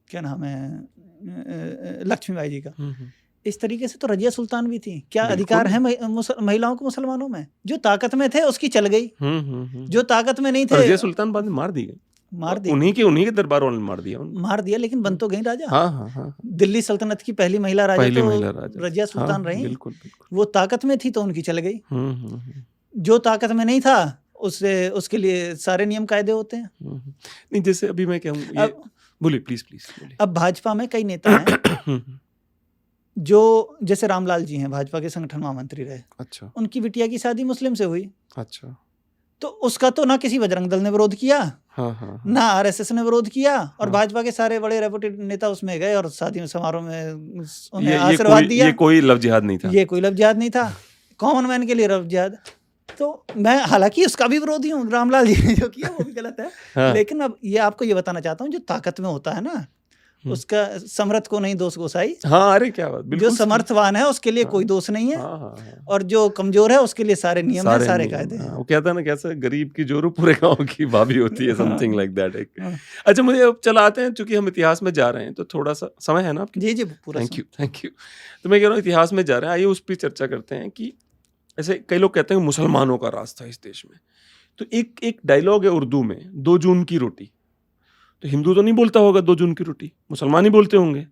क्या नाम है, लक्ष्मीबाई जी का। इस तरीके से तो रजिया सुल्तान भी थी। क्या अधिकार है महिलाओं को मुसलमानों में? जो ताकत में थे उसकी चल गई, जो ताकत में नहीं थे। रजिया सुल्तान बाद में मार दी गई। मार दी, उन्हीं के दरबार वालों ने मार दिया उनको। मार दिया, लेकिन बन तो गई राजा। हाँ। दिल्ली सल्तनत की पहली महिला राजा पहली तो महिला राजा रजिया सुल्तान रही। बिल्कुल। वो ताकत में थी तो उनकी चल गई। हम्म। जो ताकत में नहीं था उसके लिए सारे नियम कायदे होते हैं। नहीं, जैसे अभी मैं कहूँ, अब बोलिए प्लीज बोलिए। अब भाजपा में कई नेता हैं जो, जैसे रामलाल जी हैं, भाजपा के संगठन महामंत्री रहे। अच्छा। उनकी बिटिया की शादी मुस्लिम से हुई, अच्छा। तो उसका तो ना किसी बजरंग दल ने विरोध किया, हाँ। ना आरएसएस ने विरोध किया, और हाँ। भाजपा के सारे बड़े रेपुटेड नेता उसमें गए और शादी समारोह में उन्हें ये आशीर्वाद दिया। ये कोई लव जिहाद नहीं था। ये कोई लव जिहाद नहीं था, कॉमन मैन के लिए लव जिहाद। तो मैं हालांकि उसका भी विरोधी हूँ, रामलाल जी ने जो किया वो भी गलत है। हाँ। लेकिन अब ये आपको ये बताना चाहता हूँ, जो ताकत में होता है ना, उसका समर्थ को नहीं दोष गोसाई। हाँ, अरे क्या बात, बिल्कुल जो समर्थवान है उसके लिए कोई दोष नहीं है, हाँ। और जो कमजोर है उसके लिए सारे नियम हैं, सारे कायदे हैं। वो कहता है ना, कैसे गरीब की जोरू पूरे गांव की भाभी होती है, समथिंग लाइक दैट। अच्छा, मुझे अब चला आते हैं, चूंकि हम इतिहास में जा रहे हैं तो थोड़ा सा समय है ना आपके? जी पूरा। Thank you. तो मैं कह रहा हूँ इतिहास में जा रहे हैं, आइए उस पर चर्चा करते हैं कि ऐसे कई लोग कहते हैं मुसलमानों का राज था इस देश में। तो एक डायलॉग है उर्दू में, 2 जून की रोटी। तो हिंदू तो नहीं बोलता होगा 2 जून की रोटी, मुसलमान ही बोलते होंगे।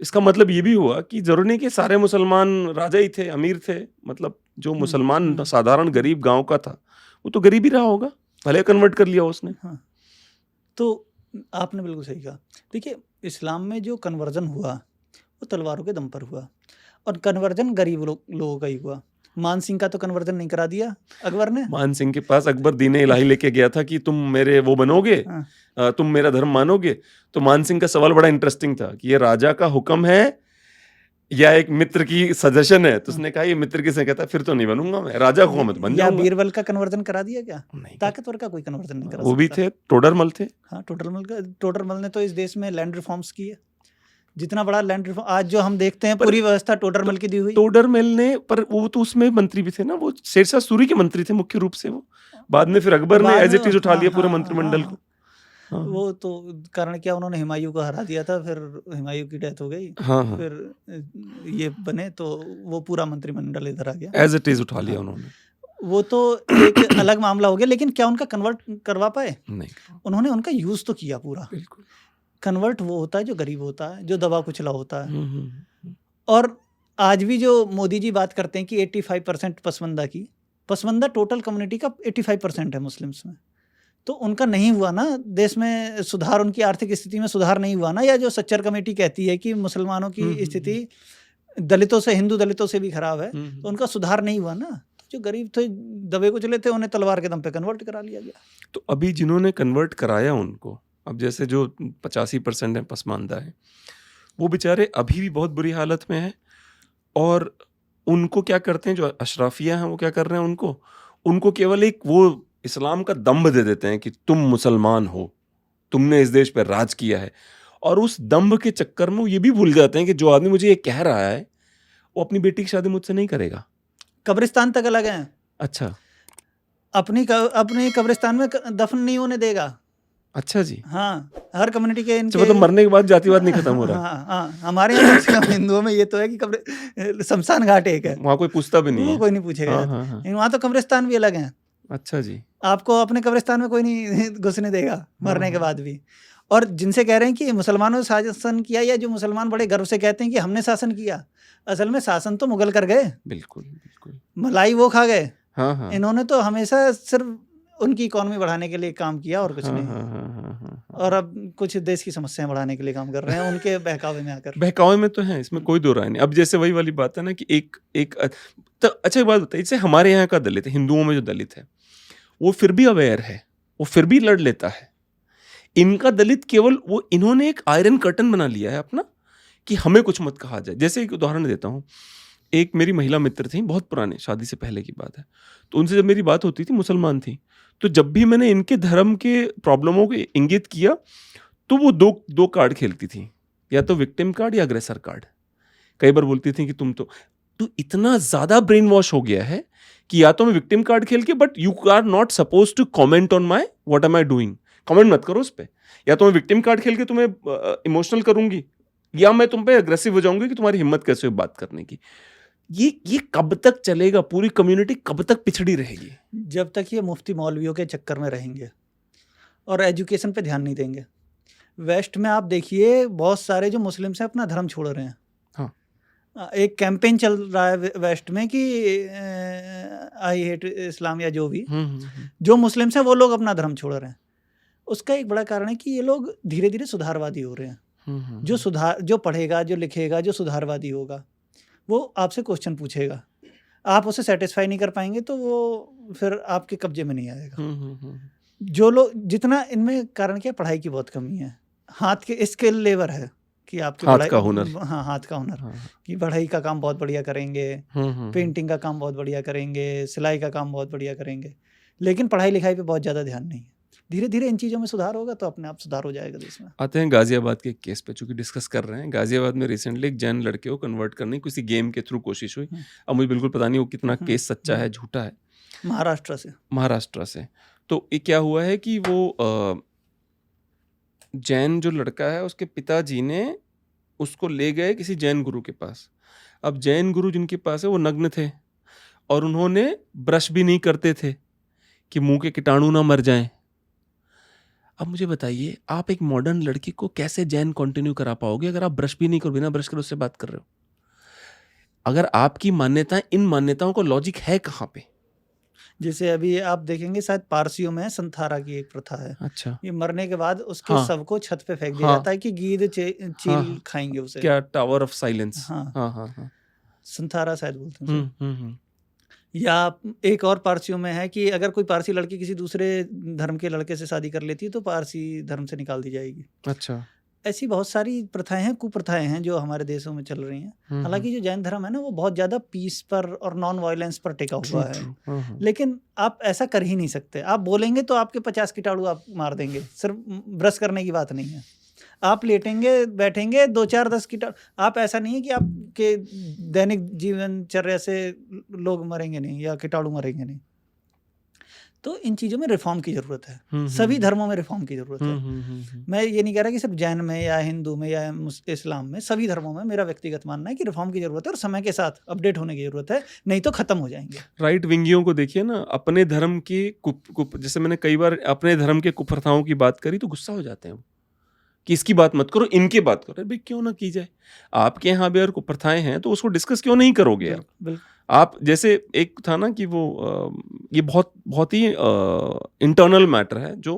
इसका मतलब ये भी हुआ कि जरूरी नहीं कि सारे मुसलमान राजा ही थे, अमीर थे। मतलब जो मुसलमान साधारण गरीब गांव का था वो तो गरीब ही रहा होगा, भले कन्वर्ट कर लिया उसने। हाँ, तो आपने बिल्कुल सही कहा। देखिए, इस्लाम में जो कन्वर्जन हुआ वो तलवारों के दम पर हुआ, और कन्वर्जन गरीब लोगों का ही हुआ। मान सिंह का तो कन्वर्जन नहीं करा दिया अकबर ने। मान सिंह के पास अकबर दीन इलाही लेके गया था कि तुम मेरे वो बनोगे, तुम मेरा धर्म मानोगे। तो मान सिंह का सवाल बड़ा इंटरेस्टिंग था कि ये राजा का हुक्म है या एक मित्र की सजेशन है। तो उसने कहा ये मित्र किसे कहता है, फिर तो नहीं बनूंगा मैं, राजा को मत बन जाऊंगा। बीरबल का कन्वर्जन करा दिया क्या? नहीं, ताकतवर का कोई कन्वर्जन नहीं करा वो भी थे, टोडरमल थे। हाँ, टोडरमल ने तो इस देश में लैंड रिफॉर्म्स किए। जितना बड़ा लैंड रिफॉर्म आज जो हम देखते हैं, पूरी व्यवस्था टोडरमल की दी हुई। टोडरमल ने, पर वो तो उसमें मंत्री भी थे ना, वो शेरशाह सूरी के मंत्री थे मुख्य रूप से। वो बाद में फिर अकबर ने एज इट इज उठा लिया पूरे मंत्रिमंडल को। वो तो कारण क्या, उन्होंने हुमायूं को हरा दिया था, फिर हुमायूं की डेथ हो गई। फिर ये बने तो वो पूरा मंत्रिमंडल इधर आ गया, एज इट इज उठा लिया उन्होंने। वो तो एक अलग मामला हो गया। लेकिन क्या उनका कन्वर्ट करवा पाए? नहीं, उन्होंने उनका यूज तो किया पूरा। बिल्कुल। कन्वर्ट वो होता है जो गरीब होता है, जो दबा कुचला होता है। और आज भी जो मोदी जी बात करते हैं कि 85% पसमंदा की, पसमंदा टोटल कम्युनिटी का 85% है मुस्लिम्स में। तो उनका नहीं हुआ ना देश में सुधार, उनकी आर्थिक स्थिति में सुधार नहीं हुआ ना। या जो सच्चर कमेटी कहती है कि मुसलमानों की स्थिति दलितों से, हिंदू दलितों से भी खराब है, तो उनका सुधार नहीं हुआ ना। तो जो गरीब थे, दबे कुचले थे, उन्हें तलवार के दम पे कन्वर्ट करा लिया गया। तो अभी जिन्होंने कन्वर्ट कराया उनको, अब जैसे जो 85% है पसमानदा है, वो बेचारे अभी भी बहुत बुरी हालत में हैं। और उनको क्या करते हैं, जो अशराफिया हैं वो क्या कर रहे हैं, उनको केवल एक वो इस्लाम का दम्भ दे देते हैं कि तुम मुसलमान हो, तुमने इस देश पर राज किया है। और उस दम्भ के चक्कर में वो ये भी भूल जाते हैं कि जो आदमी मुझे ये कह रहा है वो अपनी बेटी की शादी मुझसे नहीं करेगा। कब्रिस्तान तक अलग है। अच्छा, अपनी कब्रिस्तान में दफन नहीं होने देगा। अच्छा जी। हाँ, हर कम्युनिटी के इनके, मतलब मरने के बाद जातिवाद नहीं खत्म हो रहा। हाँ, हमारे यहाँ हिंदुओं में ये तो है कि शमशान घाट एक है, वहाँ कोई पूछता भी नहीं है, कोई नहीं पूछेगा। वहाँ तो कब्रिस्तान भी अलग है। अच्छा जी। आपको अपने कब्रिस्तान में कोई नहीं घुसने देगा मरने के बाद भी। और जिनसे कह रहे हैं कि मुसलमानों ने शासन किया, या जो मुसलमान बड़े गर्व से कहते हैं कि हमने शासन किया, असल में शासन तो मुगल कर गए। बिल्कुल। मलाई वो खा गए। हाँ। इन्होंने तो हमेशा सिर्फ उनकी इकोनॉमी बढ़ाने के लिए काम किया और कुछ नहीं। और अब कुछ देश की समस्याएं बढ़ाने के लिए काम कर रहे हैं, उनके बहकावे में आकर। बहकावे में तो है, इसमें कोई दो राय नहीं। अब जैसे वही वाली बात है ना कि एक तो अच्छा एक बात बताइए, जैसे हमारे यहाँ का दलित है, हिंदुओं में जो दलित है वो फिर भी अवेयर है, वो फिर भी लड़ लेता है। इनका दलित केवल वो, इन्होंने एक आयरन कर्टन बना लिया है अपना कि हमें कुछ मत कहा जाए। जैसे एक उदाहरण देता हूँ, एक मेरी महिला मित्र थी, बहुत पुराने, शादी से पहले की बात है। तो उनसे जब मेरी बात होती थी, मुसलमान थी, तो जब भी मैंने इनके धर्म के प्रॉब्लमों को इंगित किया तो वो दो कार्ड खेलती थी, या तो विक्टिम कार्ड या अग्रेसर कार्ड। कई बार बोलती थी कि तुम तो इतना ज्यादा ब्रेन वॉश हो गया है कि या तो मैं विक्टिम कार्ड खेल के, but you are not suppose to comment on my what am I doing, comment मत करो उस पर। या तो मैं विक्टिम कार्ड खेल के तुम्हें इमोशनल करूंगी, या मैं तुम पे अग्रेसिव हो जाऊंगी कि तुम्हारी हिम्मत कैसे हुई बात करने की। ये कब तक चलेगा? पूरी कम्युनिटी कब तक पिछड़ी रहेगी? जब तक ये मुफ्ती मौलवियों के चक्कर में रहेंगे। और एजुकेशन पे ध्यान नहीं देंगे। वेस्ट में आप देखिए बहुत सारे जो मुस्लिम्स हैं अपना धर्म छोड़ रहे हैं। हाँ। एक कैंपेन चल रहा है वेस्ट में कि आई हेट इस्लाम या जो भी, जो मुस्लिम्स हैं वो लोग अपना धर्म छोड़ रहे हैं। उसका एक बड़ा कारण है कि ये लोग धीरे धीरे सुधारवादी हो रहे हैं। जो पढ़ेगा, जो लिखेगा, जो सुधारवादी होगा, वो आपसे क्वेश्चन पूछेगा, आप उसे सेटिस्फाई नहीं कर पाएंगे तो वो फिर आपके कब्जे में नहीं आएगा। जो लोग जितना इनमें कारण क्या, पढ़ाई की बहुत कमी है, हाथ के स्किल लेबर है कि आपके हाथ का हुनर। हाँ, हाथ का हुनर कि बढ़ई का काम बहुत बढ़िया करेंगे, पेंटिंग का काम बहुत बढ़िया करेंगे, सिलाई का काम बहुत बढ़िया करेंगे, लेकिन पढ़ाई लिखाई पे बहुत ज़्यादा ध्यान नहीं है। धीरे धीरे इन चीज़ों में सुधार होगा तो अपने आप सुधार हो जाएगा देश में। आते हैं गाजियाबाद के केस पे, चूंकि डिस्कस कर रहे हैं। गाजियाबाद में रिसेंटली एक जैन लड़के को कन्वर्ट करने की किसी गेम के थ्रू कोशिश हुई। अब मुझे बिल्कुल पता नहीं वो कितना केस सच्चा है झूठा है। महाराष्ट्र से तो ये क्या हुआ है कि वो जैन जो लड़का है उसके पिताजी ने उसको ले गए किसी जैन गुरु के पास। अब जैन गुरु जिनके पास है वो नग्न थे और उन्होंने ब्रश भी नहीं करते थे कि मुंह के कीटाणु ना मर जाएं। अब मुझे बताइए, आप एक मॉडर्न लड़की को कैसे जैन कंटिन्यू करा पाओगे अगर आप ब्रश भी नहीं करो, बिना ब्रश करे उससे बात कर रहे हो? अगर आपकी मान्यताएं, इन मान्यताओं का लॉजिक है कहाँ पे? जैसे अभी आप देखेंगे शायद पारसियों में संथारा की एक प्रथा है। अच्छा। ये मरने के बाद उसके शव को छत पे फेंक दिया जाता है कि गीद चील खाएंगे उसे। क्या टावर ऑफ साइलेंस? हाँ। संथारा शायद बोलते हैं। या एक और पारसियों में है कि अगर कोई पारसी लड़की किसी दूसरे धर्म के लड़के से शादी कर लेती है तो पारसी धर्म से निकाल दी जाएगी। अच्छा। ऐसी बहुत सारी प्रथाएं हैं, कुप्रथाएं हैं जो हमारे देशों में चल रही हैं। हालांकि जो जैन धर्म है ना वो बहुत ज़्यादा पीस पर और नॉन वायलेंस पर टिका हुआ है, लेकिन आप ऐसा कर ही नहीं सकते। आप बोलेंगे तो आपके 50 कीटाणु आप मार देंगे, सिर्फ ब्रश करने की बात नहीं है। आप लेटेंगे बैठेंगे 2-4-10 कीटाणु, आप ऐसा नहीं है कि आपके दैनिक जीवनचर्या से लोग मरेंगे नहीं या कीटाणु मरेंगे नहीं। तो इन चीज़ों में रिफॉर्म की ज़रूरत है। सभी धर्मों में रिफॉर्म की ज़रूरत है। मैं ये नहीं कह रहा कि सिर्फ जैन में या हिंदू में या इस्लाम में, सभी धर्मों में मेरा व्यक्तिगत मानना है कि रिफॉर्म की ज़रूरत है और समय के साथ अपडेट होने की ज़रूरत है, नहीं तो ख़त्म हो जाएंगे। राइट विंगियों को देखिए ना, अपने धर्म की जैसे मैंने कई बार अपने धर्म के कुप्रथाओं की बात करी तो गुस्सा हो जाते हैं कि इसकी बात मत करो, इनकी बात करो। भाई क्यों ना की जाए? आपके यहाँ भी अगर कुप्रथाएं हैं तो उसको डिस्कस क्यों नहीं करोगे यार? आप जैसे एक था ना कि वो ये बहुत ही इंटरनल मैटर है जो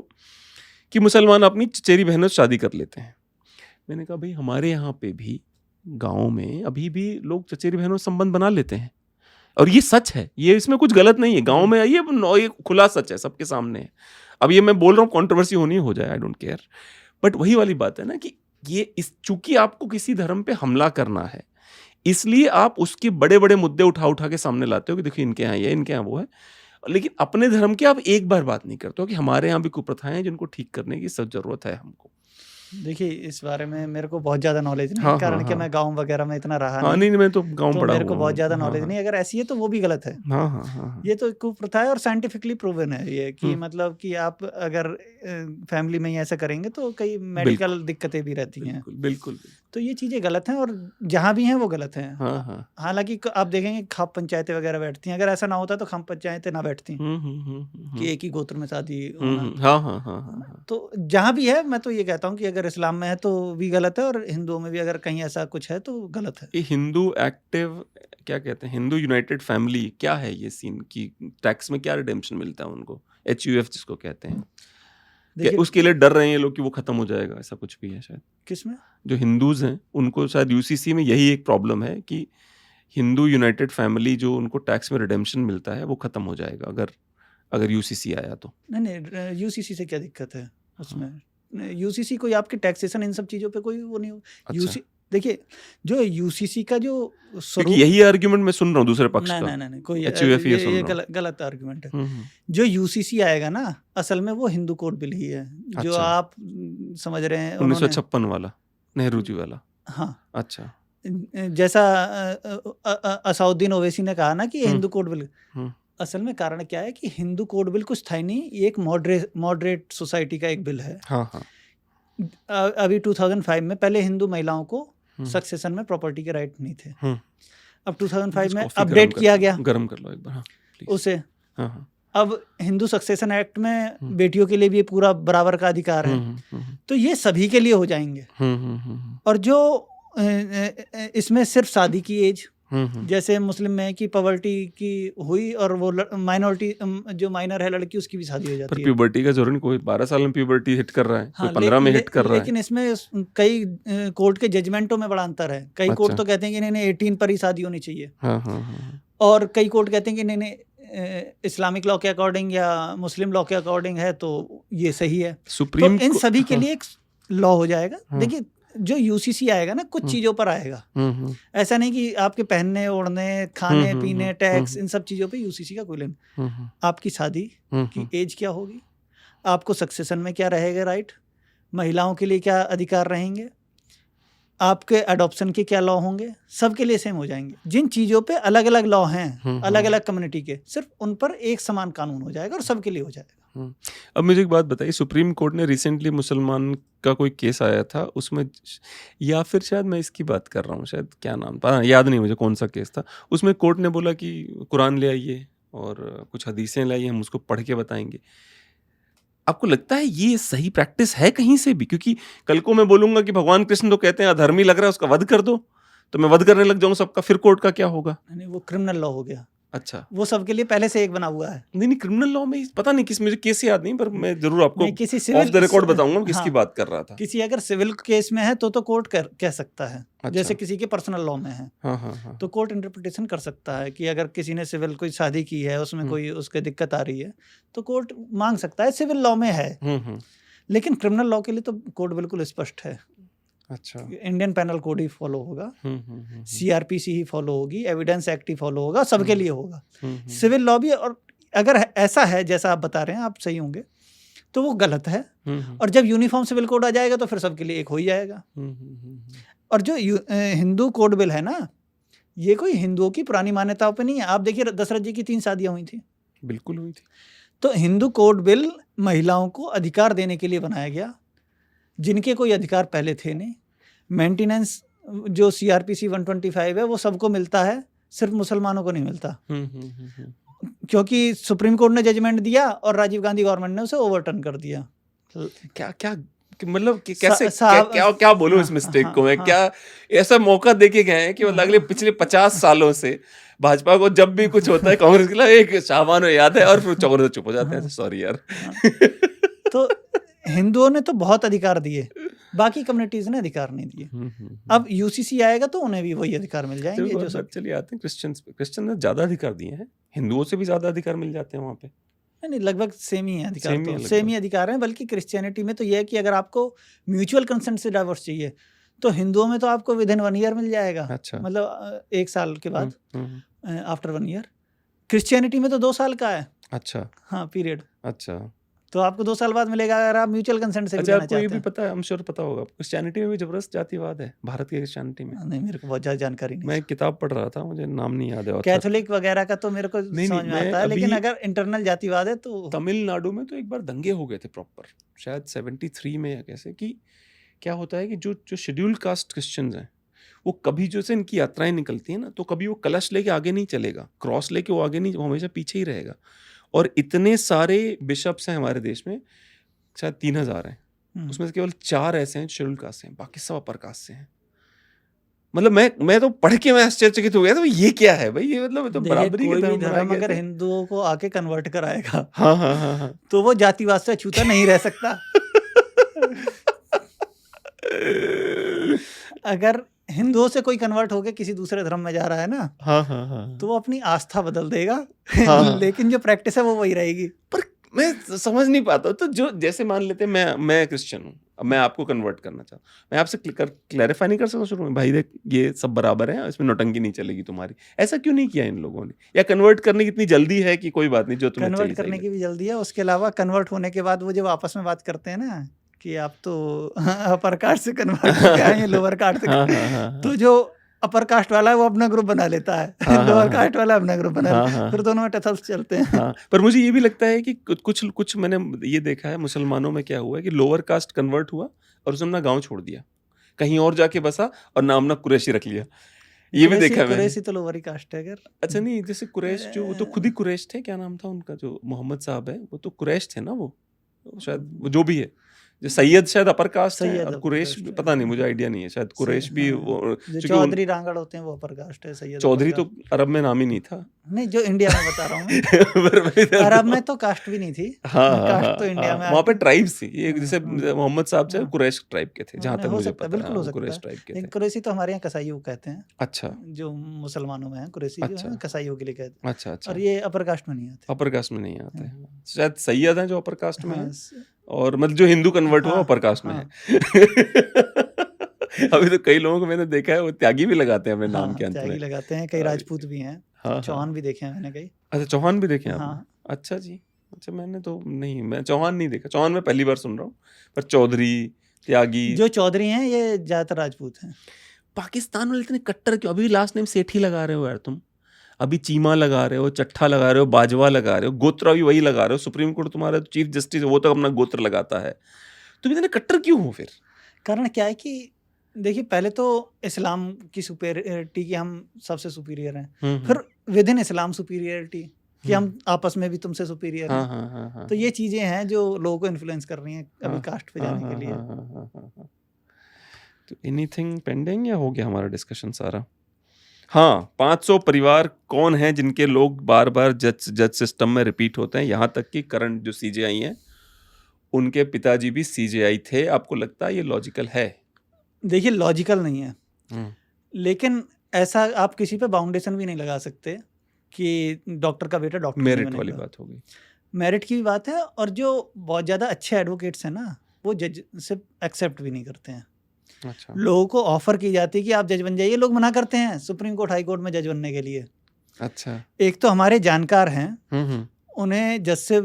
कि मुसलमान अपनी चचेरी बहनों से शादी कर लेते हैं। मैंने कहा भाई हमारे यहाँ पे भी गाँव में अभी भी लोग चचेरी बहनों से संबंध बना लेते हैं और ये सच है, ये इसमें कुछ गलत नहीं है। गाँव में ये खुला सच है, सबके सामने है। अब ये मैं बोल रहा हूँ कंट्रोवर्सी होनी हो जाए, आई डोंट केयर, बट वही वाली बात है ना कि ये चूंकि आपको किसी धर्म पे हमला करना है इसलिए आप उसके बड़े बड़े मुद्दे उठा के सामने लाते हो कि देखिए इनके यहाँ ये, इनके यहाँ वो है, लेकिन अपने धर्म की आप एक बार बात नहीं करते हो कि हमारे यहाँ भी कुप्रथाएं हैं जिनको ठीक करने की सब जरूरत है हमको। देखिए इस बारे में मेरे को बहुत ज़्यादा नॉलेज नहीं, कारण कि मैं गांव वगैरह में इतना रहा नहीं, मैं तो गांव पढ़ा हूं, मेरे को बहुत ज़्यादा नॉलेज नहीं। अगर ऐसी है तो वो भी गलत है। ये तो कुप्रथा है और साइंटिफिकली प्रूवन है ये कि मतलब कि आप अगर फैमिली में ही ऐसा करेंगे तो कई मेडिकल दिक्कतें भी रहती हैं। बिल्कुल। तो ये चीज़ें गलत हैं और जहाँ भी हैं वो गलत हैं। हालांकि आप देखेंगे खाप पंचायतें वगैरह बैठती हैं, अगर ऐसा ना होता तो खाप पंचायतें ना बैठती कि एक ही गोत्र में शादी होना। तो जहाँ भी है मैं तो ये कहता हूँ कि अगर इस्लाम में है तो भी गलत है और हिंदुओं में भी अगर कहीं ऐसा कुछ है तो गलत है। ये हिंदू एक्टिव क्या कहते हैं, हिंदू यूनाइटेड फैमिली क्या है ये सीन की? टैक्स में क्या रिडेम्पशन मिलता है उनको, HUF जिसको कहते हैं? उसके लिए डर रहे हैं लोग कि वो खत्म हो जाएगा, ऐसा कुछ भी है शायद? किसमें? जो हिंदूज हैं उनको शायद UCC में यही एक प्रॉब्लम है कि हिंदू यूनाइटेड फैमिली जो उनको टैक्स में रिडेम्पशन मिलता है वो खत्म हो जाएगा अगर UCC आया तो। नहीं, UCC से क्या दिक्कत है उसमें? UCC कोई आपके टैक्सेशन इन सब चीज़ों पे कोई वो नहीं हो। अच्छा। देखिए जो UCC का जो यही आर्ग्यूमेंट मैं सुन रहा हूँ दूसरे पक्ष का। नहीं, कोई ये गलत आर्ग्यूमेंट है। जो UCC आएगा ना असल में वो हिंदू कोड बिल ही है। जो आप समझ रहे हैं 1956 वाला, नेहरू जी वाला। हाँ, अच्छा। जैसा असाउद्दीन ओवैसी ने कहा ना कि ये हिंदू कोड बिल, असल में कारण क्या है कि हिंदू कोड बिल कुछ था ही नहीं, ये एक मॉडरेट सोसाइटी का एक बिल है। अभी 2005 में पहले हिंदू महिलाओं को सक्सेशन में प्रॉपर्टी के राइट नहीं थे। अब 2005 में अपडेट किया गया, गरम कर लो एक बार उसे। अब हिंदू सक्सेशन एक्ट में बेटियों के लिए भी पूरा बराबर का अधिकार है, तो ये सभी के लिए हो जाएंगे। और जो इसमें सिर्फ शादी की एज, जैसे मुस्लिम में कि पॉवर्टी की हुई और वो माइनॉरिटी जो माइनर है लड़की, उसकी भी शादी हो पर जाती है। प्यूबर्टी का जरूर नहीं, कोई 12 साल में प्यूबर्टी हिट कर रहा है, हाँ, कोई 15 में हिट कर रहा है। लेकिन इसमें कई कोर्ट के जजमेंटों में बड़ा अंतर है। कई कोर्ट अच्छा। तो कहते हैं कि नहीं 18 पर ही शादी होनी चाहिए, हाँ हाँ हाँ और कई कोर्ट कहते हैं कि नहीं इस्लामिक लॉ के अकॉर्डिंग या मुस्लिम लॉ के अकॉर्डिंग है तो ये सही है। तो सुप्रीम इन सभी के हाँ, लिए एक लॉ हो जाएगा। हाँ। देखिए जो यूसीसी आएगा ना, कुछ चीज़ों पर आएगा, ऐसा नहीं कि आपके पहनने ओढ़ने खाने पीने टैक्स इन सब चीज़ों पे यूसीसी का कोई लेना। आपकी शादी की एज क्या होगी, आपको सक्सेशन में क्या रहेगा राइट, महिलाओं के लिए क्या अधिकार रहेंगे, आपके अडॉप्शन के क्या लॉ होंगे, सबके लिए सेम हो जाएंगे। जिन चीज़ों पे अलग अलग लॉ हैं अलग अलग कम्युनिटी के, सिर्फ उन पर एक समान कानून हो जाएगा और सबके लिए हो जाएगा। अब मुझे एक बात बताइए, सुप्रीम कोर्ट ने रिसेंटली मुसलमान का कोई केस आया था, उसमें या फिर शायद मैं इसकी बात कर रहा हूँ, शायद क्या नाम था याद नहीं मुझे कौन सा केस था, उसमें कोर्ट ने बोला कि कुरान ले आइए और कुछ हदीसें लाइए, हम उसको पढ़ के बताएंगे। आपको लगता है ये सही प्रैक्टिस है कहीं से भी? क्योंकि कल को मैं बोलूंगा कि भगवान कृष्ण तो कहते हैं अधर्मी लग रहा है उसका वध कर दो, तो मैं वध करने लग जाऊंगा सबका, फिर कोर्ट का क्या होगा? नहीं, वो क्रिमिनल लॉ हो गया। अच्छा, वो सबके लिए पहले से एक बना हुआ है। नहीं क्रिमिनल लॉ में पता नहीं किस, मुझे केस याद नहीं, पर मैं जरूर आपको नहीं, किसी ऑफ सिविल द रिकॉर्ड बताऊंगा किसकी हाँ, बात कर रहा था। किसी अगर सिविल केस में है तो कोर्ट कह सकता है। अच्छा। जैसे किसी के पर्सनल लॉ में है हाँ हाँ हाँ, तो कोर्ट इंटरप्रिटेशन कर सकता है कि अगर किसी ने सिविल कोई शादी की है, उसमें कोई उसके दिक्कत आ रही है तो कोर्ट मांग सकता है, सिविल लॉ में है। लेकिन क्रिमिनल लॉ के लिए तो कोड बिल्कुल स्पष्ट है। अच्छा, इंडियन पेनल कोड ही फॉलो होगा, सीआरपीसी ही फॉलो होगी, एविडेंस एक्ट ही फॉलो होगा, सबके लिए होगा। सिविल लॉ भी, और अगर ऐसा है जैसा आप बता रहे हैं, आप सही होंगे, तो वो गलत है। और जब यूनिफॉर्म सिविल कोड आ जाएगा तो फिर सबके लिए एक हो ही जाएगा। और जो हिंदू कोड बिल है ना, ये कोई हिंदुओं की पुरानी मान्यताओं पे नहीं है। आप देखिए दशरथ जी की 3 शादियां हुई थी, बिल्कुल हुई थी। तो हिंदू कोड बिल महिलाओं को अधिकार देने के लिए बनाया गया जिनके कोई अधिकार पहले थे नहीं। मेंटेनेंस जो सीआरपीसी 125 है वो सबको मिलता है, सिर्फ मुसलमानों को नहीं मिलता। क्योंकि सुप्रीम कोर्ट ने जजमेंट दिया और राजीव गांधी गवर्नमेंट ने उसे ओवरटर्न कर दिया। क्या क्या मतलब कि कैसे क्या बोलूं इस मिस्टेक को मैं, क्या ऐसा मौका देके गए हैं कि मतलब अगले पिछले 50 सालों से भाजपा को जब भी कुछ होता है कांग्रेस के लिए एक शाहबान याद है और फिर चौगुना चुप हो जाते हैं। सॉरी यार। तो हिंदुओं ने तो बहुत अधिकार दिए, बाकी कम्युनिटीज ने अधिकार नहीं दिए। अब यूसीसी आएगा तो उन्हें भी वही अधिकार मिल जाएंगे जो सब। चलिए आते हैं क्रिश्चियन ने ज्यादा अधिकार दिए हैं, हिंदुओं से भी ज्यादा अधिकार मिल जाते हैं वहाँ पे। नहीं, लगभग सेम ही है अधिकार, तो सेम ही अधिकार है। बल्कि क्रिश्चियनिटी में तो यह है कि अगर आपको म्यूचुअल कंसेंट से डाइवोर्स चाहिए तो हिंदुओं में तो आपको विदिन 1 ईयर मिल जाएगा। अच्छा। मतलब 1 साल के बाद, आफ्टर 1 ईयर। क्रिश्चियनिटी में तो 2 साल का है। अच्छा, हाँ, पीरियड। अच्छा, तो आपको 2 साल बाद मिलेगा अगर आप म्यूचुअल कंसेंट से। अच्छा, आपको ये भी पता है, I'm sure पता होगा, क्रिश्चियनिटी में भी जबरदस्त जातिवाद है भारत की क्रिश्चियनिटी में। नहीं, मेरे को बहुत ज़्यादा जानकारी नहीं। मैं एक किताब पढ़ रहा था, मुझे नाम नहीं याद है। कैथोलिक वगैरह का तो मेरे को समझ में आता है, लेकिन अगर इंटरनल जातिवाद है तो तमिलनाडु में तो एक बार दंगे हो गए थे प्रॉपर, शायद 73 में या कैसे, कि क्या होता है कि जो शेड्यूल्ड कास्ट क्रिश्चियंस हैं वो कभी जो से इनकी यात्राएं निकलती हैं ना, तो कभी वो कलश लेके आगे नहीं चलेगा, क्रॉस लेके वो आगे नहीं, वो हमेशा पीछे ही रहेगा। और इतने सारे बिशप्स हैं हमारे देश में, शायद 3000 हैं, उसमें से केवल 4 ऐसे हैं शेड्यूल्ड कास्ट से हैं, बाकी सब अपर कास्ट से हैं। मतलब मैं तो पढ़ के मैं आश्चर्यचकित हो गया था, ये क्या है भाई, ये मतलब तो बराबरी के धर्म अगर हिंदुओं को आके कन्वर्ट कराएगा, हाँ, तो वो जातिवाद से अछूता नहीं रह सकता। अगर हिंदुओं से कोई कन्वर्ट होके किसी दूसरे धर्म में जा रहा है ना, हाँ, तो वो अपनी आस्था बदल देगा। लेकिन जो प्रैक्टिस है वो वही रहेगी। पर मैं समझ नहीं पाता, तो जो जैसे मान लेते हैं मैं क्रिश्चियन हूँ, अब मैं आपको कन्वर्ट करना चाहूँ, मैं आपसे क्लैरिफाई नहीं कर सकता शुरू में, भाई देख ये सब बराबर है, इसमें नौटंकी नहीं चलेगी तुम्हारी। ऐसा क्यों नहीं किया इन लोगों ने? या कन्वर्ट करने की इतनी जल्दी है कि कोई बात नहीं, जो तुम्हें कन्वर्ट करने की भी जल्दी है। उसके अलावा कन्वर्ट होने के बाद वो जब आपस में बात करते हैं ना कि आप तो अपर कास्ट से कन्वर्ट हो गए हैं, लोअर कास्ट से, तो जो अपर कास्ट वाला है वो अपना ग्रुप बना लेता है, लोअर कास्ट वाला अपना ग्रुप बना लेता है, फिर दोनों में टथल्स चलते हैं। पर मुझे ये भी लगता है कि कुछ मैंने ये देखा है मुसलमानों में क्या हुआ है कि लोअर कास्ट कन्वर्ट हुआ और उसने अपना गांव छोड़ दिया, कहीं और जाके बसा और नाम ना कुरैशी रख लिया। ये भी देखा मैंने। कुरैशी तो लोअर कास्ट है अगर। अच्छा नहीं, जैसे कुरैश जो, वो तो खुद ही कुरैश थे, क्या नाम था उनका जो मोहम्मद साहब है, वो तो कुरैश थे ना, वो शायद वो जो भी है, जो सैयद शायद अपर कास्ट है, सैयद और अपर कुरैश कास्ट है। पता नहीं, मुझे आइडिया नहीं है, शायद कुरैश भी हाँ, वो, जो क्योंकि चौधरी रांगड़ होते हैं वो अपर कास्ट है, सैयद चौधरी अपर तो अरब में नाम ही नहीं था। कास्ट। नहीं, जो इंडिया में बता रहा हूँ मैं। पर मैं इधर अरब तो- में तो कास्ट भी नहीं थी। हाँ हाँ कास्ट हाँ तो इंडिया में वहाँ पे आती। ट्राइब्स थी, ये जैसे हाँ, मोहम्मद साहब से हाँ। कुरैश ट्राइब के थे, जहाँ नहीं, तक हो मुझे सकता है, पता है, बिल्कुल हो वो सकता कुरैश है। ट्राइब के लेकिन थे। कुरैशी तो हमारे यहाँ कसाईयों को कहते हैं, अच्छा जो मुसलमानों में है कुरैशी जो अच्छा है कसाईयों के लिए कहते हैं, अच्छा अच्छा, और ये अपर कास्ट में नहीं आते। अपर कास्ट में नहीं आते हाँ। हैं, शायद सैयद हैं जो अपर कास्ट में हाँ, है, और मतलब जो हिंदू कन्वर्ट हुआ हाँ, अपर कास्ट में हाँ। है। अभी तो कई लोगों को मैंने देखा है वो त्यागी भी लगाते हैं अपने नाम हाँ, के अंत त्यागी में। लगाते हैं, कई राजपूत भी हैं, हाँ चौहान हाँ, भी देखे हैं मैंने कई। अच्छा चौहान भी देखे हैं आपने? हाँ, अच्छा जी, अच्छा मैंने तो नहीं, मैं चौहान नहीं देखा, चौहान मैं पहली बार सुन रहा हूँ, पर चौधरी, त्यागी, जो चौधरी हैं ये ज्यादातर राजपूत हैं। पाकिस्तान वाले इतने कट्टर क्यों? अभी लास्ट नेम सेठी लगा रहे हो यार तुम, अभी चीमा लगा रहे हो, चट्ठा लगा रहे हो, बाजवा लगा रहे हो, गोत्रा भी वही लगा रहे हो, सुप्रीम कोर्ट तुम्हारा चीफ जस्टिस है वो तो अपना गोत्र लगाता है, तुम इतने कट्टर क्यों हो फिर? कारण क्या है कि देखिए, पहले तो इस्लाम की सुपीरियरिटी की हम सबसे सुपीरियर हैं, फिर विद इन इस्लाम सुपीरियरिटी कि हम आपस में भी तुमसे सुपीरियर हाँ हैं। हाँ हाँ हाँ, तो ये चीजें हैं जो लोगों को इन्फ्लुएंस कर रही हैं अभी हाँ, कास्ट पे हाँ, जाने हाँ, के लिए। हाँ, हाँ, हाँ, हाँ, हाँ। तो एनीथिंग पेंडिंग या हो गया हमारा डिस्कशन सारा? हाँ, 500 परिवार कौन हैं जिनके लोग बार बार जज सिस्टम में रिपीट होते हैं, यहाँ तक कि करंट जो सीजेआई हैं उनके पिताजी भी सीजेआई थे। आपको लगता है ये लॉजिकल है? देखिए, लॉजिकल नहीं है, हम्म, लेकिन ऐसा आप किसी पे बाउंडेशन भी नहीं लगा सकते कि डॉक्टर का बेटा डॉक्टर नहीं मेरिट वाली बनेगा। बात होगी। मेरिट की भी बात है, और जो बहुत ज़्यादा अच्छे एडवोकेट्स हैं ना, वो जज से एक्सेप्ट भी नहीं करते हैं। अच्छा, लोगों को ऑफर की जाती है कि आप जज बन जाइए, लोग मना करते हैं सुप्रीम कोर्ट हाई कोर्ट में जज बनने के लिए। अच्छा, एक तो हमारे जानकार हैं, हम्म, उन्हें जज से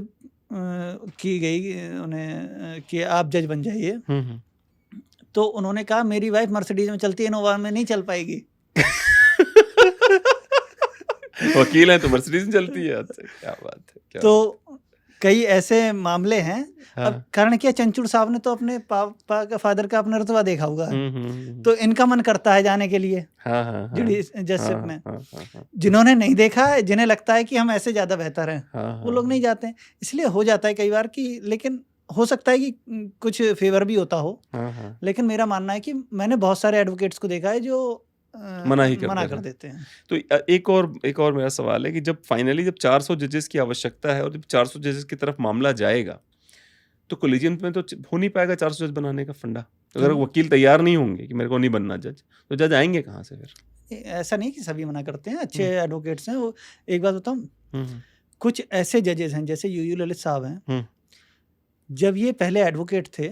की गई कि आप जज बन जाइए, हम्म। तो उन्होंने कहा मेरी वाइफ मर्सिडीज में चलती है, इनोवा में नहीं चल पाएगी। वकील हैं तो मर्सिडीज में चलती है, अच्छा क्या बात है, क्या तो कई ऐसे मामले हैं। हाँ, अब कारण क्या, चंचूड़ साहब ने तो अपने पापा का फादर का अपना रुतबा देखा होगा, तो इनका मन करता है जाने के लिए हाँ हाँ हाँ, जजशिप हाँ, में। हाँ, हाँ, हाँ, जिन्होंने नहीं देखा है, जिन्हें लगता है कि हम ऐसे ज़्यादा बेहतर हैं, हाँ, वो लोग नहीं जाते हैं। इसलिए हो जाता है कई बार कि, लेकिन हो सकता है कि कुछ फेवर भी होता हो, हाँ, हाँ। लेकिन मेरा मानना है कि मैंने बहुत सारे एडवोकेट्स को देखा है जो मना ही कर मना दे कर रहे हैं। देते हैं। तो एक और मेरा सवाल है कि जब फाइनली जब 400 जजेस की आवश्यकता है और जब 400 जजेस की तरफ मामला जाएगा, तो कोलिजियम में तो हो नहीं पाएगा 400 जज बनाने का फंडा। अगर वकील तैयार नहीं होंगे कि मेरे को नहीं बनना जज, तो जज आएंगे कहाँ से फिर? ऐसा नहीं कि सभी मना करते हैं, अच्छे एडवोकेट्स हैं वो। एक बात बताऊं, हम्म, कुछ ऐसे जजेस हैं जैसे यूयू ललित साहब हैं, हम्म, जब ये पहले एडवोकेट थे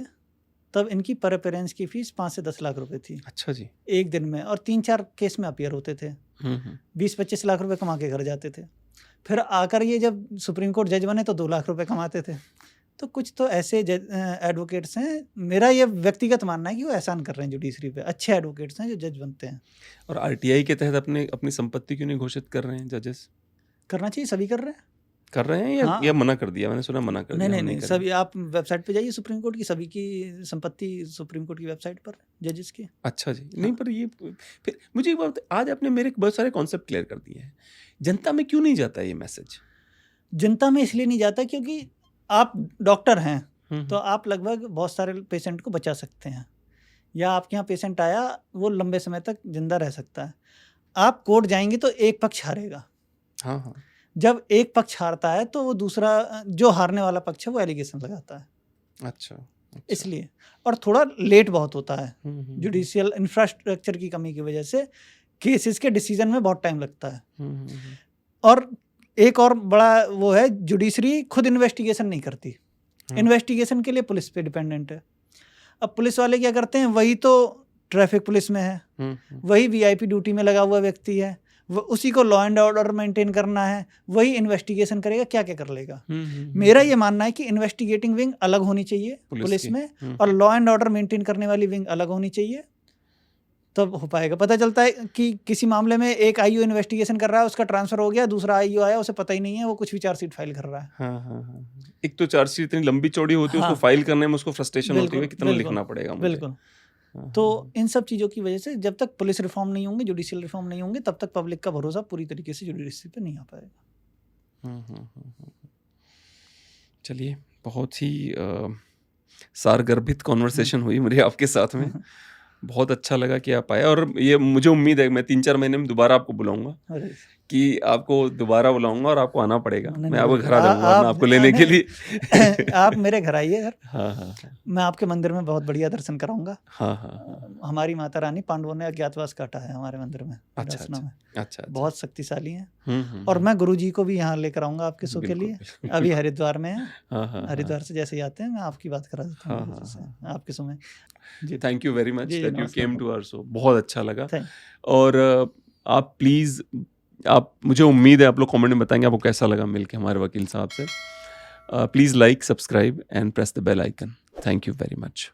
तब इनकी पर अपीयरेंस की फीस 5 से 10 लाख रुपए थी अच्छा जी, एक दिन में, और 3-4 केस में अपीयर होते थे, 20-25 लाख रुपए कमा के घर जाते थे। फिर आकर ये जब सुप्रीम कोर्ट जज बने तो 2 लाख रुपए कमाते थे। तो कुछ तो ऐसे एडवोकेट्स हैं, मेरा ये व्यक्तिगत मानना है कि वो एहसान कर रहे हैं जुडिशरी पे, अच्छे एडवोकेट्स हैं जो जज बनते हैं। और आरटीआई के तहत अपनी संपत्ति क्यों नहीं घोषित कर रहे हैं जजेस? करना चाहिए, सभी कर रहे हैं। कर रहे हैं हाँ। या मना कर दिया? मैंने सुना मना कर दिया, हम नहीं, करेंगे। सभी आप वेबसाइट पे जाइए सुप्रीम कोर्ट की, सभी की संपत्ति सुप्रीम कोर्ट की वेबसाइट पर जजेस की। अच्छा जी, नहीं पर ये फिर मुझे एक बात बताइए, आज आपने मेरे बहुत सारे कॉन्सेप्ट क्लियर कर दिए हैं, जनता में क्यों नहीं जाता ये मैसेज? जनता में इसलिए नहीं जाता क्योंकि आप डॉक्टर हैं, हम्म, तो आप लगभग बहुत सारे पेशेंट को बचा सकते हैं, या आपके यहाँ पेशेंट आया वो लंबे समय तक जिंदा रह सकता है। आप कोर्ट जाएंगे तो एक पक्ष हारेगा, हाँ हाँ, जब एक पक्ष हारता है तो वो दूसरा जो हारने वाला पक्ष है वो एलिगेशन लगाता है, अच्छा, अच्छा। इसलिए। और थोड़ा लेट बहुत होता है, हम्म, जुडिशियल इंफ्रास्ट्रक्चर की कमी की वजह से केसेस के डिसीजन में बहुत टाइम लगता है। और एक और बड़ा वो है, जुडिशरी खुद इन्वेस्टिगेशन नहीं करती, इन्वेस्टिगेशन के लिए पुलिस पे डिपेंडेंट है। अब पुलिस वाले क्या करते हैं, वही तो ट्रैफिक पुलिस में है, वही वीआईपी ड्यूटी में लगा हुआ व्यक्ति है, उसी को लॉ एंड ऑर्डर मेंटेन करना है, वही इन्वेस्टिगेशन करेगा, क्या क्या कर लेगा। मेरा ये मानना है कि इन्वेस्टिगेटिंग विंग अलग होनी चाहिए पुलिस में, और लॉ एंड ऑर्डर मेंटेन करने वाली विंग अलग होनी चाहिए, तब हो पाएगा। पता चलता है कि किसी मामले में एक आईओ इन्वेस्टिगेशन कर रहा है, उसका ट्रांसफर हो गया, दूसरा आईओ आया, उसे पता ही नहीं है, वो कुछ भी चार्जशीट फाइल कर रहा है। हाँ। एक तो चार्जशीट इतनी लंबी चौड़ी होती है, उसको फाइल करने में उसको फ्रस्ट्रेशन होती है, कितना लिखना पड़ेगा मुझे। बिल्कुल। हाँ, तो हाँ, इन सब चीज़ों की वजह से जब तक पुलिस रिफॉर्म नहीं होंगे, जुडिशियल रिफॉर्म नहीं होंगे, तब तक पब्लिक का भरोसा पूरी तरीके से जुडिशरी पे नहीं आ पाएगा। चलिए, बहुत ही सारगर्भित कॉन्वर्सेशन हुई मेरी आपके साथ में। बहुत अच्छा लगा कि आप आए, और ये मुझे उम्मीद है मैं 3-4 महीने में दोबारा आपको बुलाऊंगा, अरे कि आपको दोबारा बुलाऊंगा और आपको आना पड़ेगा। नहीं, मैं आपके नहीं, घर आ जाऊंगा वरना आपको लेने के लिए। आप मेरे घर आइए घर, हाँ हाँ मैं आपके मंदिर में बहुत बढ़िया दर्शन कराऊंगा। हाँ हाँ। हमारी माता रानी पांडवों ने अज्ञातवास काटा है हमारे मंदिर में, अच्छा विरासना में, अच्छा। बहुत शक्तिशाली हैं। हम्म। और मैं गुरु जी को भी यहाँ लेकर आऊंगा आपके शो के बिल्कुल, लिए। बिल्कुल। अभी हरिद्वार में है, हाँ हाँ। हरिद्वार से जैसे ही आते हैं मैं आपकी बात करा देता हाँ, हूँ हाँ, गुरु जी से, हाँ, आपके समय। जी थैंक यू वेरी मच जी, दैट यू नमस्कार। Came to our show. बहुत अच्छा लगा। थैंक और आप प्लीज़, आप, मुझे उम्मीद है आप लोग कमेंट में बताएंगे आपको कैसा लगा मिलके हमारे वकील साहब से। Please like, subscribe and press the bell icon. Thank you very much.